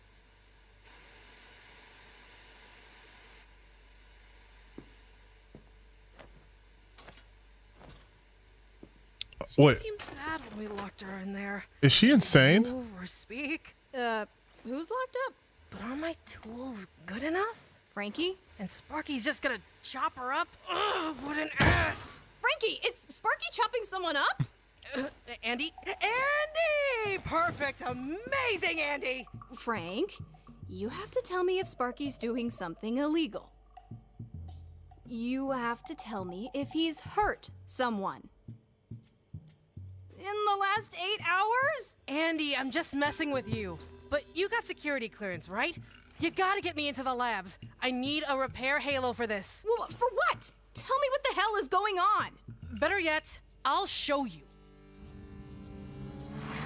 She seemed sad when we locked her in there. Is she insane? Move or speak. Who's locked up? But are my tools good enough? Frankie? And Sparky's just gonna chop her up? Ugh, what an ass! Frankie, is Sparky chopping someone up? Andy? Andy! Perfect! Amazing, Andy! Frank, you have to tell me if Sparky's doing something illegal. You have to tell me if he's hurt someone. In the last 8 hours? Andy, I'm just messing with you. But you got security clearance, right? You gotta get me into the labs. I need a repair halo for this. Well, for what? Tell me what the hell is going on. Better yet, I'll show you.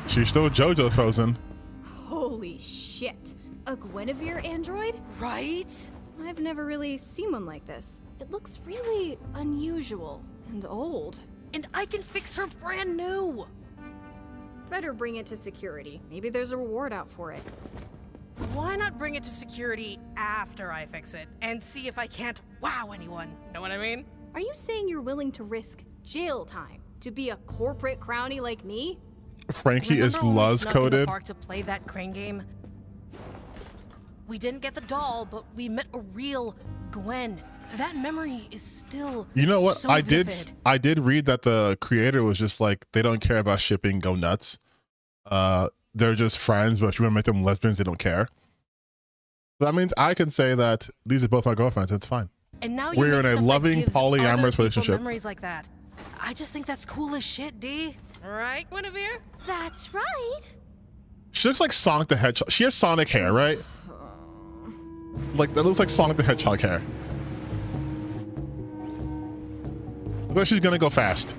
She's still JoJo frozen. Holy shit. A Gwynevere android? Right? I've never really seen one like this. It looks really unusual and old. And I can fix her brand new. Better bring it to security. Maybe there's a reward out for it. Why not bring it to security after I fix it and see if I can't wow anyone? Know what I mean? Are you saying you're willing to risk jail time to be a corporate crownie like me? Frankie is Remember when we Luz snuck in the coded. park to play that crane game? We didn't get the doll, but we met a real Gwen. That memory is still You know what? so I vivid. did read that the creator was just like, they don't care about shipping, go nuts. They're just friends, but if you want to make them lesbians, they don't care. So that means I can say that these are both my girlfriends. It's fine. And now you We're make in a stuff that loving gives other polyamorous people relationship. Memories like that. I just think that's cool as shit, D. Right, Gwynevere? That's right. She looks like Sonic the Hedgehog. She has Sonic hair, right? Like, that looks like Sonic the Hedgehog hair. Looks like she's gonna go fast.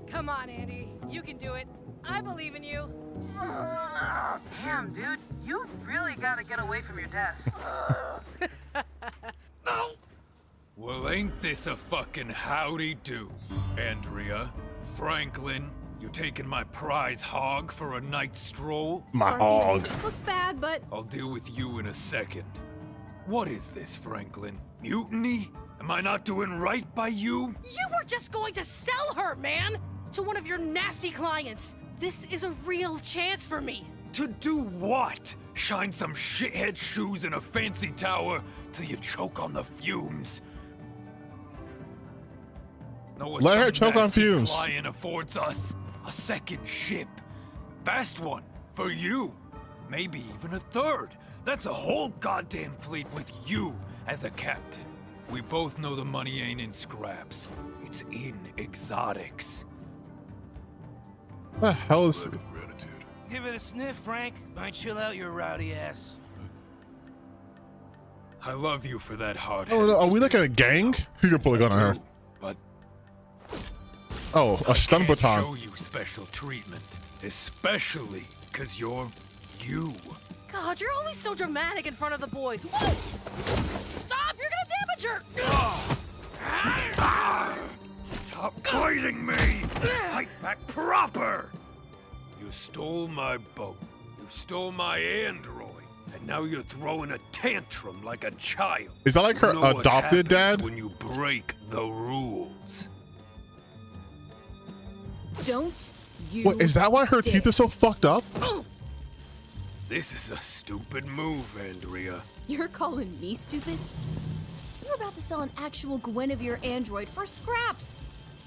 Come on, Andy. You can do it. I believe in you. Damn, dude. You really gotta get away from your desk. Well, ain't this a fucking howdy do? Andrea, Franklin, you taking my prize hog for a night stroll? My hog. This looks bad, but I'll deal with you in a second. What is this, Franklin? Mutiny? Am I not doing right by you? You were just going to sell her, man! To one of your nasty clients. This is a real chance for me. To do what? Shine some shithead shoes in a fancy tower till you choke on the fumes? Know what Let her some choke on nasty fumes. Client affords us a second ship. Fast one for you. Maybe even a third. That's a whole goddamn fleet with you as a captain. We both know the money ain't in scraps. It's in exotics. The hell is... Give it a sniff, Frank. Might chill out your rowdy ass. I love you for that hard. Oh, no, are we like a gang? You can pull a gun on her. But oh, a stun baton. Show you special treatment, especially because you're you. God, you're always so dramatic in front of the boys. Whoa! Stop! You're gonna damage her! Stop biting me! Fight back proper! You stole my boat. You stole my android. And now you're throwing a tantrum like a child. Is that like her You know what adopted happens dad? when you break the rules. Don't you What, is that why her teeth are so fucked up? This is a stupid move, Andrea. You're calling me stupid? You're about to sell an actual Gwynevere android for scraps.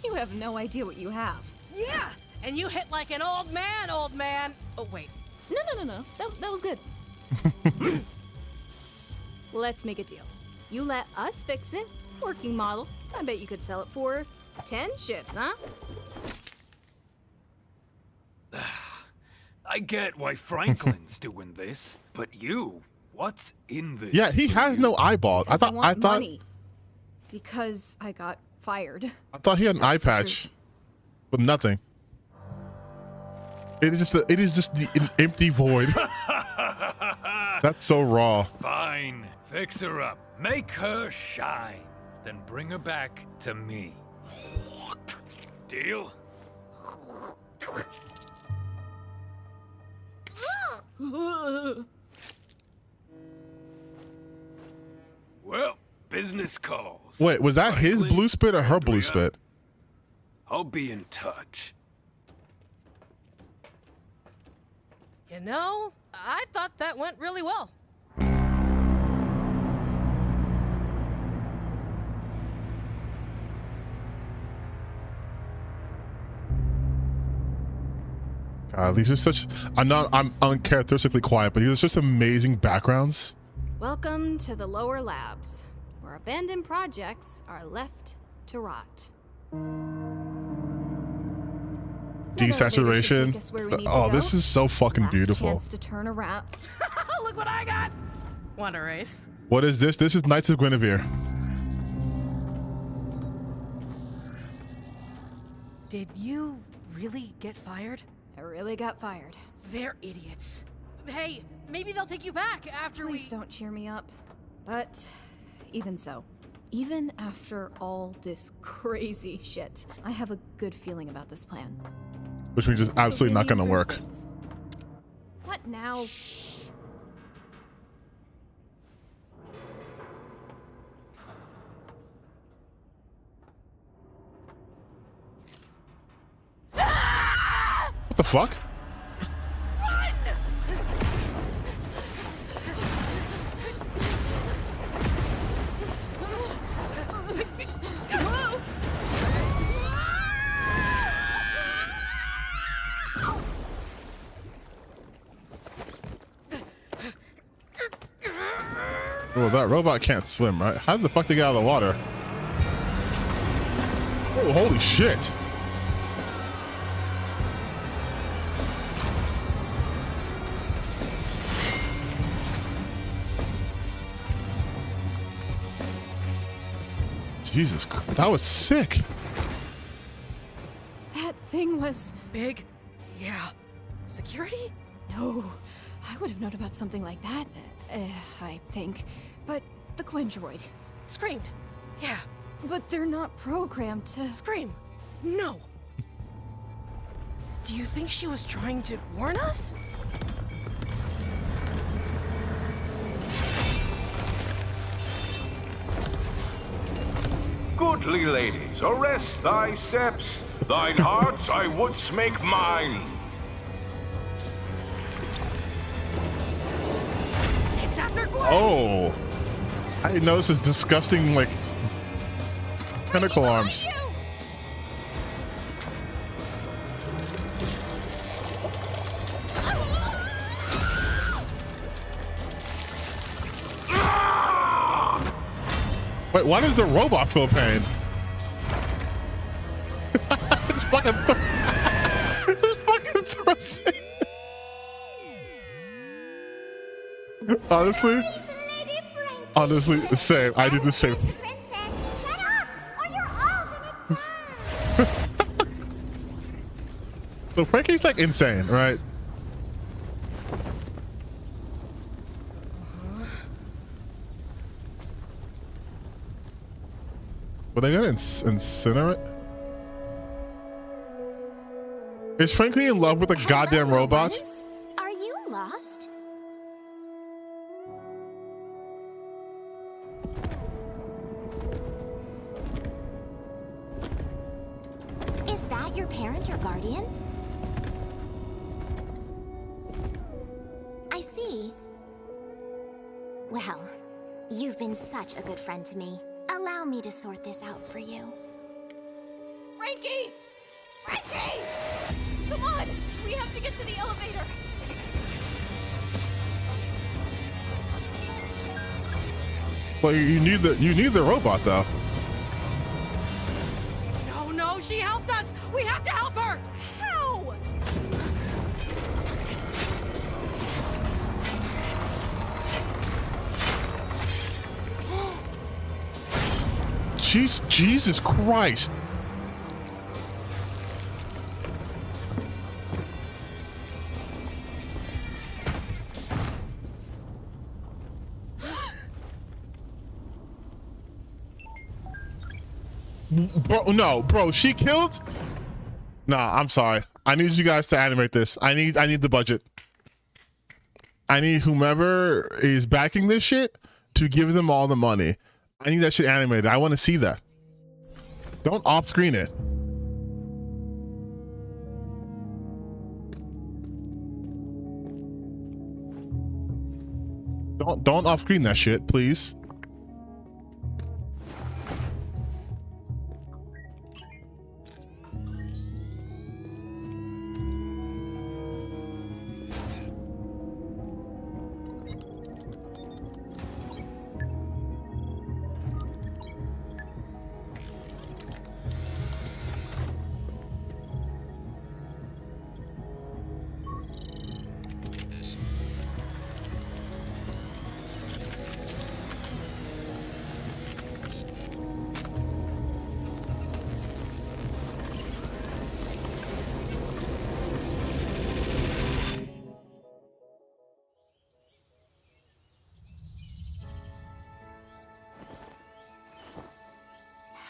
You have no idea what you have. Yeah! And you hit like an old man, old man. Oh, wait. No. That was good. Let's make a deal. You let us fix it. Working model. I bet you could sell it for 10 ships, huh? I get why Franklin's doing this, but you, what's in this? Yeah, he has no eyeballs. I thought money. Because I got fired. I thought he had an eye That's the patch, but nothing. It is just an empty void. That's so raw. Fine, fix her up, make her shine, then bring her back to me. Deal? Well, business calls. Wait, was that his Franklin, blue spit or her blue Andrea, spit? I'll be in touch. You know, I thought that went really well. God, these are such. I'm uncharacteristically quiet, but these are such amazing backgrounds. Welcome to the lower labs, where abandoned projects are left to rot. Desaturation. Oh, this is so fucking beautiful. Chance to turn around. Look what I got! Want a race? What is this? This is Knights of Gwynevere. Did you really get fired? I really got fired. They're idiots. Hey, maybe they'll take you back after Please don't cheer me up. But even so, even after all this crazy shit, I have a good feeling about this plan. Which means it's absolutely not gonna work. What now? What the fuck? Oh, that robot can't swim, right? How the fuck they get out of the water? Oh, holy shit. Jesus Christ, that was sick. That thing was big. Yeah. Security? No, I would have known about something like that. I think, but the Gwendroid Screamed. Yeah. But they're not programmed to scream. No. Do you think she was trying to warn us? Goodly ladies, arrest thy steps. Thine hearts I wouldst make mine. It's after Gwen. Oh, I didn't notice his disgusting like tentacle arms. Wait, why does the robot feel pain? Just fucking throws it. Honestly. Lady Franklin. Honestly, the same. I do the same. So Frankie's like insane, right? Were they gonna incinerate? Is Frankie in love with a goddamn robot? Are you lost? Is that your parent or guardian? I see. Well, you've been such a good friend to me. Allow me to sort this out for you. Frankie! Frankie! Come on! We have to get to the elevator! Well, you need the robot though. No, she helped us! We have to help her! How? Jesus Christ. Bro, she killed? Nah, I'm sorry. I need you guys to animate this. I need the budget. I need whomever is backing this shit to give them all the money. I need that shit animated. I want to see that. Don't off screen it. Don't off screen that shit, please.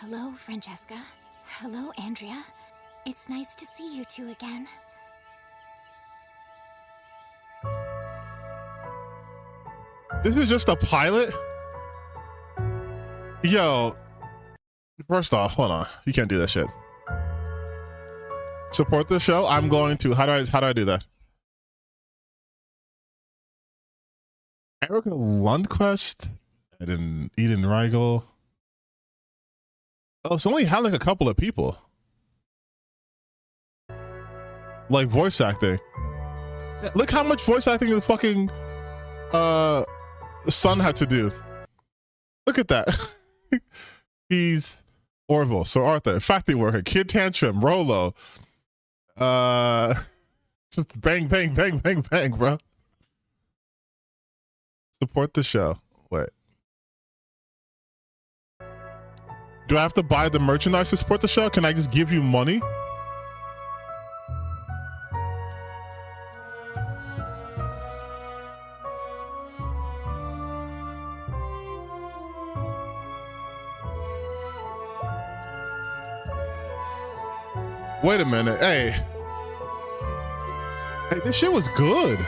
Hello, Francesca. Hello, Andrea. It's nice to see you two again. This is just a pilot? Yo, first off, hold on. You can't do that shit. Support the show? I'm going to. How do I do that? Erica Lundquist, Eden Reigel. Oh, it's only had like a couple of people. Like voice acting. Look how much voice acting the fucking son had to do. Look at that. He's Orville, Sir Arthur, Factory Worker, Kid Tantrum, Rolo. Just bang, bang, bang, bang, bang, bro. Support the show. Wait. Do I have to buy the merchandise to support the show? Can I just give you money? Wait a minute. Hey, this shit was good.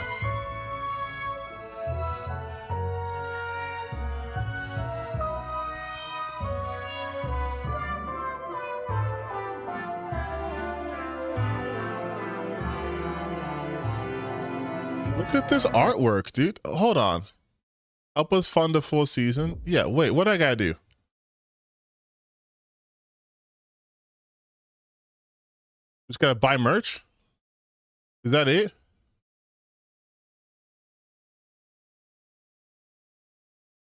Look at this artwork, dude. Hold on. Help us fund the full season. Yeah, wait, what do I gotta do? Just gotta buy merch? Is that it?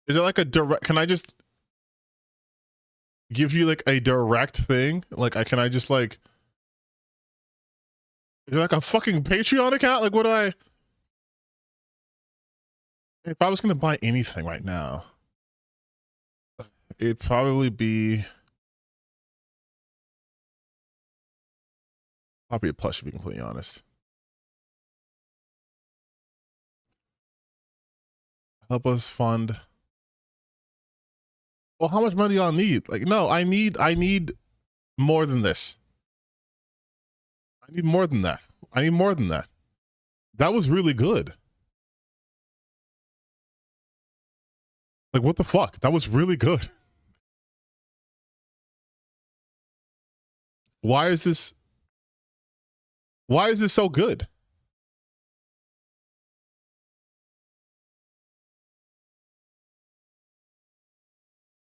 Is there like a direct, can I just give you like a direct thing? Like, can I just like, is there like a fucking Patreon account? Like, what do I, if I was gonna buy anything right now, It'd probably be a plush, to be completely honest. Help us fund. Well, how much money do y'all need? Like, no, I need more than this. I need more than that. I need more than that. That was really good. Like, what the fuck? That was really good. Why is this so good?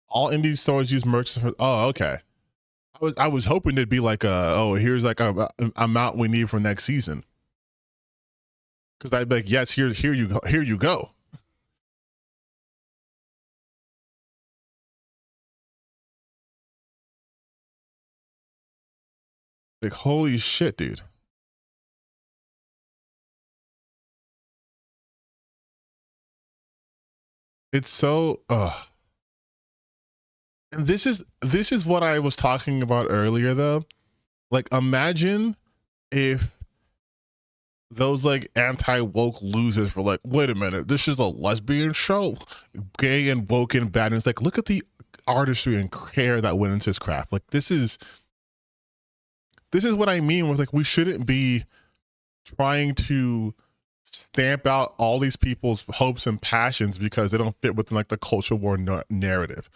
All indie stores use merch. Oh, okay. I was hoping it'd be like here's like a amount we need for next season. Because I'd be like, yes, here you go. Like, holy shit, dude. It's so and this is what I was talking about earlier though. Like, imagine if those like anti-woke losers were like, wait a minute, this is a lesbian show, gay and woke and bad. And it's like, look at the artistry and care that went into his craft. Like, this is what I mean with like, we shouldn't be trying to stamp out all these people's hopes and passions because they don't fit within like the culture war narrative.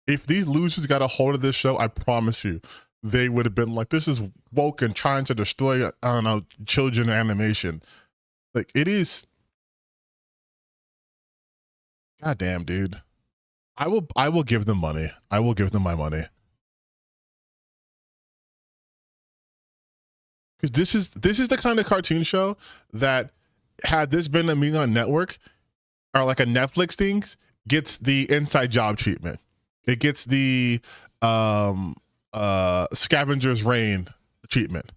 If these losers got a hold of this show, I promise you, they would have been like, this is woke and trying to destroy, I don't know, children animation. Like, it is. Goddamn, dude. I will give them money. I will give them my money. Because this is the kind of cartoon show that, had this been a Mean on Network or like a Netflix thing, gets the Inside Job treatment. It gets the Scavenger's Reign treatment,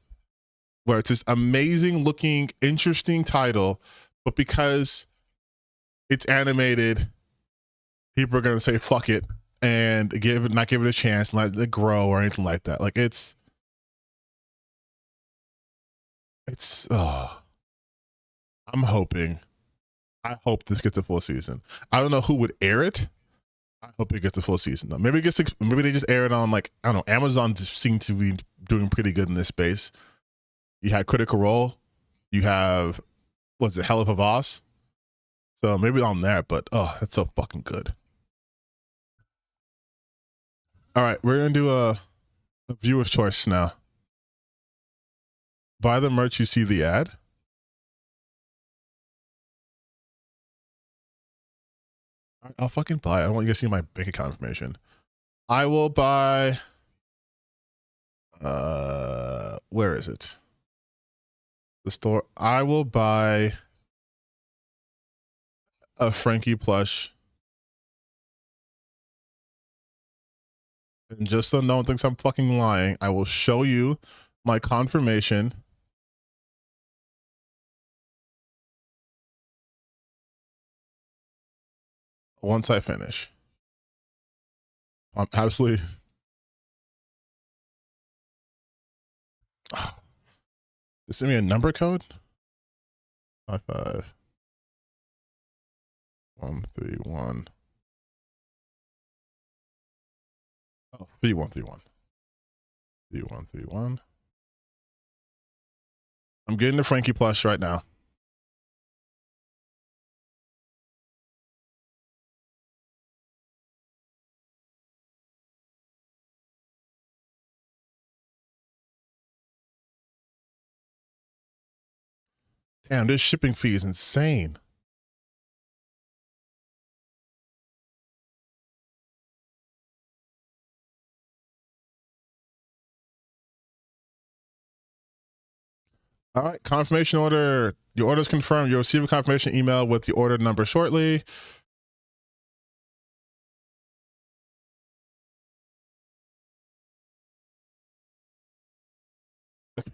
where it's this amazing looking, interesting title, but because it's animated, people are gonna say fuck it and not give it a chance, let it grow or anything like that. Like, it's I'm hoping. I hope this gets a full season. I don't know who would air it. I hope it gets a full season though. Maybe they just air it on, like, I don't know. Amazon seems to be doing pretty good in this space. You had Critical Role. You have, what's it, Hell of a Boss. So maybe on there, but that's so fucking good. All right, we're gonna do a viewer's choice now. Buy the merch, you see the ad. I'll fucking buy it. I don't want you to see my bank account information. I will buy. Where is it? The store. I will buy a Frankie plush. And just so no one thinks I'm fucking lying, I will show you my confirmation. Once I finish. I'm absolutely. Send me a number code. 55131. Oh, 3131. 3131. I'm getting the Frankie plush right now. Damn, this shipping fee is insane. All right, confirmation order. Your order is confirmed. You'll receive a confirmation email with the order number shortly.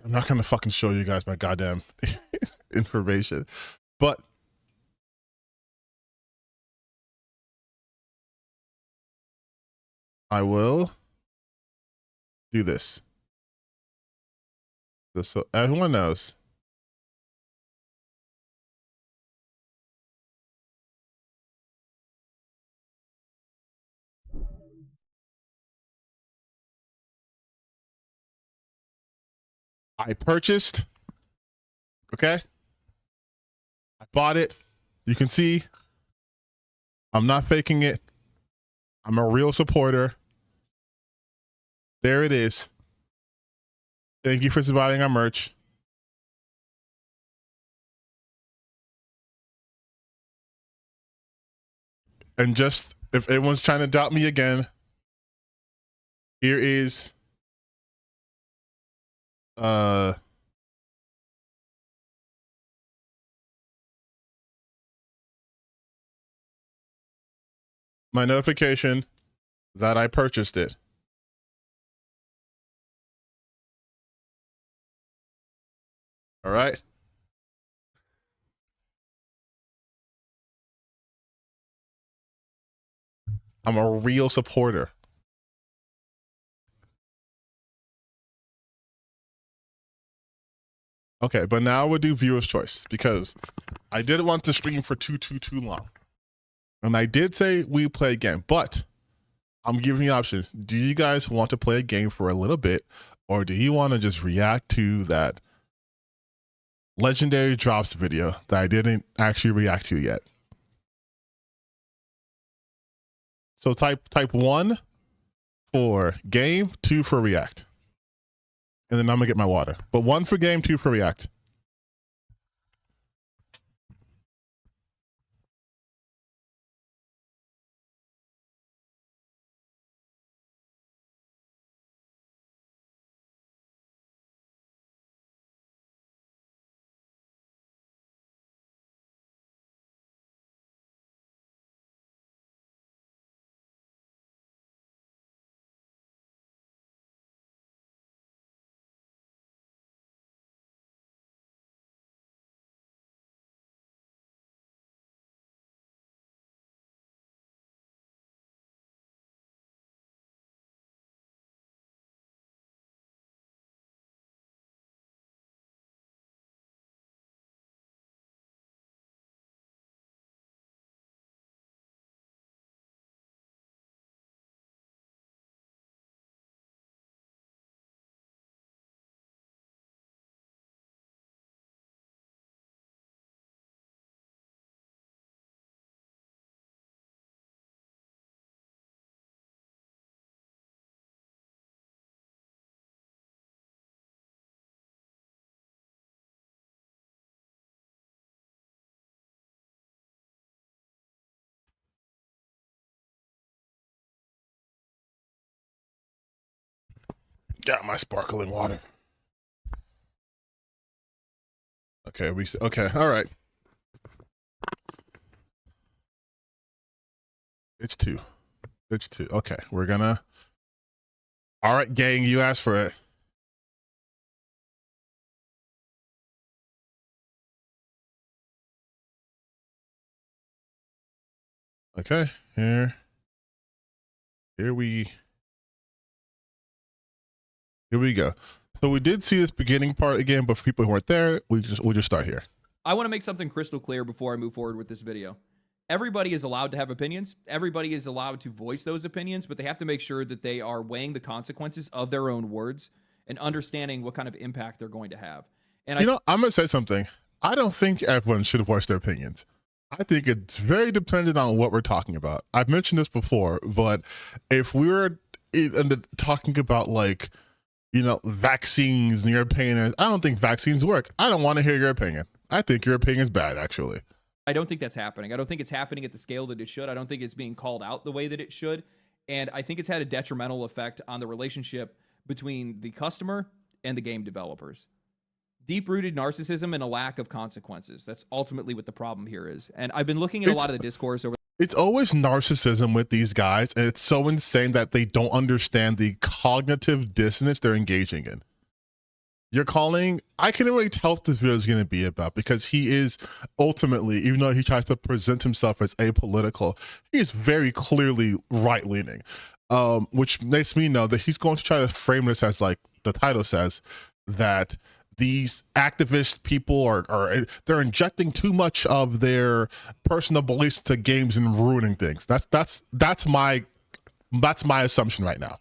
I'm not going to fucking show you guys my goddamn information, but I will do this. Just so everyone knows. I purchased, okay? I bought it. You can see I'm not faking it. I'm a real supporter. There it is. Thank you for buying our merch. And just, if everyone's trying to doubt me again, here is my notification that I purchased it. All right. I'm a real supporter. Okay, but now we'll do viewer's choice because I didn't want to stream for too long. And I did say we play a game, but I'm giving you options. Do you guys want to play a game for a little bit, or do you want to just react to that legendary drops video that I didn't actually react to yet? So type 1 for game, 2 for react. And then I'm gonna get my water. But 1 for game, 2 for react. Got my sparkling water. Okay, okay, all right. It's 2. It's 2. Okay, we're gonna. All right, gang, you asked for it. Okay, here we go. So we did see this beginning part again, but for people who weren't there, we'll just start here. I want to make something crystal clear before I move forward with this video. Everybody is allowed to have opinions. Everybody is allowed to voice those opinions, but they have to make sure that they are weighing the consequences of their own words and understanding what kind of impact they're going to have. And I'm going to say something. I don't think everyone should voice their opinions. I think it's very dependent on what we're talking about. I've mentioned this before, but if we were talking about like, vaccines and your opinion, I don't think vaccines work. I don't want to hear your opinion. I think your opinion is bad, actually. I don't think that's happening. I don't think it's happening at the scale that it should. I don't think it's being called out the way that it should. And I think it's had a detrimental effect on the relationship between the customer and the game developers. Deep-rooted narcissism and a lack of consequences. That's ultimately what the problem here is. And I've been looking at a lot of the discourse over. It's always narcissism with these guys, and it's so insane that they don't understand the cognitive dissonance they're engaging in. You're calling, I can't really tell what this video is going to be about because he is ultimately, even though he tries to present himself as apolitical, he is very clearly right-leaning. which makes me know that he's going to try to frame this as, like the title says, that these activist people are they're injecting too much of their personal beliefs to games and ruining things. That's my assumption right now.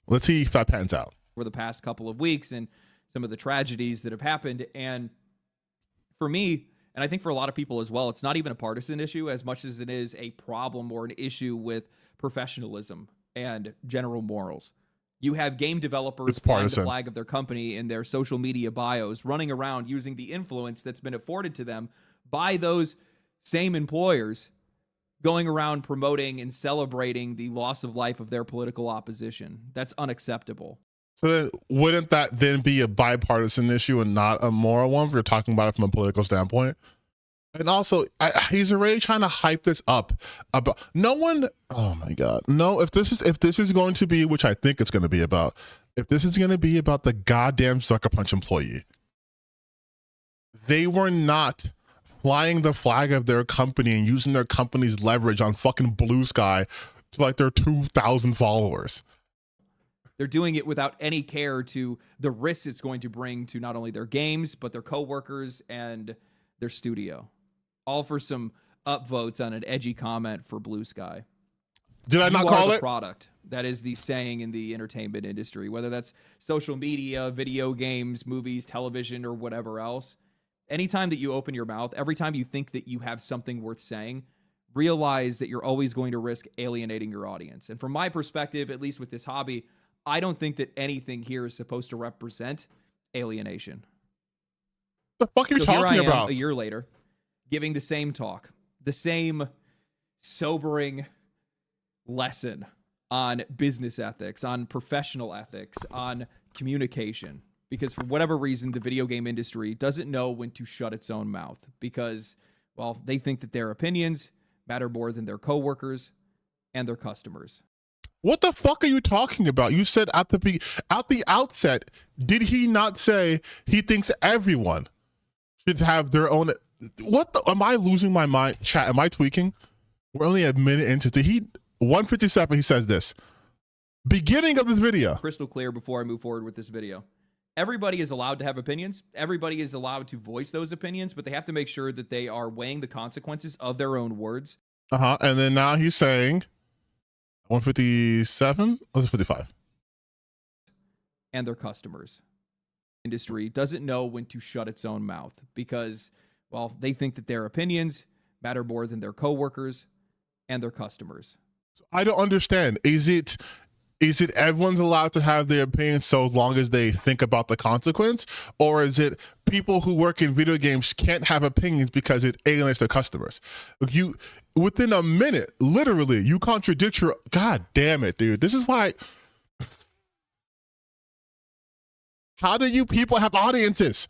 Let's see if that pans out. For the past couple of weeks and some of the tragedies that have happened. And for me, and I think for a lot of people as well, it's not even a partisan issue as much as it is a problem or an issue with professionalism and general morals. You have game developers flying the flag of their company in their social media bios, running around using the influence that's been afforded to them by those same employers, going around promoting and celebrating the loss of life of their political opposition. That's unacceptable. So then, wouldn't that then be a bipartisan issue and not a moral one if you're talking about it from a political standpoint? And also, he's already trying to hype this up about no one. Oh my God, no! If this is going to be, which I think it's going to be about, if this is going to be about the goddamn Sucker Punch employee, they were not flying the flag of their company and using their company's leverage on fucking Blue Sky to like their 2,000 followers. They're doing it without any care to the risks it's going to bring to not only their games but their coworkers and their studio. All for some upvotes on an edgy comment for Blue Sky. Did I not call it? Product. That is the saying in the entertainment industry, whether that's social media, video games, movies, television, or whatever else. Anytime that you open your mouth, every time you think that you have something worth saying, realize that you're always going to risk alienating your audience. And from my perspective, at least with this hobby, I don't think that anything here is supposed to represent alienation. The fuck are you talking about? A year later, giving the same talk, the same sobering lesson on business ethics, on professional ethics, on communication, because for whatever reason, the video game industry doesn't know when to shut its own mouth because, well, they think that their opinions matter more than their coworkers and their customers. What the fuck are you talking about? You said at the outset, did he not say he thinks everyone should have their own? What the, am I losing my mind? Chat, am I tweaking? We're only a minute into 157. He says this. Beginning of this video. Crystal clear before I move forward with this video. Everybody is allowed to have opinions. Everybody is allowed to voice those opinions, but they have to make sure that they are weighing the consequences of their own words. And then now he's saying 157? Or 55? And their customers. Industry doesn't know when to shut its own mouth because, well, they think that their opinions matter more than their coworkers and their customers. I don't understand. Is it everyone's allowed to have their opinion so long as they think about the consequence? Or is it people who work in video games can't have opinions because it alienates their customers? You, within a minute, literally, you contradict your, God damn it, dude. This is why, how do you people have audiences?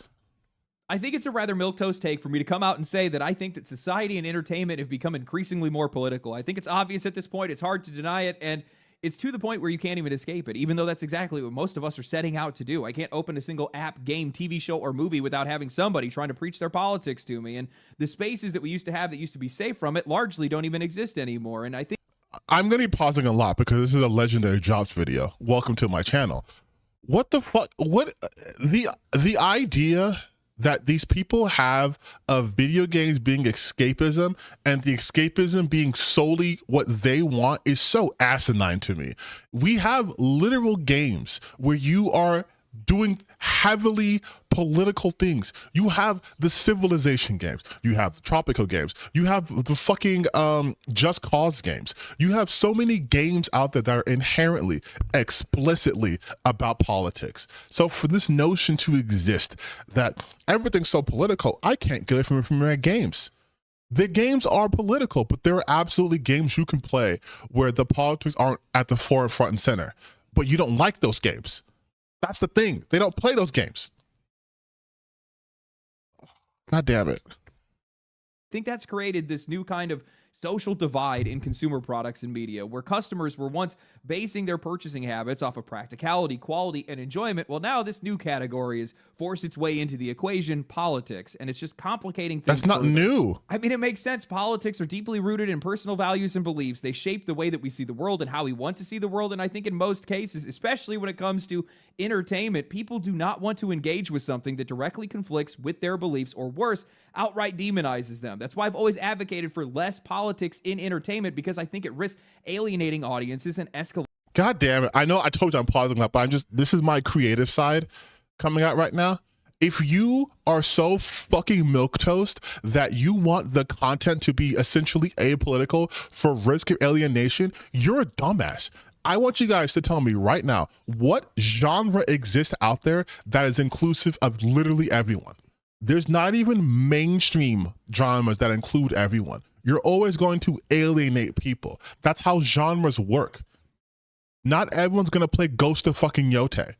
I think it's a rather milquetoast take for me to come out and say that I think that society and entertainment have become increasingly more political. I think it's obvious at this point. It's hard to deny it. And it's to the point where you can't even escape it, even though that's exactly what most of us are setting out to do. I can't open a single app, game, TV show, or movie without having somebody trying to preach their politics to me. And the spaces that we used to have that used to be safe from it largely don't even exist anymore. And I think I'm going to be pausing a lot because this is a legendary jobs video. Welcome to my channel. What the fuck? What the idea that these people have of video games being escapism and the escapism being solely what they want is so asinine to me. We have literal games where you are doing heavily political things. You have the Civilization games, you have the Tropico games, you have the fucking Just Cause games. You have so many games out there that are inherently, explicitly about politics. So for this notion to exist that everything's so political, I can't get it from their games. The games are political, but there are absolutely games you can play where the politics aren't at the forefront and center, but you don't like those games. That's the thing. They don't play those games. God damn it. I think that's created this new kind of social divide in consumer products and media, where customers were once basing their purchasing habits off of practicality, quality, and enjoyment. Well, now this new category has forced its way into the equation, politics, and it's just complicating things. That's not further. new. I mean, it makes sense. Politics are deeply rooted in personal values and beliefs. They shape the way that we see the world and how we want to see the world. And I think in most cases, especially when it comes to entertainment, people do not want to engage with something that directly conflicts with their beliefs, or worse, outright demonizes them. That's why I've always advocated for less politics in entertainment, because I think it risks alienating audiences and escalating. God damn it. I know I told you I'm pausing that, but this is my creative side coming out right now. If you are so fucking milquetoast that you want the content to be essentially apolitical for risk of alienation, you're a dumbass. I want you guys to tell me right now, what genre exists out there that is inclusive of literally everyone? There's not even mainstream genres that include everyone. You're always going to alienate people. That's how genres work. Not everyone's going to play Ghost of fucking Yotei,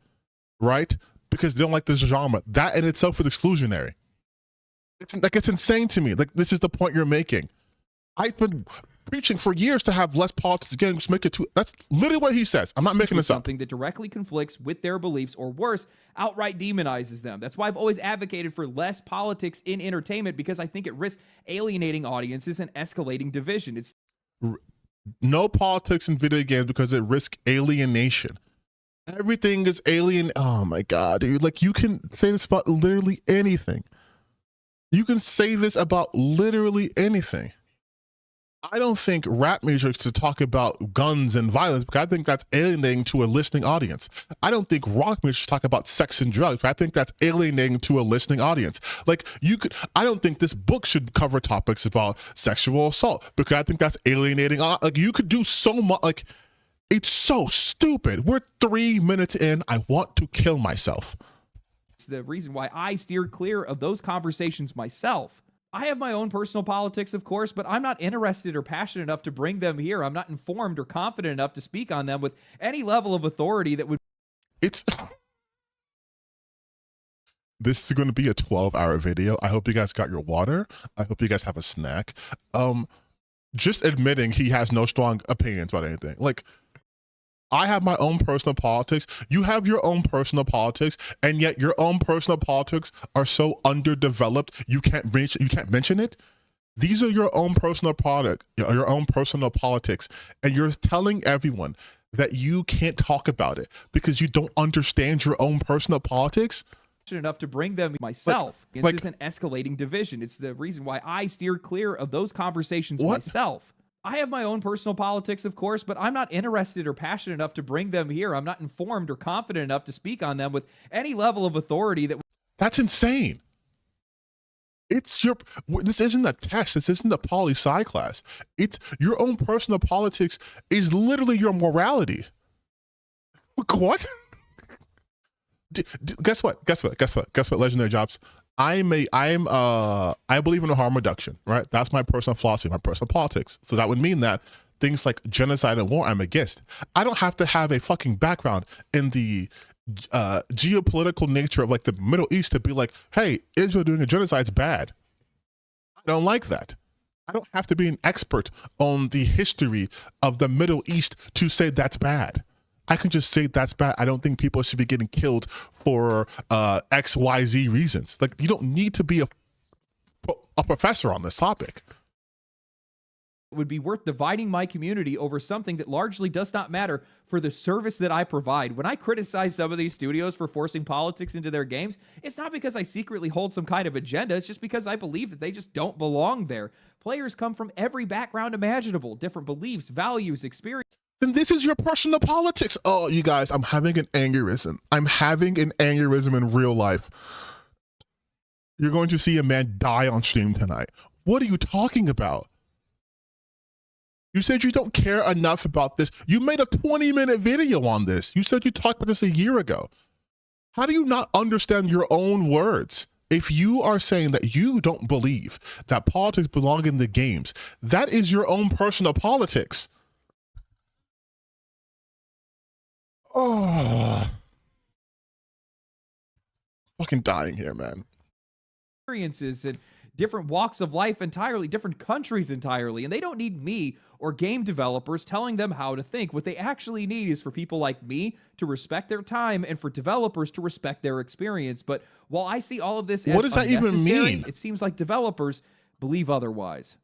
right? Because they don't like this genre. That in itself is exclusionary. It's insane to me. Like, this is the point you're making. I've been preaching for years to have less politics again, just make it too. That's literally what he says. I'm not making this up. Something that directly conflicts with their beliefs, or worse, outright demonizes them. That's why I've always advocated for less politics in entertainment, because I think it risks alienating audiences and escalating division. It's no politics in video games because it risks alienation. Everything is alien. Oh my God, dude. Like, you can say this about literally anything. You can say this about literally anything. I don't think rap music should talk about guns and violence, because I think that's alienating to a listening audience. I don't think rock music should talk about sex and drugs, but I think that's alienating to a listening audience. Like, I don't think this book should cover topics about sexual assault, because I think that's alienating. Like, you could do so much. Like, it's so stupid. We're 3 minutes in. I want to kill myself. It's the reason why I steer clear of those conversations myself. I have my own personal politics, of course, but I'm not interested or passionate enough to bring them here. I'm not informed or confident enough to speak on them with any level of authority that would... This is going to be a 12-hour video. I hope you guys got your water. I hope you guys have a snack. Just admitting he has no strong opinions about anything. Like, I have my own personal politics. You have your own personal politics, and yet your own personal politics are so underdeveloped you can't mention it. These are your own personal your own personal politics, and you're telling everyone that you can't talk about it because you don't understand your own personal politics. Enough to bring them myself. This isn't escalating division. It's the reason why I steer clear of those conversations myself. I have my own personal politics, of course, but I'm not interested or passionate enough to bring them here. I'm not informed or confident enough to speak on them with any level of authority that... That's insane. This isn't a test. This isn't a poli-sci class. It's your own personal politics is literally your morality. What? Guess what? Legendary Jobs. I believe in harm reduction, right? That's my personal philosophy, my personal politics. So that would mean that things like genocide and war, I'm against. I don't have to have a fucking background in the geopolitical nature of like the Middle East to be like, hey, Israel doing a genocide is bad. I don't like that. I don't have to be an expert on the history of the Middle East to say that's bad. I can just say that's bad. I don't think people should be getting killed for X, Y, Z reasons. Like, you don't need to be a professor on this topic. It would be worth dividing my community over something that largely does not matter for the service that I provide. When I criticize some of these studios for forcing politics into their games, it's not because I secretly hold some kind of agenda. It's just because I believe that they just don't belong there. Players come from every background imaginable, different beliefs, values, experience. Then this is your personal politics. Oh, you guys, I'm having an aneurysm. I'm having an aneurysm in real life. You're going to see a man die on stream tonight. What are you talking about? You said you don't care enough about this. You made a 20-minute video on this. You said you talked about this a year ago. How do you not understand your own words? If you are saying that you don't believe that politics belong in the games, that is your own personal politics. Oh, fucking dying here, man. Experiences and different walks of life entirely, different countries entirely, and they don't need me or game developers telling them how to think. What they actually need is for people like me to respect their time and for developers to respect their experience. But while I see all of this as what does that even mean? It seems like developers believe otherwise.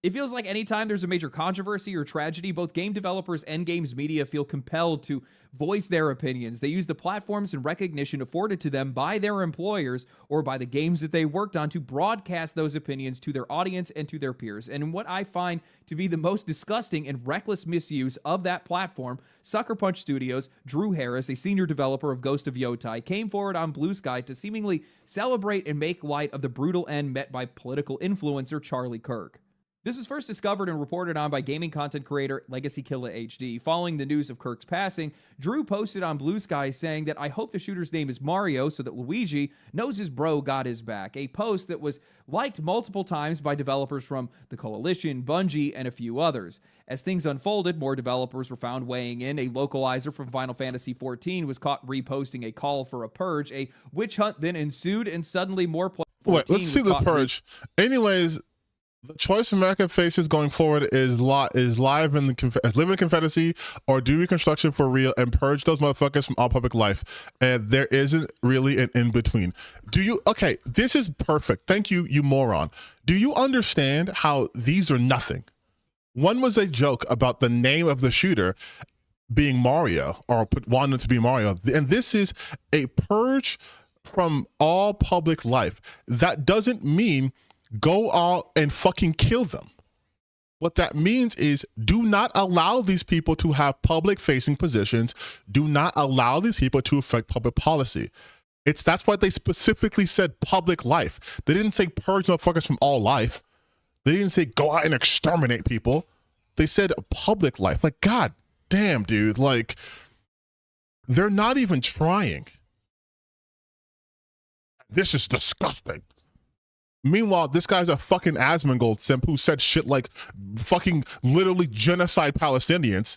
It feels like anytime there's a major controversy or tragedy, both game developers and games media feel compelled to voice their opinions. They use the platforms and recognition afforded to them by their employers or by the games that they worked on to broadcast those opinions to their audience and to their peers. And what I find to be the most disgusting and reckless misuse of that platform, Sucker Punch Studios' Drew Harris, a senior developer of Ghost of Yotei, came forward on Blue Sky to seemingly celebrate and make light of the brutal end met by political influencer Charlie Kirk. This was first discovered and reported on by gaming content creator Legacy Killa HD. Following the news of Kirk's passing, Drew posted on Blue Sky saying that I hope the shooter's name is Mario so that Luigi knows his bro got his back. A post that was liked multiple times by developers from the Coalition, Bungie, and a few others. As things unfolded, more developers were found weighing in. A localizer from Final Fantasy XIV was caught reposting a call for a purge. A witch hunt then ensued, and suddenly more players. Wait, let's see the purge. Anyways, the choice America faces going forward is live in the live in Confederacy or do Reconstruction for real and purge those motherfuckers from all public life. And there isn't really an in between. Do you? Okay, this is perfect. Thank you, you moron. Do you understand how these are nothing? One was a joke about the name of the shooter being Mario or wanting to be Mario, and this is a purge from all public life. That doesn't mean go out and fucking kill them. What that means is do not allow these people to have public facing positions. Do not allow these people to affect public policy. That's why they specifically said public life. They didn't say purge motherfuckers from all life. They didn't say go out and exterminate people. They said public life. Like, God damn, dude. Like, they're not even trying. This is disgusting. Meanwhile, this guy's a fucking Asmongold simp who said shit like fucking literally genocide Palestinians.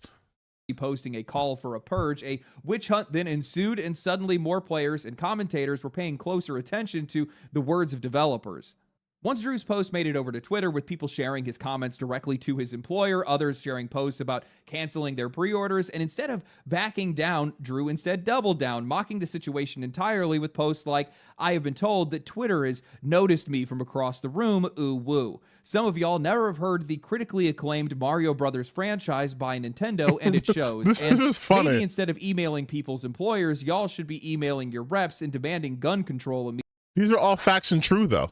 Posting a call for a purge. A witch hunt then ensued, and suddenly more players and commentators were paying closer attention to the words of developers. Once Drew's post made it over to Twitter, with people sharing his comments directly to his employer, others sharing posts about canceling their pre-orders, and instead of backing down, Drew instead doubled down, mocking the situation entirely with posts like, I have been told that Twitter has noticed me from across the room, ooh woo. Some of y'all never have heard the critically acclaimed Mario Brothers franchise by Nintendo, and it shows. This and is funny. Maybe instead of emailing people's employers, y'all should be emailing your reps and demanding gun control immediately. These are all facts and true, though.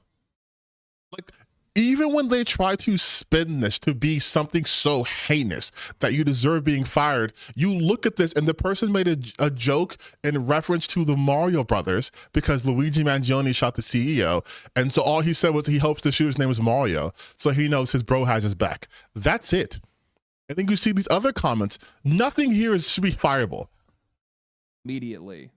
Like, even when they try to spin this to be something so heinous that you deserve being fired, you look at this and the person made a joke in reference to the Mario Brothers because Luigi Mangione shot the CEO. And so all he said was he hopes the shooter's name is Mario, so he knows his bro has his back. That's it. I think you see these other comments. Nothing here should be fireable. Immediately.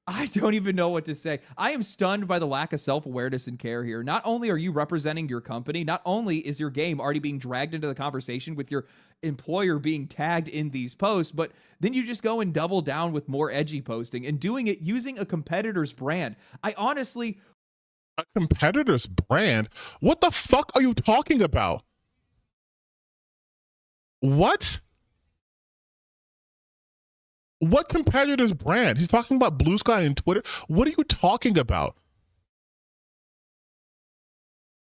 I don't even know what to say. I am stunned by the lack of self-awareness and care here. Not only are you representing your company, not only is your game already being dragged into the conversation with your employer being tagged in these posts, but then you just go and double down with more edgy posting and doing it using a competitor's brand. I honestly... A competitor's brand? What the fuck are you talking about? What? What competitor's brand? He's talking about Blue Sky and Twitter. What are you talking about?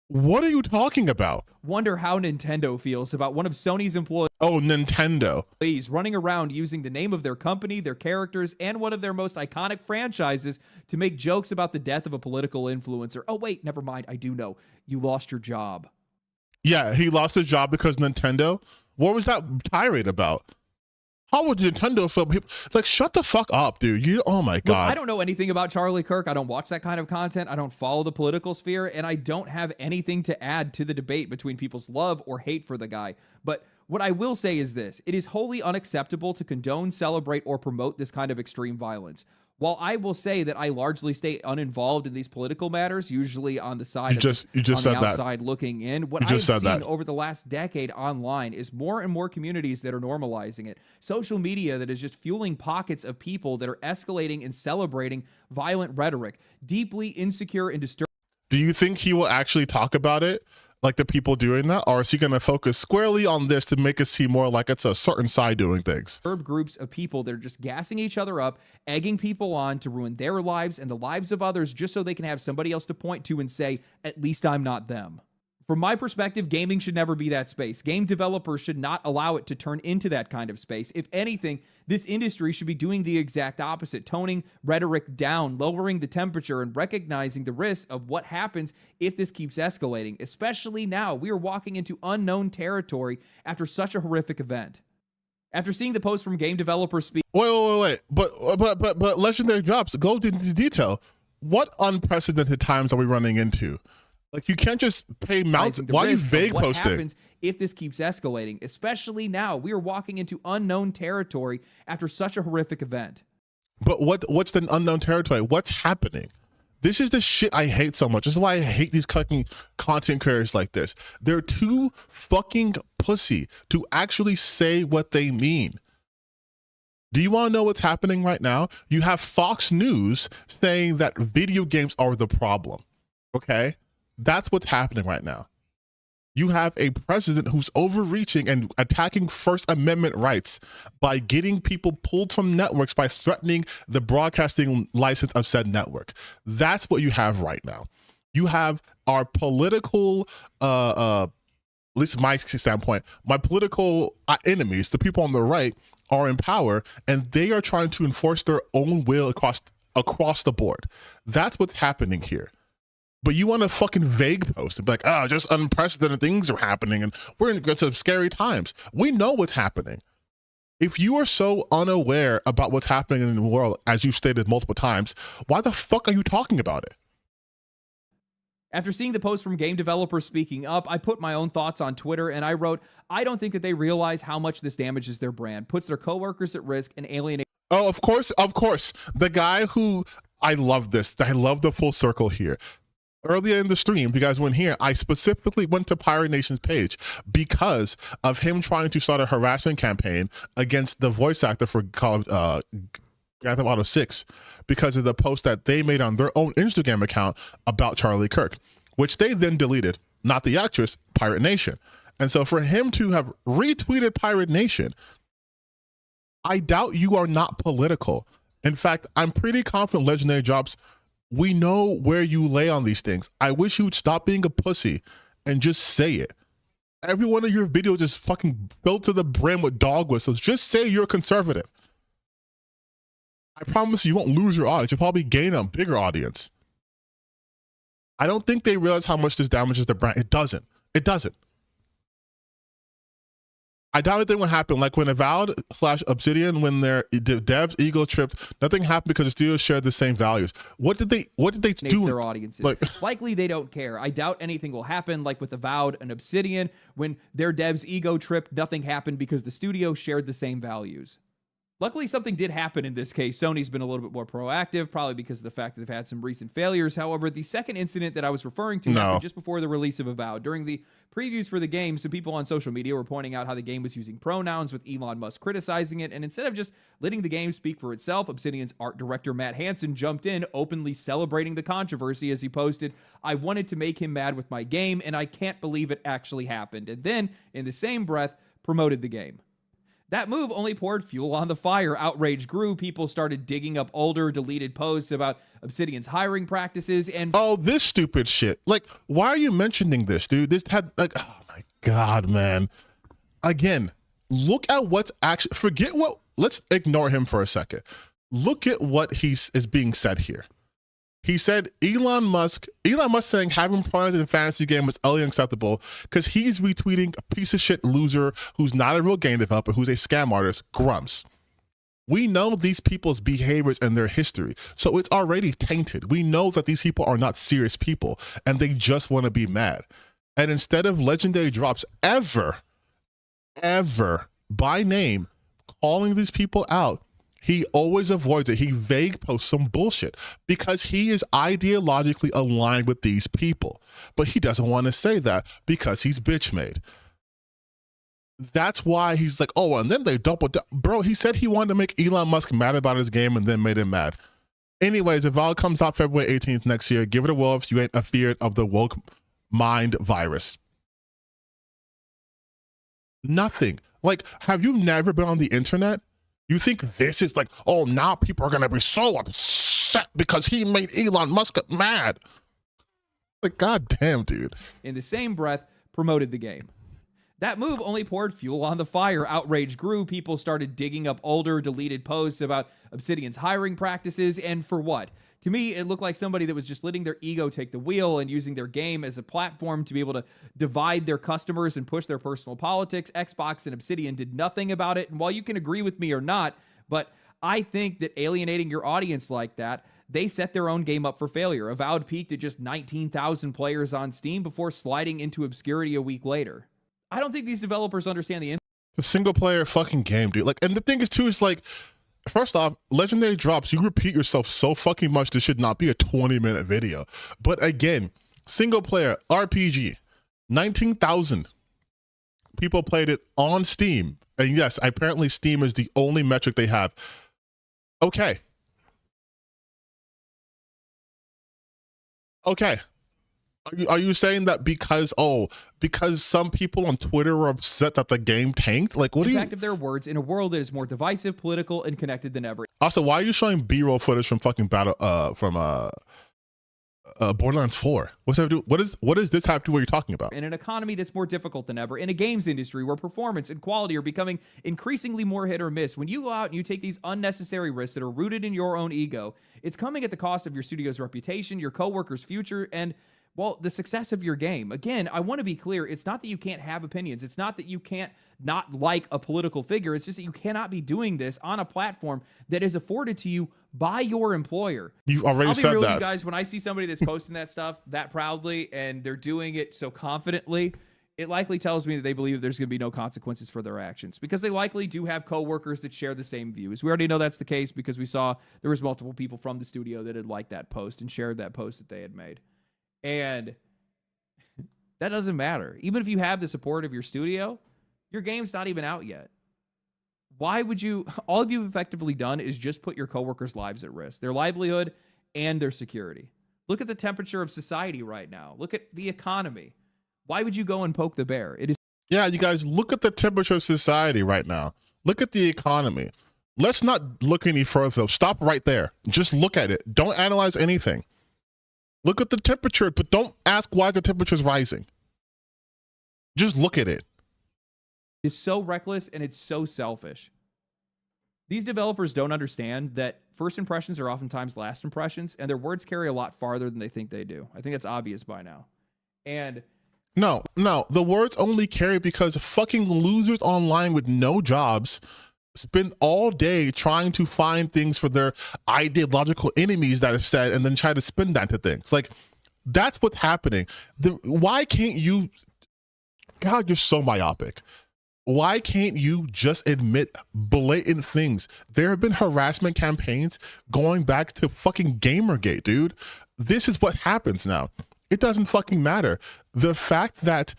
What are you talking about? Wonder how Nintendo feels about one of Sony's employees. Oh, Nintendo. Running around using the name of their company, their characters, and one of their most iconic franchises to make jokes about the death of a political influencer. Oh, wait, never mind. I do know. You lost your job. Yeah, he lost his job because Nintendo. What was that tirade about? How would Nintendo feel? Like, shut the fuck up, dude. Oh my God. Look, I don't know anything about Charlie Kirk. I don't watch that kind of content. I don't follow the political sphere, and I don't have anything to add to the debate between people's love or hate for the guy. But what I will say is this: it is wholly unacceptable to condone, celebrate, or promote this kind of extreme violence. While I will say that I largely stay uninvolved in these political matters, usually on the side on the outside looking in, what I've seen over the last decade online is more and more communities that are normalizing it. Social media that is just fueling pockets of people that are escalating and celebrating violent rhetoric, deeply insecure and disturbing. Do you think he will actually talk about it like the people doing that? Or is he going to focus squarely on this to make it seem more like it's a certain side doing things? Groups of people that are just gassing each other up, egging people on to ruin their lives and the lives of others just so they can have somebody else to point to and say, at least I'm not them. From my perspective, gaming should never be that space. Game developers should not allow it to turn into that kind of space. If anything, this industry should be doing the exact opposite, toning rhetoric down, lowering the temperature, and recognizing the risk of what happens if this keeps escalating. Especially now, we are walking into unknown territory after such a horrific event. After seeing the post from game developers speak... Wait. But Legendary Drops, go into detail. What unprecedented times are we running into? Like, you can't just pay mounts. Why are you vague posting? What happens if this keeps escalating? Especially now, we are walking into unknown territory after such a horrific event. But what's the unknown territory? What's happening? This is the shit I hate so much. This is why I hate these fucking content creators like this. They're too fucking pussy to actually say what they mean. Do you want to know what's happening right now? You have Fox News saying that video games are the problem. Okay? That's what's happening right now. You have a president who's overreaching and attacking First Amendment rights by getting people pulled from networks by threatening the broadcasting license of said network. That's what you have right now. You have our political, at least my standpoint, my political enemies, the people on the right, are in power, and they are trying to enforce their own will across the board. That's what's happening here. But you want to fucking vague post and be like, just unprecedented things are happening and we're in some scary times. We know what's happening. If you are so unaware about what's happening in the world, as you've stated multiple times, why the fuck are you talking about it? After seeing the post from game developers speaking up, I put my own thoughts on Twitter and I wrote, I don't think that they realize how much this damages their brand, puts their coworkers at risk, and alienates. Oh, of course. The guy who, I love this. I love the full circle here. Earlier in the stream, if you guys weren't here, I specifically went to Pirate Nation's page because of him trying to start a harassment campaign against the voice actor for Grand Theft Auto 6 because of the post that they made on their own Instagram account about Charlie Kirk, which they then deleted, not the actress, Pirate Nation. And so for him to have retweeted Pirate Nation, I doubt you are not political. In fact, I'm pretty confident Legendary Drops, we know where you lay on these things. I wish you would stop being a pussy and just say it. Every one of your videos is fucking filled to the brim with dog whistles. Just say you're conservative. I promise you won't lose your audience. You'll probably gain a bigger audience. I don't think they realize how much this damages the brand. It doesn't. I doubt anything will happen. Like when Avowed/Obsidian, when their devs ego tripped, nothing happened because the studios shared the same values. What did they do? Their audiences. Likely they don't care. I doubt anything will happen. Like with Avowed and Obsidian, when their devs ego tripped, nothing happened because the studio shared the same values. Luckily, something did happen in this case. Sony's been a little bit more proactive, probably because of the fact that they've had some recent failures. However, the second incident that I was referring to happened just before the release of Avowed. During the previews for the game, some people on social media were pointing out how the game was using pronouns, with Elon Musk criticizing it. And instead of just letting the game speak for itself, Obsidian's art director Matt Hansen jumped in, openly celebrating the controversy as he posted, "I wanted to make him mad with my game, and I can't believe it actually happened." And then, in the same breath, promoted the game. That move only poured fuel on the fire. Outrage grew. People started digging up older, deleted posts about Obsidian's hiring practices and... Oh, this stupid shit. Like, why are you mentioning this, dude? This had, like, oh my God, man. Again, look at what's actually... Forget what... Let's ignore him for a second. Look at what is being said here. He said Elon Musk saying having pronouns in a fantasy game was utterly unacceptable because he's retweeting a piece of shit loser who's not a real game developer, who's a scam artist, Grumps. We know these people's behaviors and their history, so it's already tainted. We know that these people are not serious people and they just want to be mad. And instead of Legendary Drops ever by name calling these people out, he always avoids it. He vague posts some bullshit because he is ideologically aligned with these people. But he doesn't want to say that because he's bitch made. That's why he's like, oh, and then they double down. Bro, he said he wanted to make Elon Musk mad about his game and then made him mad. Anyways, if Valve comes out February 18th next year, give it a whirl if you ain't afeared of the woke mind virus. Nothing. Like, have you never been on the internet? You think this is like, oh, now people are going to be so upset because he made Elon Musk mad. Like, goddamn, dude. In the same breath, promoted the game. That move only poured fuel on the fire. Outrage grew. People started digging up older, deleted posts about Obsidian's hiring practices. And for what? To me, it looked like somebody that was just letting their ego take the wheel and using their game as a platform to be able to divide their customers and push their personal politics. Xbox and Obsidian did nothing about it. And while you can agree with me or not, but I think that alienating your audience like that, they set their own game up for failure. Avowed peaked at just 19,000 players on Steam before sliding into obscurity a week later. I don't think these developers understand the single player fucking game, dude. Like, and the thing is too is like, first off, Legendary drops, you repeat yourself so fucking much, this should not be a 20-minute video. But again, single player RPG, 19,000 people played it on Steam. And yes, apparently Steam is the only metric they have. Okay. Okay. Are you saying that because some people on Twitter were upset that the game tanked? Like, what do you... impact of their words in a world that is more divisive, political, and connected than ever. Also, why are you showing B-roll footage from fucking Borderlands 4? What's that have to do? What does this have to do what you're talking about? In an economy that's more difficult than ever, in a games industry where performance and quality are becoming increasingly more hit or miss, when you go out and you take these unnecessary risks that are rooted in your own ego, it's coming at the cost of your studio's reputation, your coworkers' future, and well, the success of your game. Again, I want to be clear. It's not that you can't have opinions. It's not that you can't not like a political figure. It's just that you cannot be doing this on a platform that is afforded to you by your employer. You've already said that. I'll be real with you guys. When I see somebody that's posting that stuff that proudly and they're doing it so confidently, it likely tells me that they believe there's going to be no consequences for their actions because they likely do have coworkers that share the same views. We already know that's the case because we saw there was multiple people from the studio that had liked that post and shared that post that they had made. And that doesn't matter. Even if you have the support of your studio, your game's not even out yet. Why would you? All you've effectively done is just put your coworkers' lives at risk, their livelihood and their security. Look at the temperature of society right now. Look at the economy. Why would you go and poke the bear? It is. Yeah, you guys, look at the temperature of society right now. Look at the economy. Let's not look any further. Stop right there. Just look at it. Don't analyze anything. Look at the temperature, but don't ask why the temperature is rising. Just look at it. It's so reckless and it's so selfish. These developers don't understand that first impressions are oftentimes last impressions, and their words carry a lot farther than they think they do. I think that's obvious by now. And no, the words only carry because fucking losers online with no jobs spend all day trying to find things for their ideological enemies that have said and then try to spin that to things. Like, that's what's happening. Why can't you... God, you're so myopic. Why can't you just admit blatant things? There have been harassment campaigns going back to fucking Gamergate, dude. This is what happens now. It doesn't fucking matter. The fact that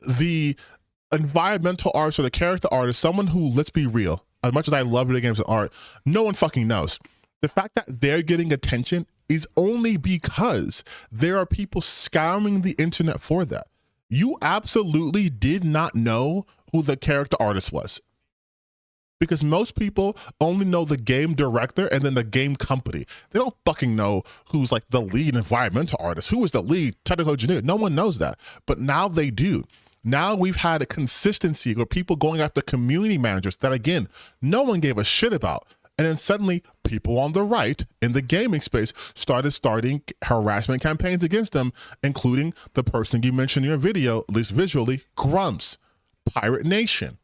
the environmental artist or the character artist, someone who, let's be real, as much as I love video games and art, no one fucking knows. The fact that they're getting attention is only because there are people scouring the internet for that. You absolutely did not know who the character artist was, because most people only know the game director and then the game company. They don't fucking know who's like the lead environmental artist, who is the lead technical engineer. No one knows that, but now they do. Now we've had a consistency where people going after community managers that, again, no one gave a shit about. And then suddenly people on the right in the gaming space starting harassment campaigns against them, including the person you mentioned in your video, at least visually, Grumps, Pirate Nation.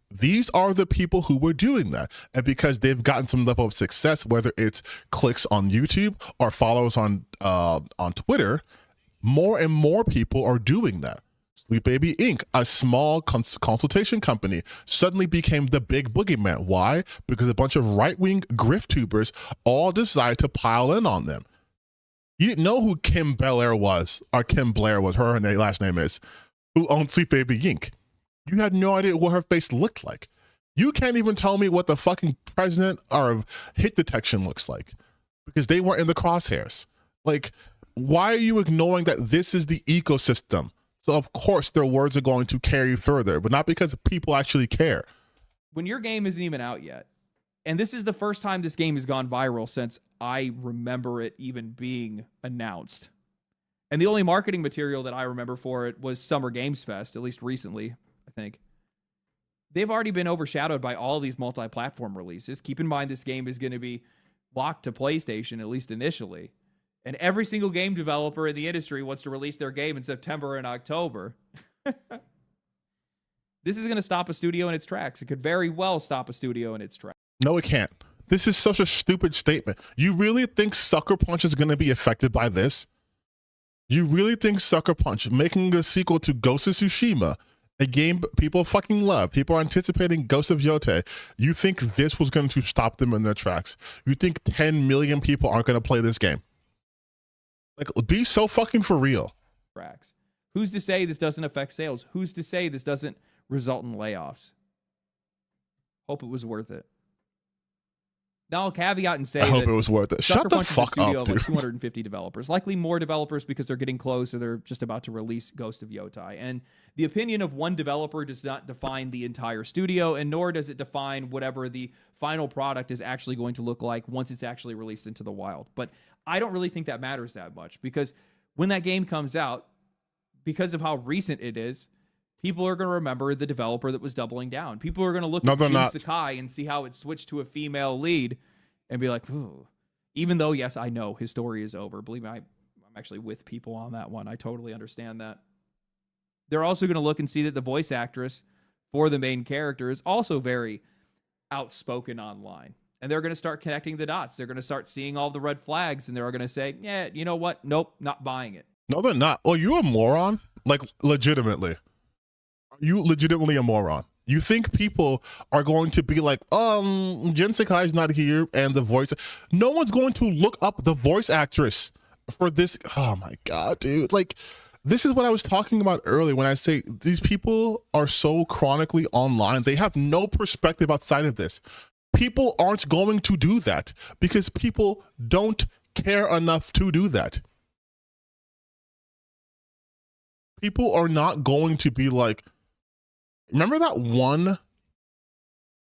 These are the people who were doing that. And because they've gotten some level of success, whether it's clicks on YouTube or follows on Twitter, more and more people are doing that. Sweet Baby Inc., a small consultation company, suddenly became the big boogeyman. Why? Because a bunch of right-wing grift tubers all decided to pile in on them. You didn't know who Kim Blair was, her last name is, who owned Sweet Baby Inc. You had no idea what her face looked like. You can't even tell me what the fucking president of hit detection looks like. because they weren't in the crosshairs. Like, why are you ignoring that this is the ecosystem? So of course their words are going to carry further, but not because people actually care. When your game isn't even out yet, and this is the first time this game has gone viral since I remember it even being announced. And the only marketing material that I remember for it was Summer Games Fest, at least recently, I think. They've already been overshadowed by all of these multi-platform releases. Keep in mind, this game is going to be locked to PlayStation, at least initially. And every single game developer in the industry wants to release their game in September and October. This is going to stop a studio in its tracks. It could very well stop a studio in its tracks. No, it can't. This is such a stupid statement. You really think Sucker Punch is going to be affected by this? You really think Sucker Punch, making a sequel to Ghost of Tsushima, a game people fucking love, people are anticipating Ghost of Yotei, you think this was going to stop them in their tracks? You think 10 million people aren't going to play this game? Like, be so fucking for real. Tracks. Who's to say this doesn't affect sales? Who's to say this doesn't result in layoffs? Hope it was worth it. Now I'll caveat and say I hope it was worth it. Shut the fuck up, dude. Like 250 developers, likely more developers because they're getting close or they're just about to release Ghost of Yotei. And the opinion of one developer does not define the entire studio, and nor does it define whatever the final product is actually going to look like once it's actually released into the wild. But I don't really think that matters that much, because when that game comes out, because of how recent it is, people are going to remember the developer that was doubling down. People are going to look at Jin Sakai and see how it switched to a female lead and be like, ooh. Even though, yes, I know his story is over. Believe me, I'm actually with people on that one. I totally understand that. They're also going to look and see that the voice actress for the main character is also very outspoken online. And they're going to start connecting the dots. They're going to start seeing all the red flags, and they're going to say, yeah, you know what? Nope, not buying it. No, they're not. Oh, you a moron? Like, legitimately. Are you legitimately a moron? You think people are going to be like, Jin Sakai's not here and the voice... No one's going to look up the voice actress for this. Oh my God, dude. Like, this is what I was talking about earlier when I say these people are so chronically online. They have no perspective outside of this. People aren't going to do that because people don't care enough to do that. People are not going to be like, remember that one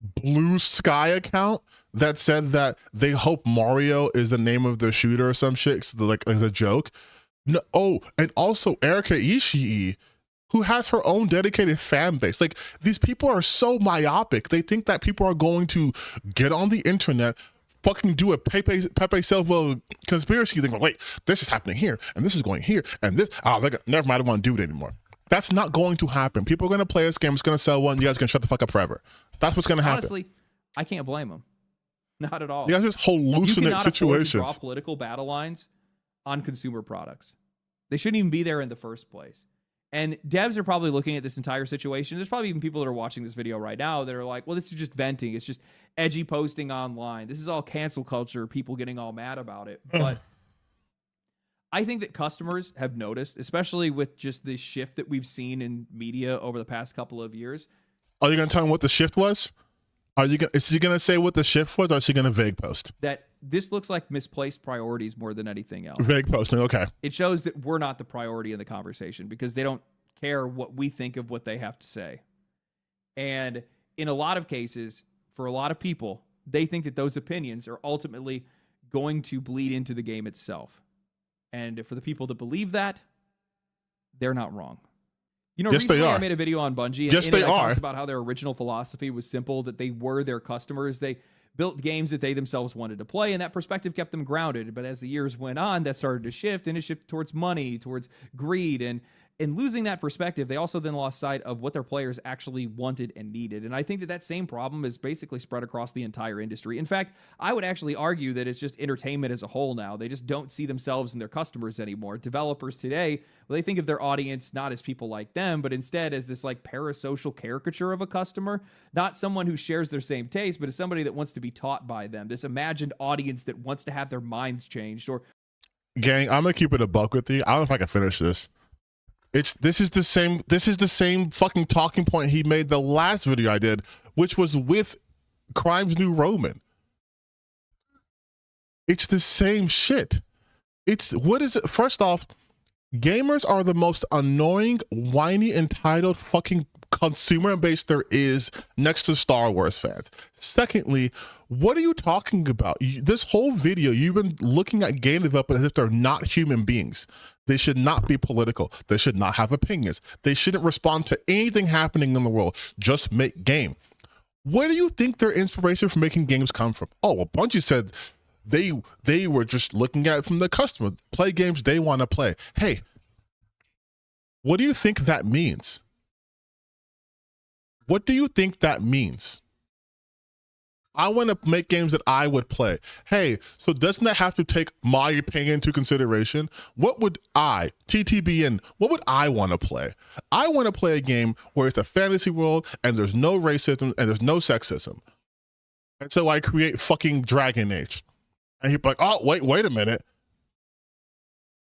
Blue Sky account that said that they hope Mario is the name of the shooter or some shit, so like as a joke? No, oh, and also Erika Ishii, who has her own dedicated fan base. Like, these people are so myopic. They think that people are going to get on the internet, fucking do a Pepe Silva conspiracy thing. Wait, this is happening here, and this is going here, and this. Oh, never mind. I don't want to do it anymore. That's not going to happen. People are going to play this game. It's going to sell one. You guys are going to shut the fuck up forever. That's what's going to happen. Honestly, I can't blame them. Not at all. You guys just hallucinate situations. You cannot afford to draw political battle lines on consumer products. They shouldn't even be there in the first place. And devs are probably looking at this entire situation. There's probably even people that are watching this video right now that are like, well, this is just venting. It's just edgy posting online. This is all cancel culture, people getting all mad about it. But I think that customers have noticed, especially with just the shift that we've seen in media over the past couple of years. Are you going to tell them what the shift was? Is she going to say what the shift was, or is she going to vague post? That this looks like misplaced priorities more than anything else. Vague posting, okay. It shows that we're not the priority in the conversation because they don't care what we think of what they have to say. And in a lot of cases, for a lot of people, they think that those opinions are ultimately going to bleed into the game itself. And for the people that believe that, they're not wrong. You know, yes, recently I made a video on Bungie, and yes, in it I talked about how their original philosophy was simple, that they were their customers. They built games that they themselves wanted to play, and that perspective kept them grounded. But as the years went on, that started to shift, and it shifted towards money, towards greed, and in losing that perspective, they also then lost sight of what their players actually wanted and needed. And I think that that same problem is basically spread across the entire industry. In fact, I would actually argue that it's just entertainment as a whole now. They just don't see themselves and their customers anymore. Developers today, well, they think of their audience not as people like them, but instead as this like parasocial caricature of a customer, not someone who shares their same taste, but as somebody that wants to be taught by them, this imagined audience that wants to have their minds changed. Or gang, I'm gonna keep it a buck with you. I don't know if I can finish this. This is the same fucking talking point he made the last video I did, which was with Crimes New Roman. It's the same shit. It's what is it? First off, gamers are the most annoying, whiny, entitled fucking consumer base there is next to Star Wars fans. Secondly, what are you talking about? This whole video, you've been looking at game developers as if they're not human beings. They should not be political. They should not have opinions. They shouldn't respond to anything happening in the world. Just make game. Where do you think their inspiration for making games come from? Oh, well, Bungie said they were just looking at it from the customer. Play games they want to play. Hey, what do you think that means? What do you think that means? I want to make games that I would play. Hey, so doesn't that have to take my opinion into consideration? What would I, TTBN, what would I want to play? I want to play a game where it's a fantasy world and there's no racism and there's no sexism. And so I create fucking Dragon Age. And you're like, oh, wait a minute.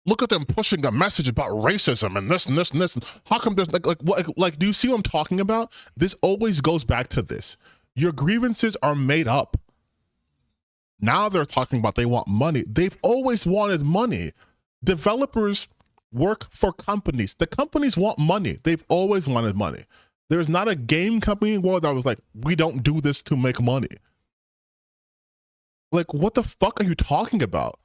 Look at them pushing a message about racism and this and this and this. How come there's like, do you see what I'm talking about? This always goes back to this. Your grievances are made up. Now they're talking about they want money. They've always wanted money. Developers work for companies. The companies want money. They've always wanted money. There's not a game company in the world that was like, we don't do this to make money. Like, what the fuck are you talking about?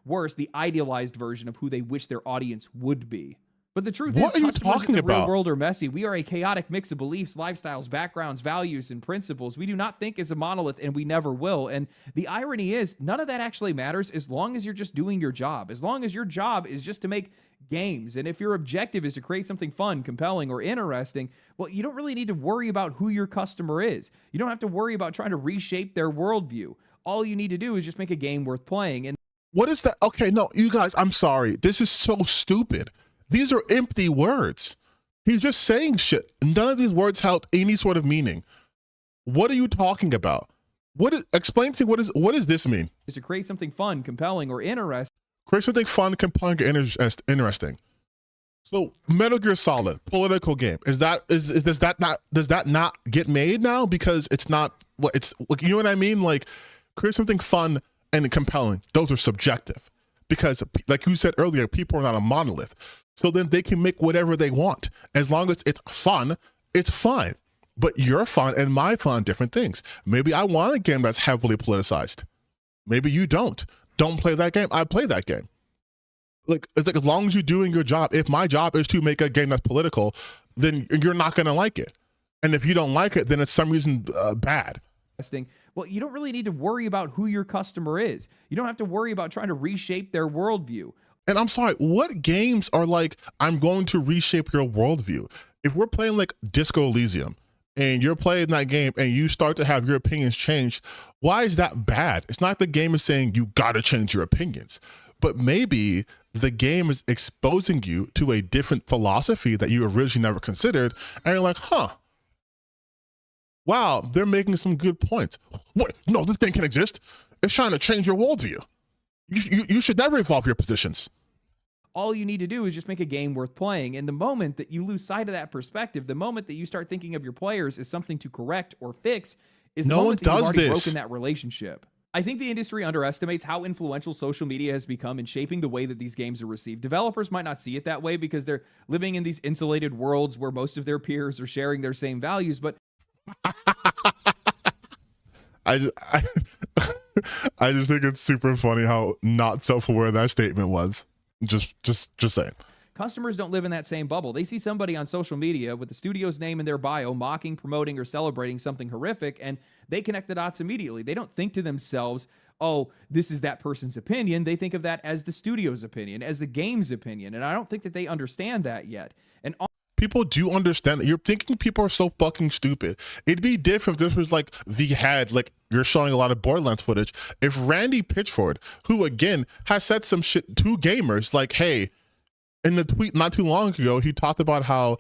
Worse, the idealized version of who they wish their audience would be. But the truth is, what are you customers talking in the real about? world are messy. We are a chaotic mix of beliefs, lifestyles, backgrounds, values, and principles. We do not think as a monolith, and we never will. And the irony is, none of that actually matters as long as you're just doing your job. As long as your job is just to make games. And if your objective is to create something fun, compelling, or interesting, well, you don't really need to worry about who your customer is. You don't have to worry about trying to reshape their worldview. All you need to do is just make a game worth playing. And what is that? Okay, no, you guys, I'm sorry. This is so stupid. These are empty words. He's just saying shit. None of these words have any sort of meaning. What are you talking about? Explain to me, what does this mean? Is to create something fun, compelling, or interesting. Create something fun, compelling, or interesting. So Metal Gear Solid, political game. Does that not get made now? Because it's not what it's like, you know what I mean? Like, create something fun and compelling. Those are subjective. Because like you said earlier, people are not a monolith. So then they can make whatever they want. As long as it's fun, it's fine. But your fun and my fun are different things. Maybe I want a game that's heavily politicized. Maybe you don't. Don't play that game. I play that game. Like, it's like, as long as you're doing your job, if my job is to make a game that's political, then you're not going to like it. And if you don't like it, then it's some reason bad. Well, you don't really need to worry about who your customer is. You don't have to worry about trying to reshape their worldview. And I'm sorry, what games are like, I'm going to reshape your worldview? If we're playing like Disco Elysium and you're playing that game and you start to have your opinions changed, why is that bad? It's not the game is saying you got to change your opinions, but maybe the game is exposing you to a different philosophy that you originally never considered. And you're like, huh, wow, they're making some good points. What? No, this thing can exist. It's trying to change your worldview. You should never evolve your positions. All you need to do is just make a game worth playing. And the moment that you lose sight of that perspective, the moment that you start thinking of your players as something to correct or fix, is the moment that you've already broken that relationship. I think the industry underestimates how influential social media has become in shaping the way that these games are received. Developers might not see it that way because they're living in these insulated worlds where most of their peers are sharing their same values, but I just think it's super funny how not self-aware that statement was. Just saying. Customers don't live in that same bubble. They see somebody on social media with the studio's name in their bio mocking, promoting, or celebrating something horrific, and they connect the dots immediately. They don't think to themselves, oh, this is that person's opinion. They think of that as the studio's opinion, as the game's opinion, and I don't think that they understand that yet. And people do understand that. You're thinking people are so fucking stupid. It'd be different if this was like like you're showing a lot of Borderlands footage. If Randy Pitchford, who again has said some shit to gamers, like, hey, in the tweet not too long ago, he talked about how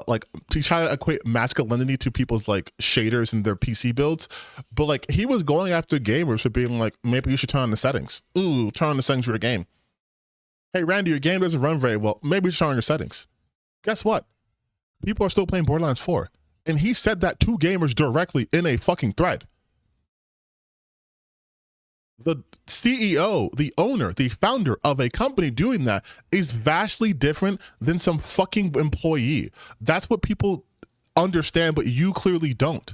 like to try to equate masculinity to people's like shaders in their PC builds, but like he was going after gamers for being like, maybe you should turn on the settings. Ooh, turn on the settings for your game. Hey Randy, your game doesn't run very well. Maybe you should turn on your settings. Guess what? People are still playing Borderlands 4. And he said that to gamers directly in a fucking thread. the CEO, the owner, the founder of a company doing that is vastly different than some fucking employee. That's what people understand, but you clearly don't.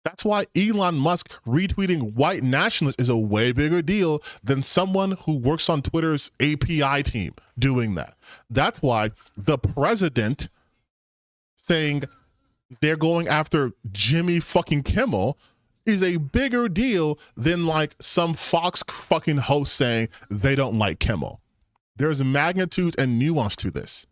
That's why Elon Musk retweeting white nationalists is a way bigger deal than someone who works on Twitter's API team doing that. That's why the president saying they're going after Jimmy fucking Kimmel is a bigger deal than like some Fox fucking host saying they don't like Kimmel. There's magnitude and nuance to this.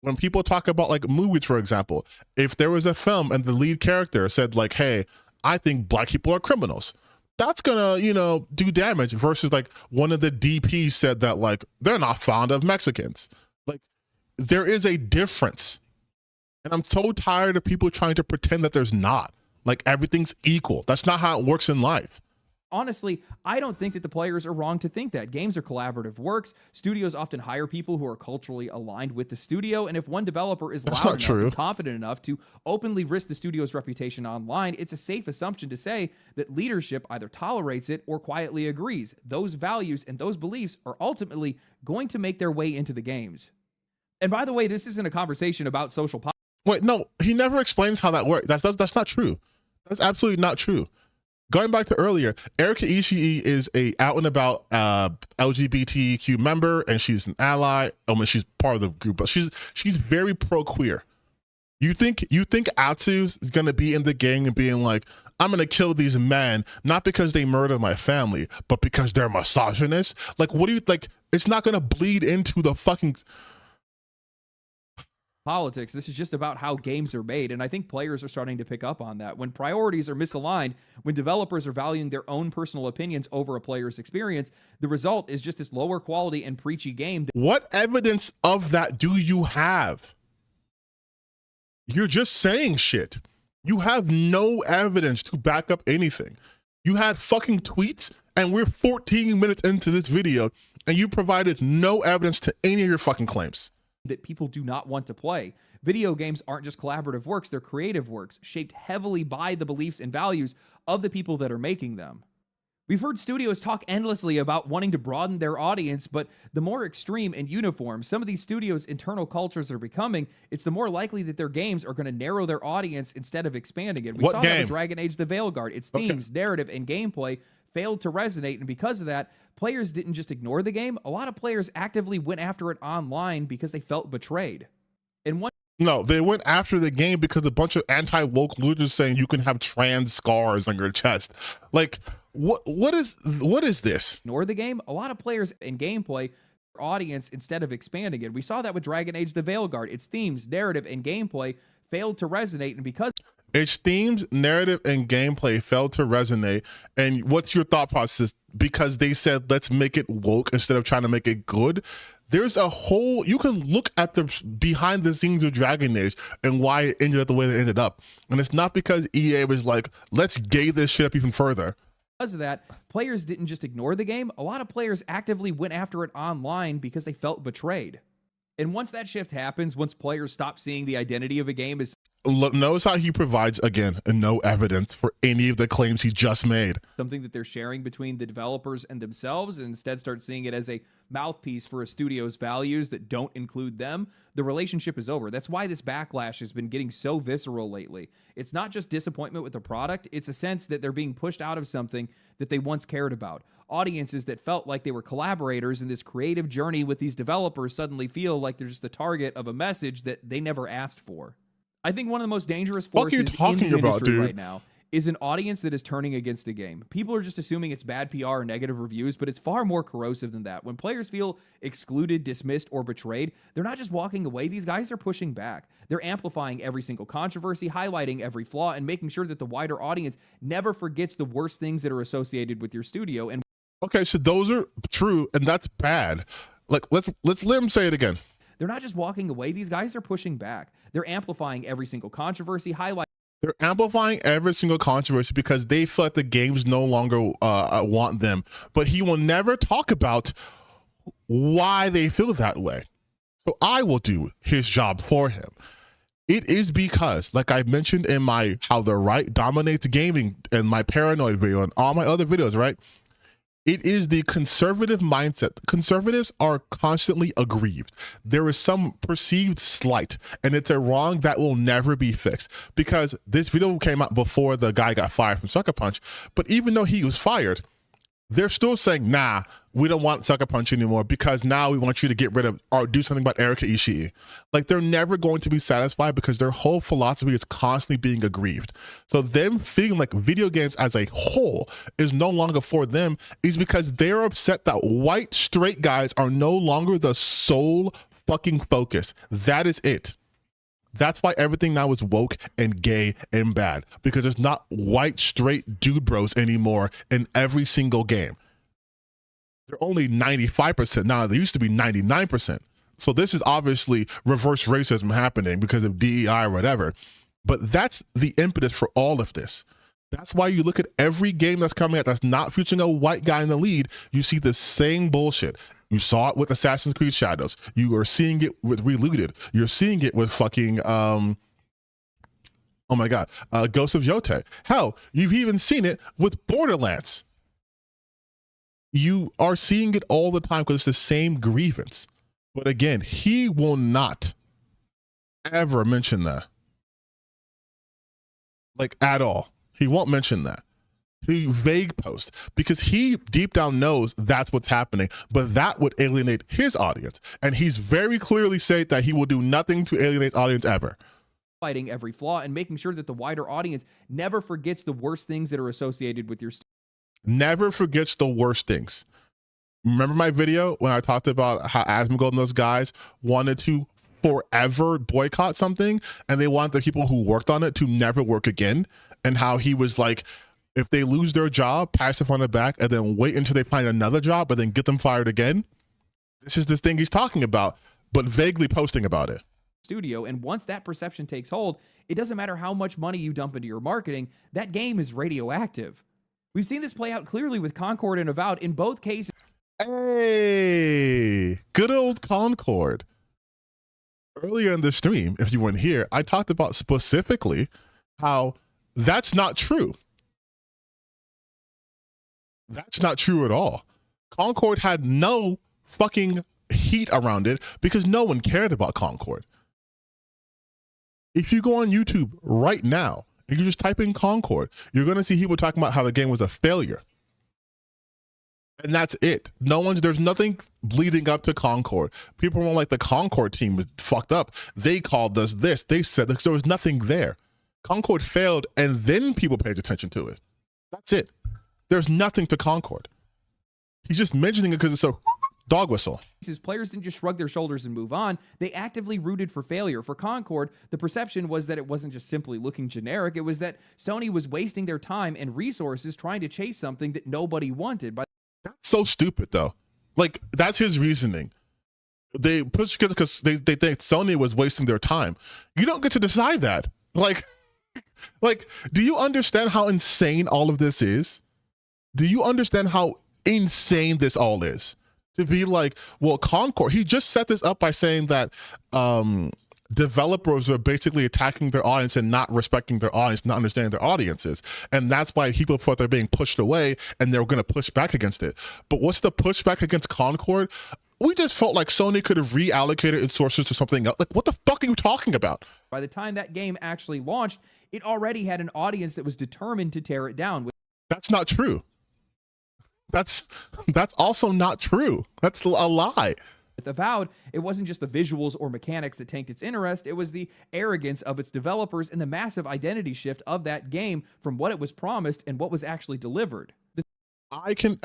When people talk about like movies, for example, if there was a film and the lead character said like, hey, I think black people are criminals, that's gonna, you know, do damage versus like one of the DPs said that like, they're not fond of Mexicans. Like there is a difference. And I'm so tired of people trying to pretend that there's not. Like everything's equal. That's not how it works in life. Honestly, I don't think that the players are wrong to think that. Games are collaborative works. Studios often hire people who are culturally aligned with the studio, and if one developer is loud enough and confident enough to openly risk the studio's reputation online, it's a safe assumption to say that leadership either tolerates it or quietly agrees. Those values and those beliefs are ultimately going to make their way into the games. And by the way, this isn't a conversation about social politics. Wait, no, he never explains how that works. That's not true. That's absolutely not true. Going back to earlier, Erika Ishii is a out and about LGBTQ member, and she's an ally. I mean, she's part of the group, but she's very pro queer. You think Atsu's gonna be in the gang and being like, I'm gonna kill these men not because they murder my family, but because they're misogynist? Like, what do you like? It's not gonna bleed into the fucking politics. This is just about how games are made, and I think players are starting to pick up on that. When priorities are misaligned, when developers are valuing their own personal opinions over a player's experience, the result is just this lower quality and preachy game. What evidence of that do you have? You're just saying shit. You have no evidence to back up anything. You had fucking tweets, and we're 14 minutes into this video, and you provided no evidence to any of your fucking claims. That people do not want to play. Video games aren't just collaborative works, they're creative works, shaped heavily by the beliefs and values of the people that are making them. We've heard studios talk endlessly about wanting to broaden their audience, but the more extreme and uniform some of these studios' internal cultures are becoming, it's the more likely that their games are going to narrow their audience instead of expanding it. We saw that with Dragon Age the Veilguard. Its themes, narrative, and gameplay failed to resonate, and because of that, players didn't just ignore the game. A lot of players actively went after it online because they felt betrayed. And No, they went after the game because a bunch of anti-woke losers saying you can have trans scars on your chest. Like, what is this? Ignore the game. A lot of players in gameplay audience instead of expanding it. We saw that with Dragon Age the Veilguard. Its themes, narrative, and gameplay failed to resonate, and because its themes, narrative, and gameplay failed to resonate. And what's your thought process? Because they said, let's make it woke instead of trying to make it good. There's a whole, you can look at the behind the scenes of Dragon Age and why it ended up the way it ended up. And it's not because EA was like, let's gay this shit up even further. Because of that, players didn't just ignore the game. A lot of players actively went after it online because they felt betrayed. And once that shift happens, once players stop seeing the identity of a game as notice how he provides, again, no evidence for any of the claims he just made. Something that they're sharing between the developers and themselves, and instead start seeing it as a mouthpiece for a studio's values that don't include them, the relationship is over. That's why this backlash has been getting so visceral lately. It's not just disappointment with the product, it's a sense that they're being pushed out of something that they once cared about. Audiences that felt like they were collaborators in this creative journey with these developers suddenly feel like they're just the target of a message that they never asked for. I think one of the most dangerous forces in the industry right now is an audience that is turning against the game. People are just assuming it's bad PR or negative reviews, but it's far more corrosive than that. When players feel excluded, dismissed, or betrayed, they're not just walking away. These guys are pushing back. They're amplifying every single controversy, highlighting every flaw, and making sure that the wider audience never forgets the worst things that are associated with your studio. And okay, so those are true, and that's bad. Like, let's let him say it again. They're not just walking away. These guys are pushing back. They're amplifying every single controversy, highlighting. They're amplifying every single controversy because they feel like the games no longer want them. But he will never talk about why they feel that way. So I will do his job for him. It is because, like I mentioned in my How the Right Dominates Gaming and my Paranoid video and all my other videos, right? It is the conservative mindset. Conservatives are constantly aggrieved. There is some perceived slight, and it's a wrong that will never be fixed, because this video came out before the guy got fired from Sucker Punch. But even though he was fired, they're still saying, nah, we don't want Sucker Punch anymore because now we want you to get rid of or do something about Erika Ishii. Like, they're never going to be satisfied because their whole philosophy is constantly being aggrieved. So them feeling like video games as a whole is no longer for them is because they're upset that white straight guys are no longer the sole fucking focus. That is it. That's why everything now is woke and gay and bad, because it's not white straight dude bros anymore in every single game. They're only 95% now. They used to be 99%. So this is obviously reverse racism happening because of DEI or whatever. But that's the impetus for all of this. That's why you look at every game that's coming out that's not featuring a white guy in the lead, you see the same bullshit. You saw it with Assassin's Creed Shadows. You are seeing it with Reloaded. You're seeing it with fucking, oh my God, Ghost of Yotei. Hell, you've even seen it with Borderlands. You are seeing it all the time because it's the same grievance. But again, he will not ever mention that. Like, at all. He won't mention that. He vague post because he deep down knows that's what's happening, but that would alienate his audience. And he's very clearly said that he will do nothing to alienate his audience ever. Fighting every flaw and making sure that the wider audience never forgets the worst things that are associated with your never forgets the worst things. Remember my video when I talked about how Asmongold and those guys wanted to forever boycott something and they want the people who worked on it to never work again, and how he was like, if they lose their job, pass it on the back and then wait until they find another job and then get them fired again. This is this thing he's talking about, but vaguely posting about it. Studio, and once that perception takes hold, it doesn't matter how much money you dump into your marketing, that game is radioactive. We've seen this play out clearly with Concord and Avowed in both cases. Hey, good old Concord. Earlier in the stream, if you weren't here, I talked about specifically how that's not true. That's not true at all. Concord had no fucking heat around it because no one cared about Concord. If you go on YouTube right now and you just type in Concord, you're going to see people talking about how the game was a failure. And that's it. There's nothing leading up to Concord. People were like, the Concord team was fucked up. They called us this. They said there was nothing there. Concord failed and then people paid attention to it. That's it. There's nothing to Concord. He's just mentioning it because it's a dog whistle. His players didn't just shrug their shoulders and move on. They actively rooted for failure. For Concord, the perception was that it wasn't just simply looking generic. It was that Sony was wasting their time and resources trying to chase something that nobody wanted. That's so stupid, though. Like, that's his reasoning. They push because they think Sony was wasting their time. You don't get to decide that. Like, do you understand how insane all of this is? Do you understand how insane this all is? To be like, well, Concord, he just set this up by saying that developers are basically attacking their audience and not respecting their audience, not understanding their audiences. And that's why people thought they're being pushed away and they're going to push back against it. But what's the pushback against Concord? We just felt like Sony could have reallocated its sources to something else. Like, what the fuck are you talking about? By the time that game actually launched, it already had an audience that was determined to tear it down. That's not true. That's also not true. That's a lie. With Avowed, it wasn't just the visuals or mechanics that tanked its interest. It was the arrogance of its developers and the massive identity shift of that game from what it was promised and what was actually delivered. I can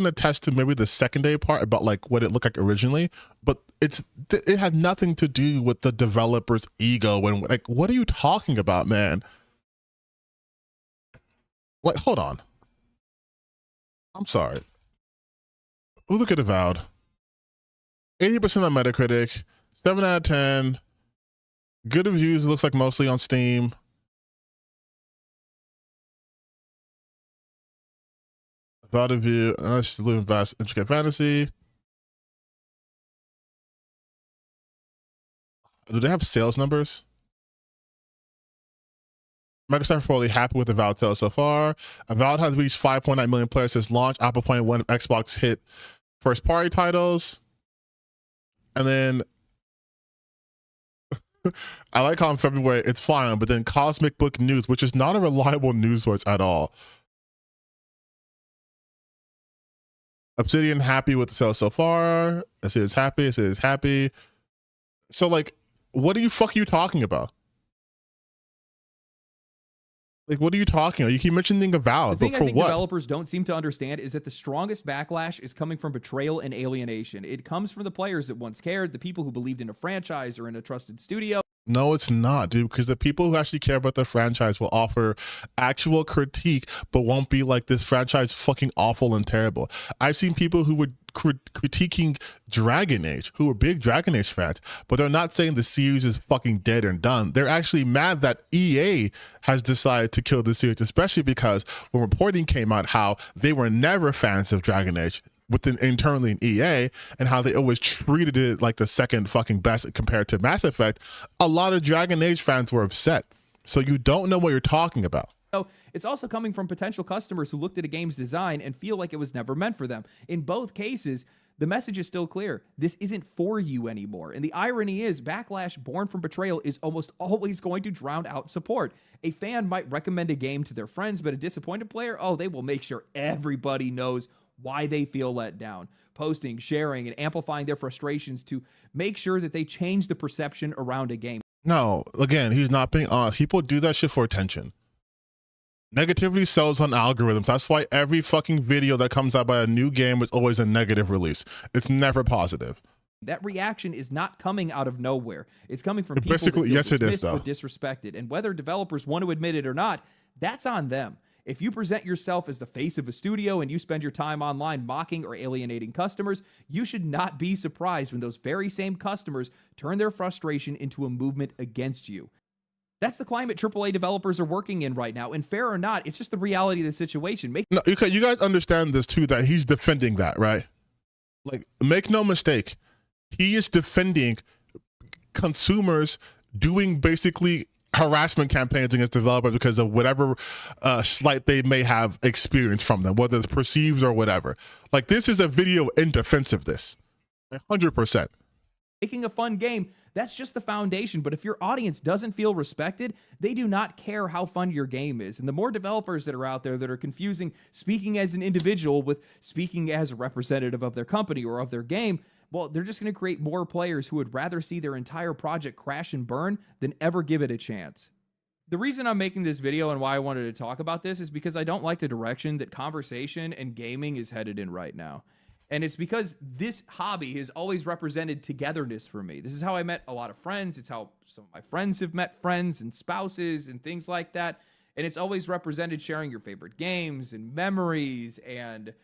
attest to maybe the secondary part about like what it looked like originally, but it had nothing to do with the developer's ego. And like, what are you talking about, man? Like, hold on. I'm sorry. Look at Avowed. 80% on Metacritic, 7 out of 10. Good reviews, it looks like mostly on Steam. About a view, let's live in vast, intricate fantasy. Do they have sales numbers? Microsoft is probably happy with the Avowed sales so far. Avowed has reached 5.9 million players since launch. Apple playing one of Xbox hit first party titles. And then I like how in February it's fine, but then Cosmic Book News, which is not a reliable news source at all. Obsidian happy with the sales so far. It is happy. It is happy. So like, what the fuck are you talking about? Like, what are you talking about? You keep mentioning Avowed, the thing but for I think what? developers don't seem to understand is that the strongest backlash is coming from betrayal and alienation. It comes from the players that once cared, the people who believed in a franchise or in a trusted studio. No, it's not, dude, because the people who actually care about the franchise will offer actual critique, but won't be like, this franchise fucking awful and terrible. I've seen people who were critiquing Dragon Age, who were big Dragon Age fans, but they're not saying the series is fucking dead and done. They're actually mad that EA has decided to kill the series, especially because when reporting came out how they were never fans of Dragon Age within internally in EA, and how they always treated it like the second fucking best compared to Mass Effect. A lot of Dragon Age fans were upset. So you don't know what you're talking about. So it's also coming from potential customers who looked at a game's design and feel like it was never meant for them. In both cases, the message is still clear. This isn't for you anymore. And the irony is, backlash born from betrayal is almost always going to drown out support. A fan might recommend a game to their friends, but a disappointed player, oh, they will make sure everybody knows why they feel let down, posting, sharing, and amplifying their frustrations to make sure that they change the perception around a game. No, again, he's not being honest. People do that shit for attention. Negativity sells on algorithms. That's why every fucking video that comes out by a new game is always a negative release. It's never positive. That reaction is not coming out of nowhere. It's coming from people basically, that feel yes, it is, dismissed or though. disrespected. And whether developers want to admit it or not, that's on them. If you present yourself as the face of a studio and you spend your time online mocking or alienating customers, you should not be surprised when those very same customers turn their frustration into a movement against you. That's the climate AAA developers are working in right now. And fair or not, it's just the reality of the situation. No, okay, you guys understand this too, that he's defending that, right? Like, make no mistake, he is defending consumers doing basically harassment campaigns against developers because of whatever slight they may have experienced from them, whether it's perceived or whatever. Like, this is a video in defense of this, 100%. Making a fun game, that's just the foundation. But if your audience doesn't feel respected, they do not care how fun your game is. And the more developers that are out there that are confusing speaking as an individual with speaking as a representative of their company or of their game, well, they're just going to create more players who would rather see their entire project crash and burn than ever give it a chance. The reason I'm making this video and why I wanted to talk about this is because I don't like the direction that conversation and gaming is headed in right now. And it's because this hobby has always represented togetherness for me. This is how I met a lot of friends. It's how some of my friends have met friends and spouses and things like that. And it's always represented sharing your favorite games and memories and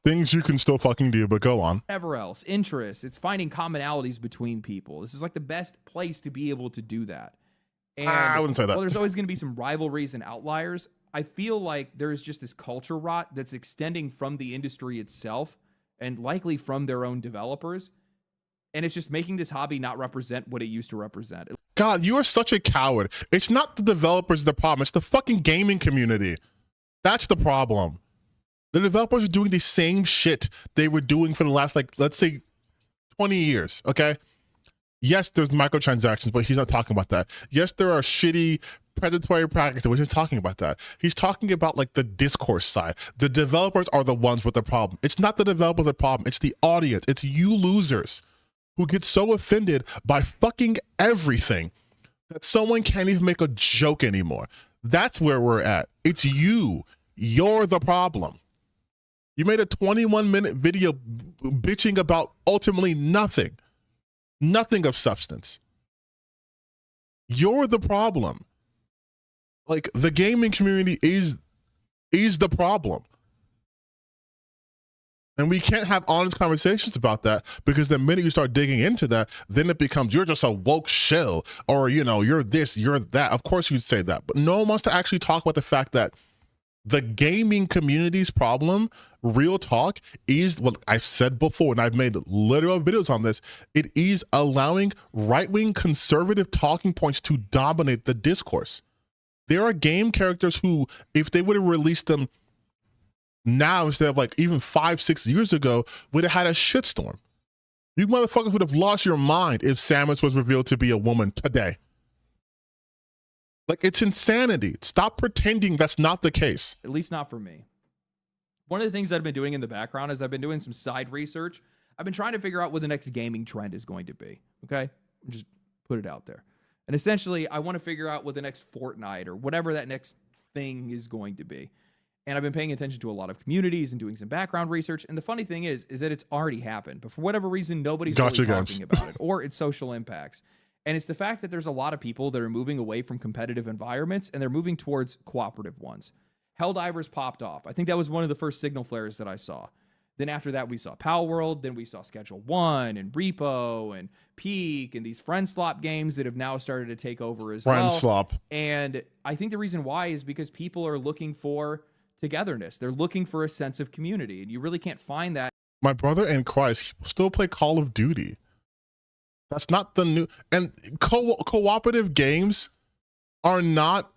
things you can still fucking do, but go on. Whatever else, interests. It's finding commonalities between people. This is like the best place to be able to do that. And I wouldn't say that. Well, there's always going to be some rivalries and outliers. I feel like there's just this culture rot that's extending from the industry itself and likely from their own developers. And it's just making this hobby not represent what it used to represent. God, you are such a coward. It's not the developers the problem. It's the fucking gaming community. That's the problem. The developers are doing the same shit they were doing for the last, like, let's say 20 years, okay? Yes, there's microtransactions, but he's not talking about that. Yes, there are shitty predatory practices, which he's talking about that. He's talking about, like, the discourse side. The developers are the ones with the problem. It's not the developers the problem. It's the audience. It's you losers who get so offended by fucking everything that someone can't even make a joke anymore. That's where we're at. It's you. You're the problem. You made a 21-minute video bitching about ultimately nothing. Nothing of substance. You're the problem. Like, the gaming community is the problem. And we can't have honest conversations about that, because the minute you start digging into that, then it becomes, you're just a woke shell, or, you know, you're this, you're that. Of course you'd say that, but no one wants to actually talk about the fact that the gaming community's problem, real talk, is what I've said before, and I've made literal videos on this. It is allowing right-wing conservative talking points to dominate the discourse. There are game characters who, if they would have released them now instead of like even 5-6 years ago, would have had a shitstorm. You motherfuckers would have lost your mind if Samus was revealed to be a woman today. Like, it's insanity. Stop pretending that's not the case. At least not for me. One of the things that I've been doing in the background is I've been doing some side research. I've been trying to figure out what the next gaming trend is going to be. Okay? Just put it out there. And essentially, I want to figure out what the next Fortnite or whatever that next thing is going to be. And I've been paying attention to a lot of communities and doing some background research. And the funny thing is that it's already happened. But for whatever reason, nobody's really talking about it or its social impacts. And it's the fact that there's a lot of people that are moving away from competitive environments and they're moving towards cooperative ones. Helldivers popped off. I think that was one of the first signal flares that I saw. Then after that, we saw Pal World. Then we saw Schedule 1 and Repo and Peak and these friend slop games that have now started to take over as well. Friend slop. And I think the reason why is because people are looking for togetherness. They're looking for a sense of community. And you really can't find that. My brother in Christ still play Call of Duty. That's not the new... And cooperative games are not...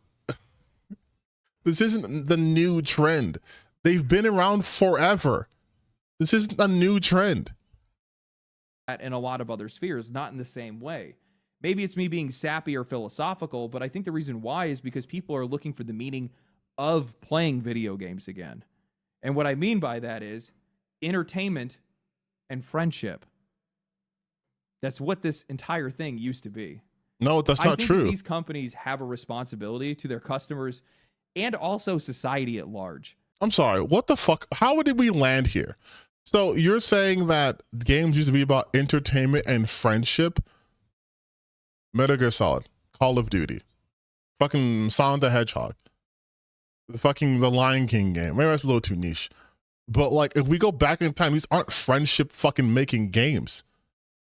This isn't the new trend. They've been around forever. This isn't a new trend. In a lot of other spheres, not in the same way. Maybe it's me being sappy or philosophical, but I think the reason why is because people are looking for the meaning of playing video games again. And what I mean by that is entertainment and friendship. That's what this entire thing used to be. No, that's not true. That these companies have a responsibility to their customers and also society at large. I'm sorry, what the fuck? How did we land here? So you're saying that games used to be about entertainment and friendship? Metal Gear Solid, Call of Duty, fucking Sonic the Hedgehog, the Lion King game. Maybe that's a little too niche. But like, if we go back in time, these aren't friendship fucking making games.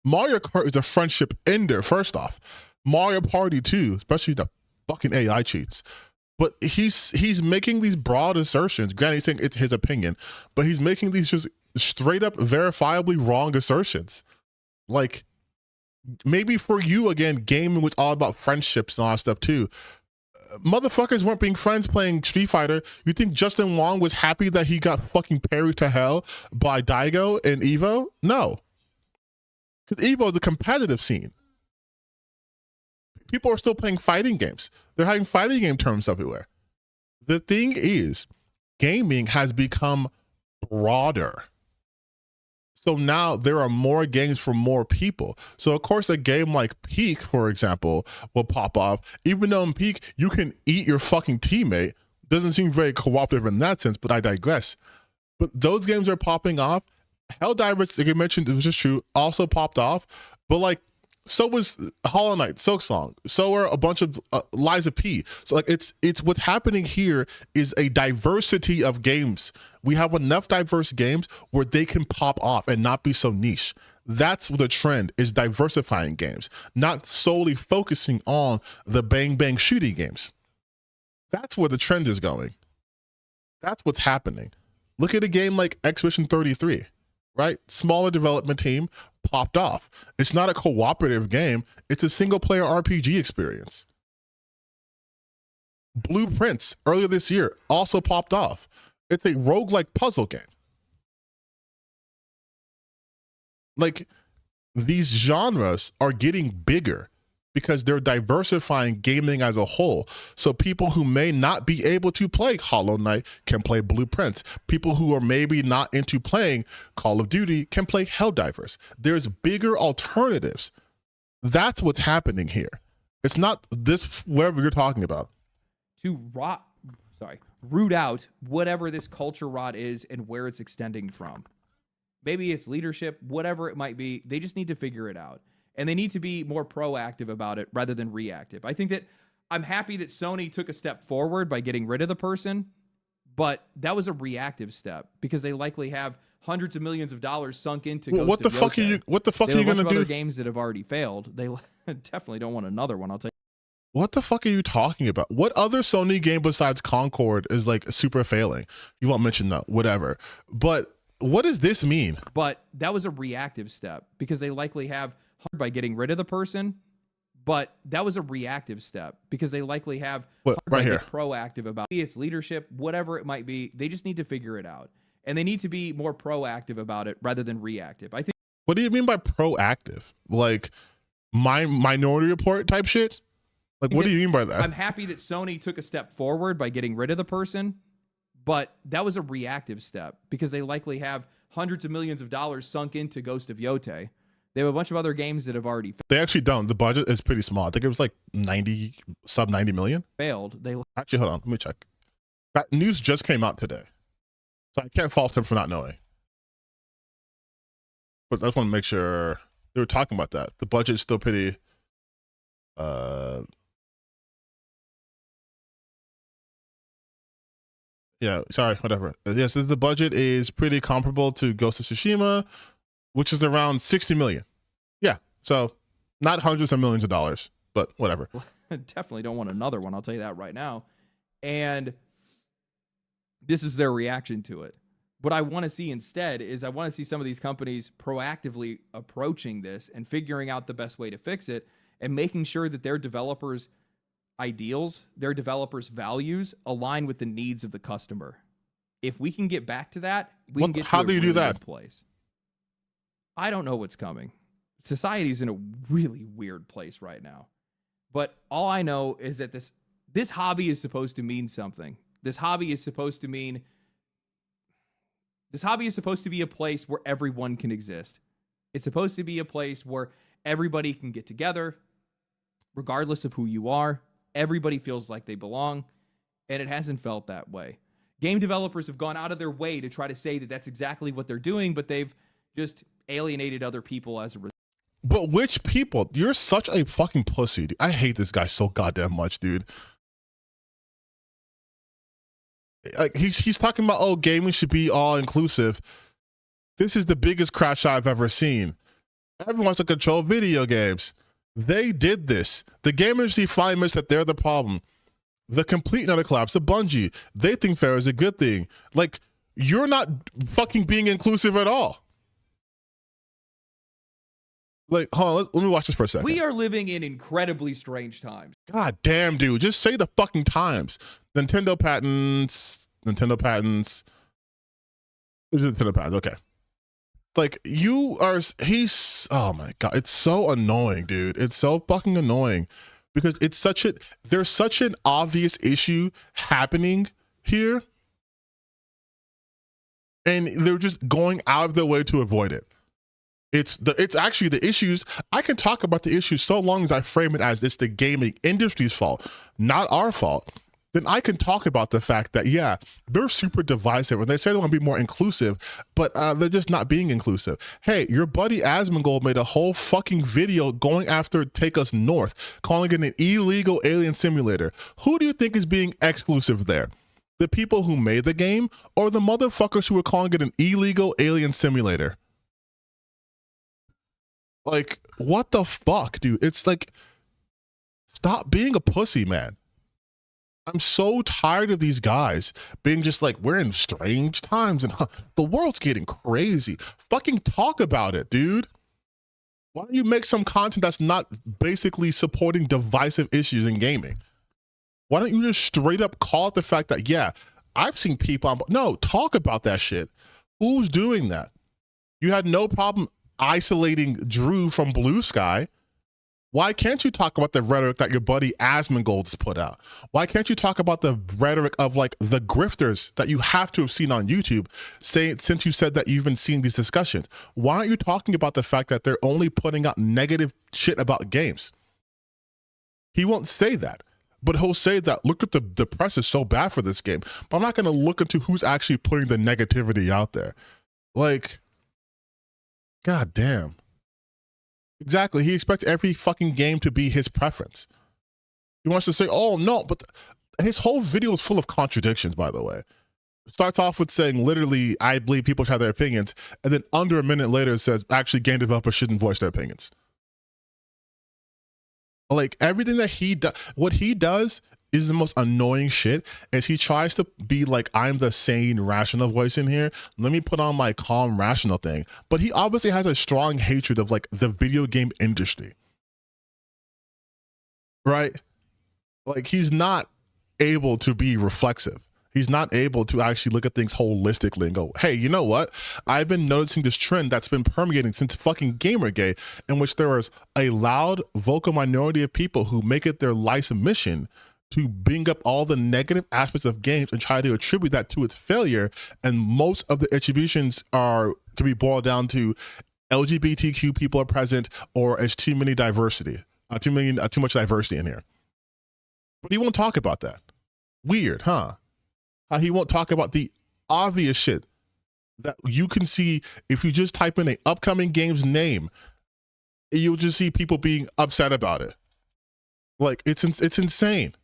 Mario Kart is a friendship ender, first off. Mario Party 2, especially the fucking AI cheats. But he's making these broad assertions. Granted, he's saying it's his opinion, but he's making these just straight up verifiably wrong assertions. Like, maybe for you, again, gaming was all about friendships and all that stuff too. Motherfuckers weren't being friends playing Street Fighter. You think Justin Wong was happy that he got fucking parried to hell by Daigo and Evo? No. Because Evo is a competitive scene. People are still playing fighting games. They're having fighting game terms everywhere. The thing is, gaming has become broader. So now there are more games for more people. So of course a game like Peak, for example, will pop off. Even though in Peak, you can eat your fucking teammate. Doesn't seem very cooperative in that sense, but I digress. But those games are popping off. Helldivers, like you mentioned, it was just true, also popped off. But like, so was Hollow Knight, Silksong. So are a bunch of Liza P. So like, it's what's happening here is a diversity of games. We have enough diverse games where they can pop off and not be so niche. That's the trend, is diversifying games, not solely focusing on the bang bang shooting games. That's where the trend is going. That's what's happening. Look at a game like Expedition 33, right? Smaller development team, popped off. It's not a cooperative game. It's a single player RPG experience. Blueprints earlier this year also popped off. It's a roguelike puzzle game. Like, these genres are getting bigger because they're diversifying gaming as a whole. So people who may not be able to play Hollow Knight can play Blueprints. People who are maybe not into playing Call of Duty can play Helldivers. There's bigger alternatives. That's what's happening here. It's not this, whatever you're talking about. To root out whatever this culture rot is and where it's extending from. Maybe it's leadership, whatever it might be. They just need to figure it out. And they need to be more proactive about it rather than reactive. I think that I'm happy that Sony took a step forward by getting rid of the person, but that was a reactive step because they likely have hundreds of millions of dollars sunk into Ghost what the of fuck Yotei. are you what the fuck They are have you a bunch gonna of do? other games that have already failed. They definitely don't want another one, I'll tell you. What the fuck are you talking about? What other Sony game besides Concord is like super failing? You won't mention that, whatever. But what does this mean? But that was a reactive step because they likely have by getting rid of the person, But that was a reactive step because they likely have right here. Proactive about it. It's leadership, whatever it might be. They just need to figure it out. And they need to be more proactive about it rather than reactive. I think. What do you mean by proactive? Like Minority Report type shit? Like, what do you mean by that? I'm happy that Sony took a step forward by getting rid of the person, but that was a reactive step because they likely have hundreds of millions of dollars sunk into Ghost of Yotei. They have a bunch of other games that have already They actually don't. The budget is pretty small. I think it was like sub 90 million. Failed. They actually, hold on, let me check. That news just came out today, so I can't fault him for not knowing. But I just want to make sure they were talking about that. The budget is still pretty. Yeah, sorry, whatever. Yes, the budget is pretty comparable to Ghost of Tsushima, which is around 60 million. Yeah, so not hundreds of millions of dollars, but whatever. Definitely don't want another one, I'll tell you that right now. And this is their reaction to it. What I want to see instead is I want to see some of these companies proactively approaching this and figuring out the best way to fix it and making sure that their developers' ideals, their developers' values align with the needs of the customer. If we can get back to that, we can get to how do you do that? Place. I don't know what's coming. Society's in a really weird place right now. But all I know is that this hobby is supposed to mean something. This hobby is supposed to be a place where everyone can exist. It's supposed to be a place where everybody can get together, regardless of who you are. Everybody feels like they belong, and it hasn't felt that way. Game developers have gone out of their way to try to say that that's exactly what they're doing, but they've just alienated other people as a result. But which people? You're such a fucking pussy, dude. I hate this guy so goddamn much, dude. Like he's talking about, oh, gaming should be all inclusive. This is the biggest crash I've ever seen. Everyone wants to control video games. They did this. The game industry finally admits that they're the problem. The complete and utter collapse of Bungie. They think fair is a good thing. Like, you're not fucking being inclusive at all. Like, hold on, let me watch this for a second. We are living in incredibly strange times. God damn, dude. Just say the fucking times. Nintendo patents. Nintendo patents. Okay. Like, oh my God. It's so annoying, dude. It's so fucking annoying because there's such an obvious issue happening here. And they're just going out of their way to avoid it. It's actually the issues. I can talk about the issues so long as I frame it as it's the gaming industry's fault, not our fault. Then I can talk about the fact that, yeah, they're super divisive and they say they want to be more inclusive, but they're just not being inclusive. Hey, your buddy Asmongold made a whole fucking video going after Take Us North, calling it an illegal alien simulator. Who do you think is being exclusive there? The people who made the game or the motherfuckers who were calling it an illegal alien simulator? Like, what the fuck, dude? It's like, stop being a pussy, man. I'm so tired of these guys being just like, we're in strange times and the world's getting crazy. Fucking talk about it, dude. Why don't you make some content that's not basically supporting divisive issues in gaming? Why don't you just straight up call it the fact that, yeah, I've seen people, no, talk about that shit. Who's doing that? You had no problem isolating Drew from Blue Sky. Why can't you talk about the rhetoric that your buddy Asmongold's put out? Why can't you talk about the rhetoric of like the grifters that you have to have seen on YouTube, since you said that you've been seeing these discussions? Why aren't you talking about the fact that they're only putting out negative shit about games? He won't say that, but he'll say that, look at the press is so bad for this game. But I'm not going to look into who's actually putting the negativity out there. Like, God damn. Exactly. He expects every fucking game to be his preference. He wants to say, oh, no, but his whole video is full of contradictions, by the way. It starts off with saying, literally, I believe people should have their opinions. And then under a minute later, it says, actually, game developers shouldn't voice their opinions. Like, everything that he does, what he does is the most annoying shit, as he tries to be like, I'm the sane, rational voice in here. Let me put on my calm, rational thing. But he obviously has a strong hatred of like the video game industry. right? Like, he's not able to be reflexive. He's not able to actually look at things holistically and go, hey, you know what? I've been noticing this trend that's been permeating since fucking Gamergate, in which there was a loud vocal minority of people who make it their life's mission to bring up all the negative aspects of games and try to attribute that to its failure. And most of the attributions can be boiled down to LGBTQ people are present, or it's too much diversity in here. But he won't talk about that. Weird, huh? How he won't talk about the obvious shit that you can see if you just type in an upcoming game's name. You'll just see people being upset about it. Like, it's insane.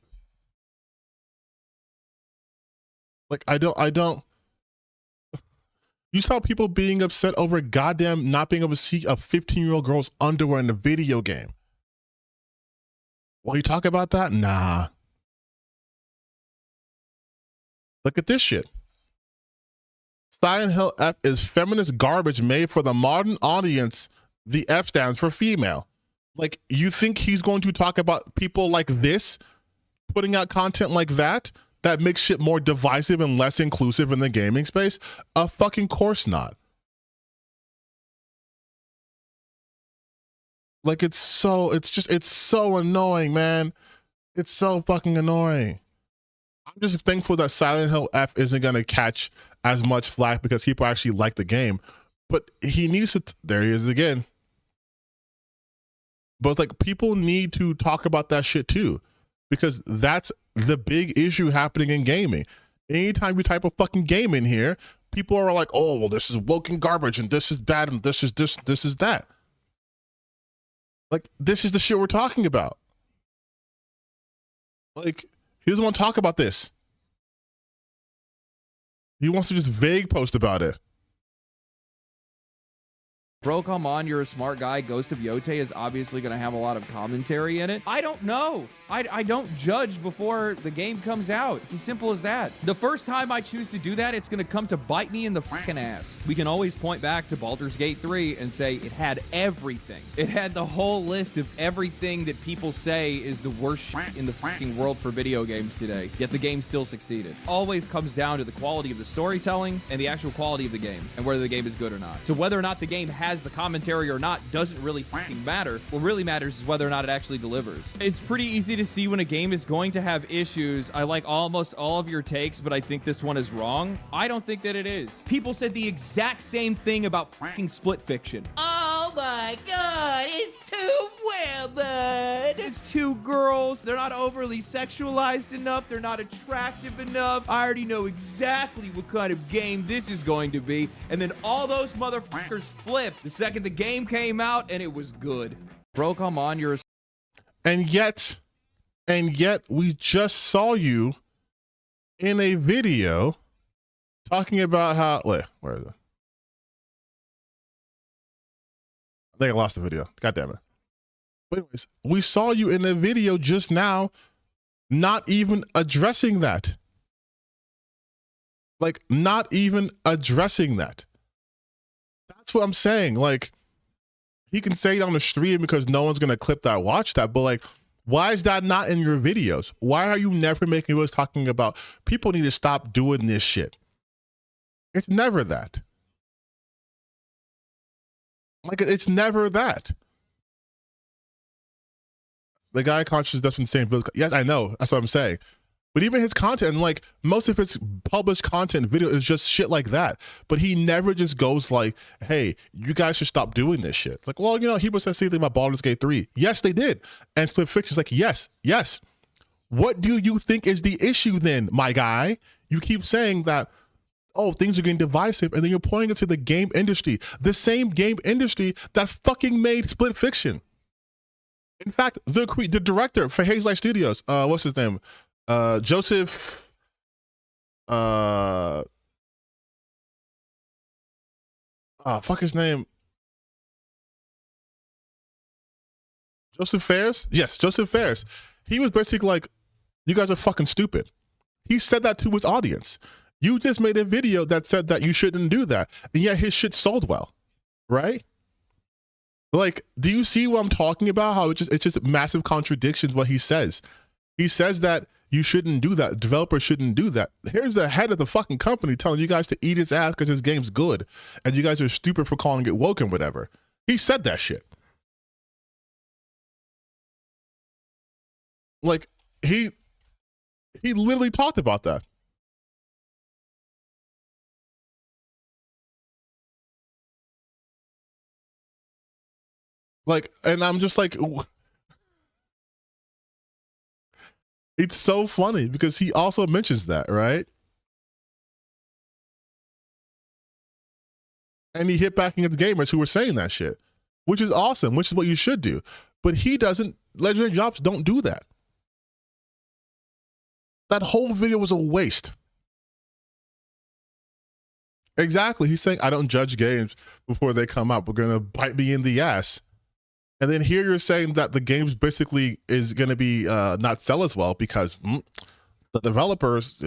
Like, I don't. You saw people being upset over goddamn not being able to see a 15-year-old girl's underwear in a video game. Will you talk about that? Nah. Look at this shit. Silent Hill F is feminist garbage made for the modern audience. The F stands for female. Like, you think he's going to talk about people like this putting out content like that makes shit more divisive and less inclusive in the gaming space? Of fucking course not. Like, it's so annoying, man. It's so fucking annoying. I'm just thankful that Silent Hill F isn't going to catch as much flack because people actually like the game. But he needs to, there he is again. But it's like, people need to talk about that shit too, because that's the big issue happening in gaming. Anytime you type a fucking game in here, people are like, oh, well, this is woke and garbage and this is bad and this is that. Like, this is the shit we're talking about. Like, he doesn't want to talk about this. He wants to just vague post about it. Bro, come on, you're a smart guy. Ghost of Yotei is obviously going to have a lot of commentary in it. I don't know. I don't judge before the game comes out. It's as simple as that. The first time I choose to do that, it's going to come to bite me in the fucking ass. We can always point back to Baldur's Gate 3 and say it had everything. It had the whole list of everything that people say is the worst shit in the fucking world for video games today. Yet the game still succeeded. Always comes down to the quality of the storytelling and the actual quality of the game and whether the game is good or not. So whether or not the game has the commentary or not doesn't really fucking matter. What really matters is whether or not it actually delivers. It's pretty easy to see when a game is going to have issues. I like almost all of your takes, but I think this one is wrong. I don't think that it is. People said the exact same thing about fucking Split Fiction. Oh my god, it's too well, bud. It's two girls. They're not overly sexualized enough. They're not attractive enough. I already know exactly what kind of game this is going to be. And then all those motherfuckers flipped the second the game came out, and it was good. Bro, come on, you're a... And yet we just saw you in a video talking about how, wait, where is it? I think I lost the video. God damn it. But anyways, we saw you in a video just now not even addressing that. Like, not even addressing that. That's what I'm saying. Like, he can say it on the stream because no one's going to clip that, watch that, but like, why is that not in your videos? Why are you never making videos talking about people need to stop doing this shit? It's never that. Like, it's never that. The guy conscious that's been saying, yes, I know. That's what I'm saying. But even his content, like most of his published content video is just shit like that. But he never just goes like, hey, you guys should stop doing this shit. Like, well, you know, he was saying something about Baldur's Gate 3. Yes, they did. And Split Fiction's like, yes. What do you think is the issue then, my guy? You keep saying that, oh, things are getting divisive, and then you're pointing it to the game industry. The same game industry that fucking made Split Fiction. In fact, the director for Hazelight Studios, what's his name? Joseph, fuck his name. Joseph Fares? Yes, Joseph Fares. He was basically like, you guys are fucking stupid. He said that to his audience. You just made a video that said that you shouldn't do that. And yet his shit sold well, right? Like, do you see what I'm talking about? How it's just massive contradictions what he says. He says that you shouldn't do that. Developers shouldn't do that. Here's the head of the fucking company telling you guys to eat his ass because his game's good. And you guys are stupid for calling it woke and whatever. He said that shit. Like, he literally talked about that. Like, and I'm just like, it's so funny because he also mentions that, right? And he hit back against gamers who were saying that shit, which is awesome, which is what you should do. But he doesn't, Legendary Drops don't do that. That whole video was a waste. Exactly. He's saying, I don't judge games before they come out. We're going to bite me in the ass. And then here you're saying that the games basically is going to be not sell as well because the developers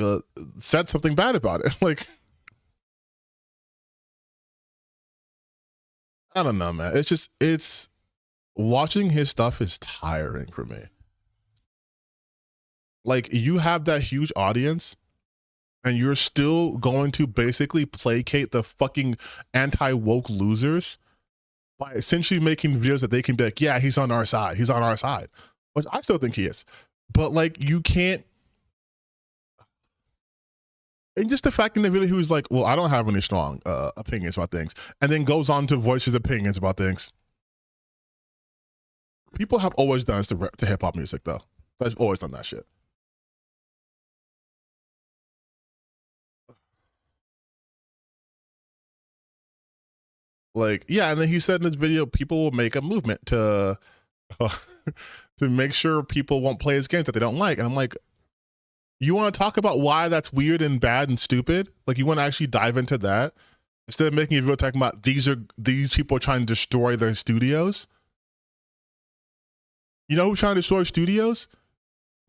said something bad about it. Like, I don't know, man. It's watching his stuff is tiring for me. Like, you have that huge audience and you're still going to basically placate the fucking anti-woke losers by essentially making videos that they can be like, yeah, he's on our side. He's on our side. Which I still think he is. But like, you can't. And just the fact in the video, he was like, well, I don't have any strong opinions about things. And then goes on to voice his opinions about things. People have always done this to hip hop music, though. They've always done that shit. Like, yeah, and then he said in this video, people will make a movement to to make sure people won't play his games that they don't like. And I'm like, you want to talk about why that's weird and bad and stupid? Like, you want to actually dive into that instead of making a video talking about these people are trying to destroy their studios? You know who's trying to destroy studios?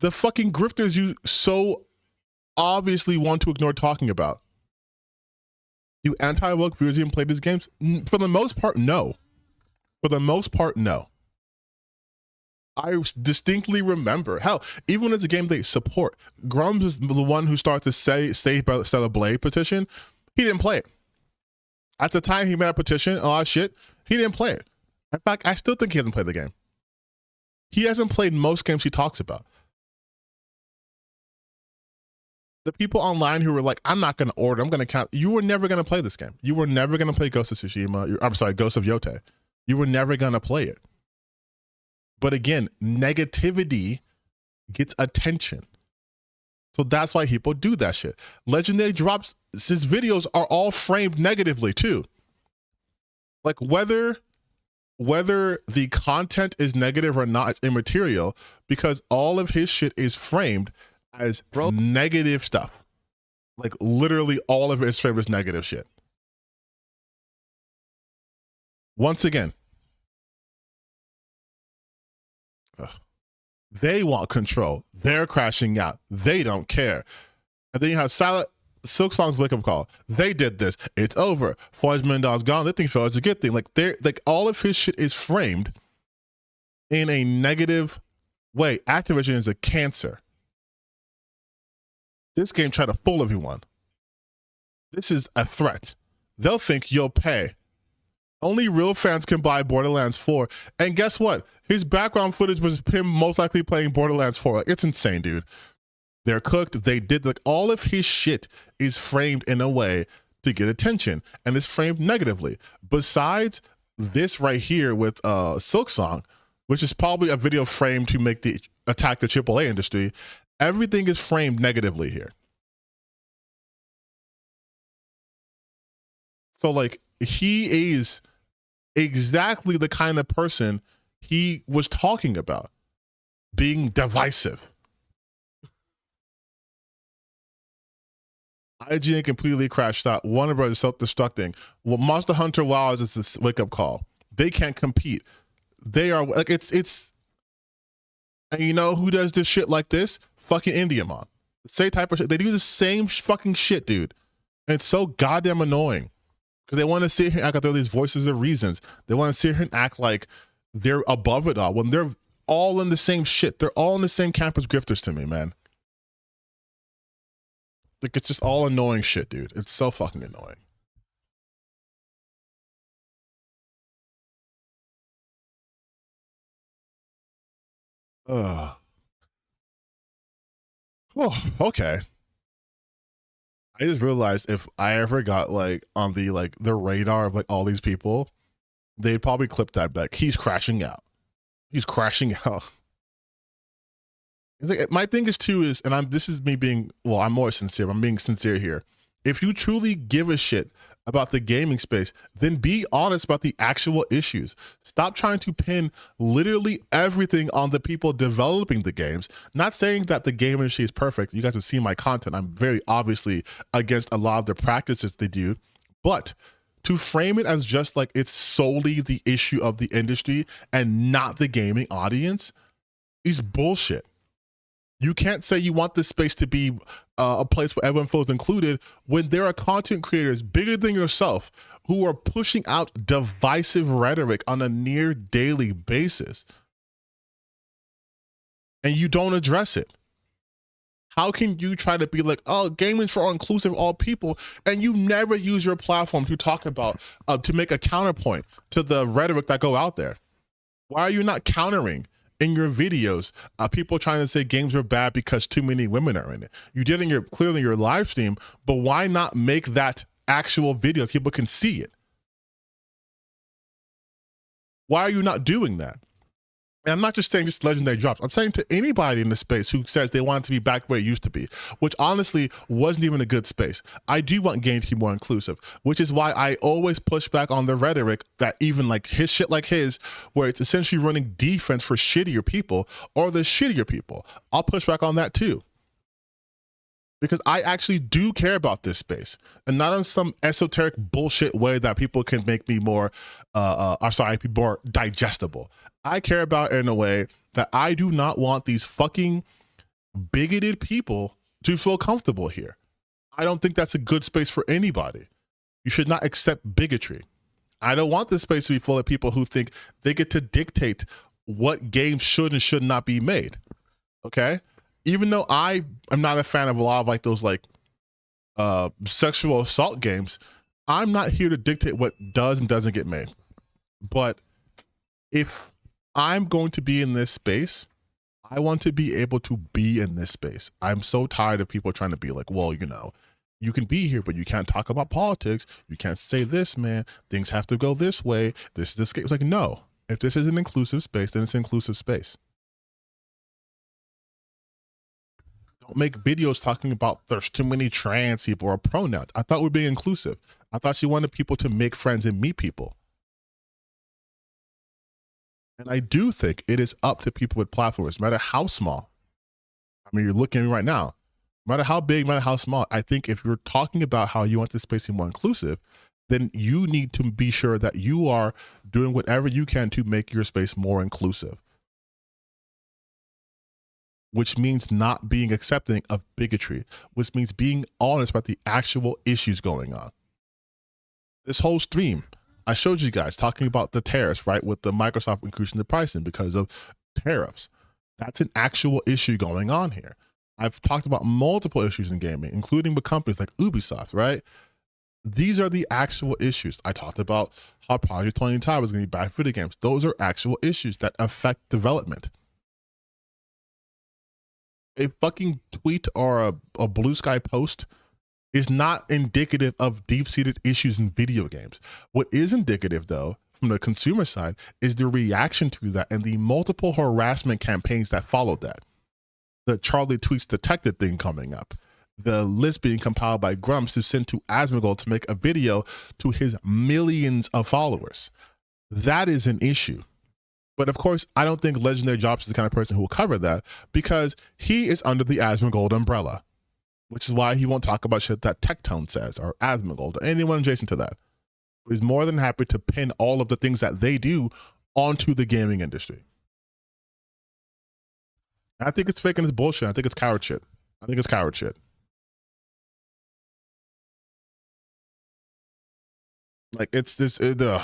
The fucking grifters you so obviously want to ignore talking about. Do anti-woke viewers even play these games? For the most part, no. For the most part, no. I distinctly remember, hell, even when it's a game they support, Grums is the one who started to say about the Blade petition. He didn't play it. At the time he made a petition, oh shit, he didn't play it. In fact, I still think he hasn't played the game. He hasn't played most games he talks about. The people online who were like, I'm not going to order, I'm going to count. You were never going to play this game. You were never going to play Ghost of Tsushima. I'm sorry, Ghost of Yotei. You were never going to play it. But again, negativity gets attention. So that's why people do that shit. Legendary Drops, his videos are all framed negatively too. Like whether the content is negative or not, it's immaterial because all of his shit is framed as negative stuff. Like literally all of his framed as negative shit. Once again, they want control. They're crashing out. They don't care. And then you have Silk Song's wake up call. They did this. It's over. $400 million gone. They think it's a good thing. Like they're like all of his shit is framed in a negative way. Activision is a cancer. This game tried to fool everyone. This is a threat. They'll think you'll pay. Only real fans can buy Borderlands 4. And guess what? His background footage was him most likely playing Borderlands 4. Like, it's insane, dude. They're cooked. They did, like, all of his shit is framed in a way to get attention. And it's framed negatively. Besides this right here with Silk Song, which is probably a video framed to make the attack the AAA industry, everything is framed negatively here. So, like, he is exactly the kind of person he was talking about, being divisive. IGN completely crashed out. Warner Bros. Self-destructing. Well, Monster Hunter WoW is this wake-up call. They can't compete. They are, like, it's, and you know who does this shit like this? Fucking Indiamon. Same type of shit. They do the same fucking shit, dude. And it's so goddamn annoying. Because they want to sit here and act like they're these voices of reasons. They want to sit here and act like they're above it all when they're all in the same shit. They're all in the same camp as grifters to me, man. Like, it's just all annoying shit, dude. It's so fucking annoying. Oh, okay. I just realized if I ever got like on the radar of like all these people, they'd probably clip that back. He's crashing out. He's crashing out. It's like, my thing is too is, and this is me being, well, I'm more sincere. I'm being sincere here. If you truly give a shit about the gaming space, then be honest about the actual issues. Stop trying to pin literally everything on the people developing the games. Not saying that the game industry is perfect. You guys have seen my content. I'm very obviously against a lot of the practices they do, but to frame it as just like it's solely the issue of the industry and not the gaming audience is bullshit. You can't say you want this space to be a place where everyone feels included when there are content creators bigger than yourself who are pushing out divisive rhetoric on a near daily basis. And you don't address it. How can you try to be like, oh, gaming is for all inclusive, all people, and you never use your platform to talk about, to make a counterpoint to the rhetoric that go out there? Why are you not countering in your videos, people trying to say games are bad because too many women are in it? You did in clearly your live stream, but why not make that actual video so people can see it? Why are you not doing that? And I'm not just saying just legendary drops. I'm saying to anybody in the space who says they want it to be back where it used to be, which honestly wasn't even a good space. I do want games to be more inclusive, which is why I always push back on the rhetoric that even like his shit like his, where it's essentially running defense for shittier people or the shittier people. I'll push back on that too. Because I actually do care about this space, and not in some esoteric bullshit way that people can make me more, more digestible. I care about it in a way that I do not want these fucking bigoted people to feel comfortable here. I don't think that's a good space for anybody. You should not accept bigotry. I don't want this space to be full of people who think they get to dictate what games should and should not be made. Okay? Even though I am not a fan of a lot of like those like sexual assault games, I'm not here to dictate what does and doesn't get made. But if I'm going to be in this space, I want to be able to be in this space. I'm so tired of people trying to be like, well, you know, you can be here, but you can't talk about politics. You can't say this, man. Things have to go this way. This is the space. It's like, no, if this is an inclusive space, then it's an inclusive space. Don't make videos talking about there's too many trans people or pronouns. I thought we're being inclusive. I thought she wanted people to make friends and meet people. And I do think it is up to people with platforms, no matter how small. I mean, you're looking at me right now. No matter how big, no matter how small, I think if you're talking about how you want this space to be more inclusive, then you need to be sure that you are doing whatever you can to make your space more inclusive. Which means not being accepting of bigotry, which means being honest about the actual issues going on. This whole stream, I showed you guys talking about the tariffs, right? With the Microsoft increasing the pricing because of tariffs. That's an actual issue going on here. I've talked about multiple issues in gaming, including with companies like Ubisoft, right? These are the actual issues. I talked about how Project 20 was going to be bad for video games. Those are actual issues that affect development. A fucking tweet or a blue sky post is not indicative of deep-seated issues in video games. What is indicative, though, from the consumer side, is the reaction to that and the multiple harassment campaigns that followed that. The Charlie Tweets Detected thing coming up. The list being compiled by Grumps to send to Asmongold to make a video to his millions of followers. That is an issue. But of course, I don't think Legendary Drops is the kind of person who will cover that because he is under the Asmongold umbrella, which is why he won't talk about shit that Tectone says or Asmongold or anyone adjacent to that. He's more than happy to pin all of the things that they do onto the gaming industry. I think it's fake and it's bullshit. I think it's coward shit. I think it's coward shit. Like it's this. I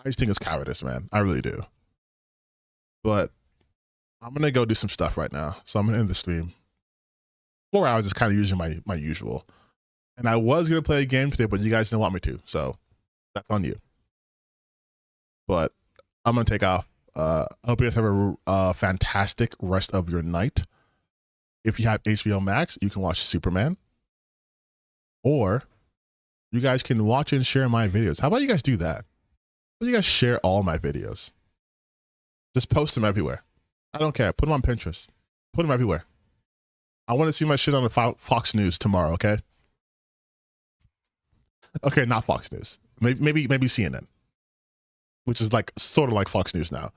just think it's cowardice, man. I really do. But I'm gonna go do some stuff right now, so I'm gonna end the stream. 4 hours is kind of usually my usual. And I was gonna play a game today, but you guys didn't want me to, so that's on you. But I'm gonna take off. I hope you guys have a fantastic rest of your night. If you have HBO Max, you can watch Superman. Or you guys can watch and share my videos. How about you guys do that? How about you guys share all my videos? Just post them everywhere. I don't care. Put them on Pinterest. Put them everywhere. I want to see my shit on the Fox News tomorrow, okay? Okay, not Fox News. Maybe CNN, which is like sort of like Fox News now.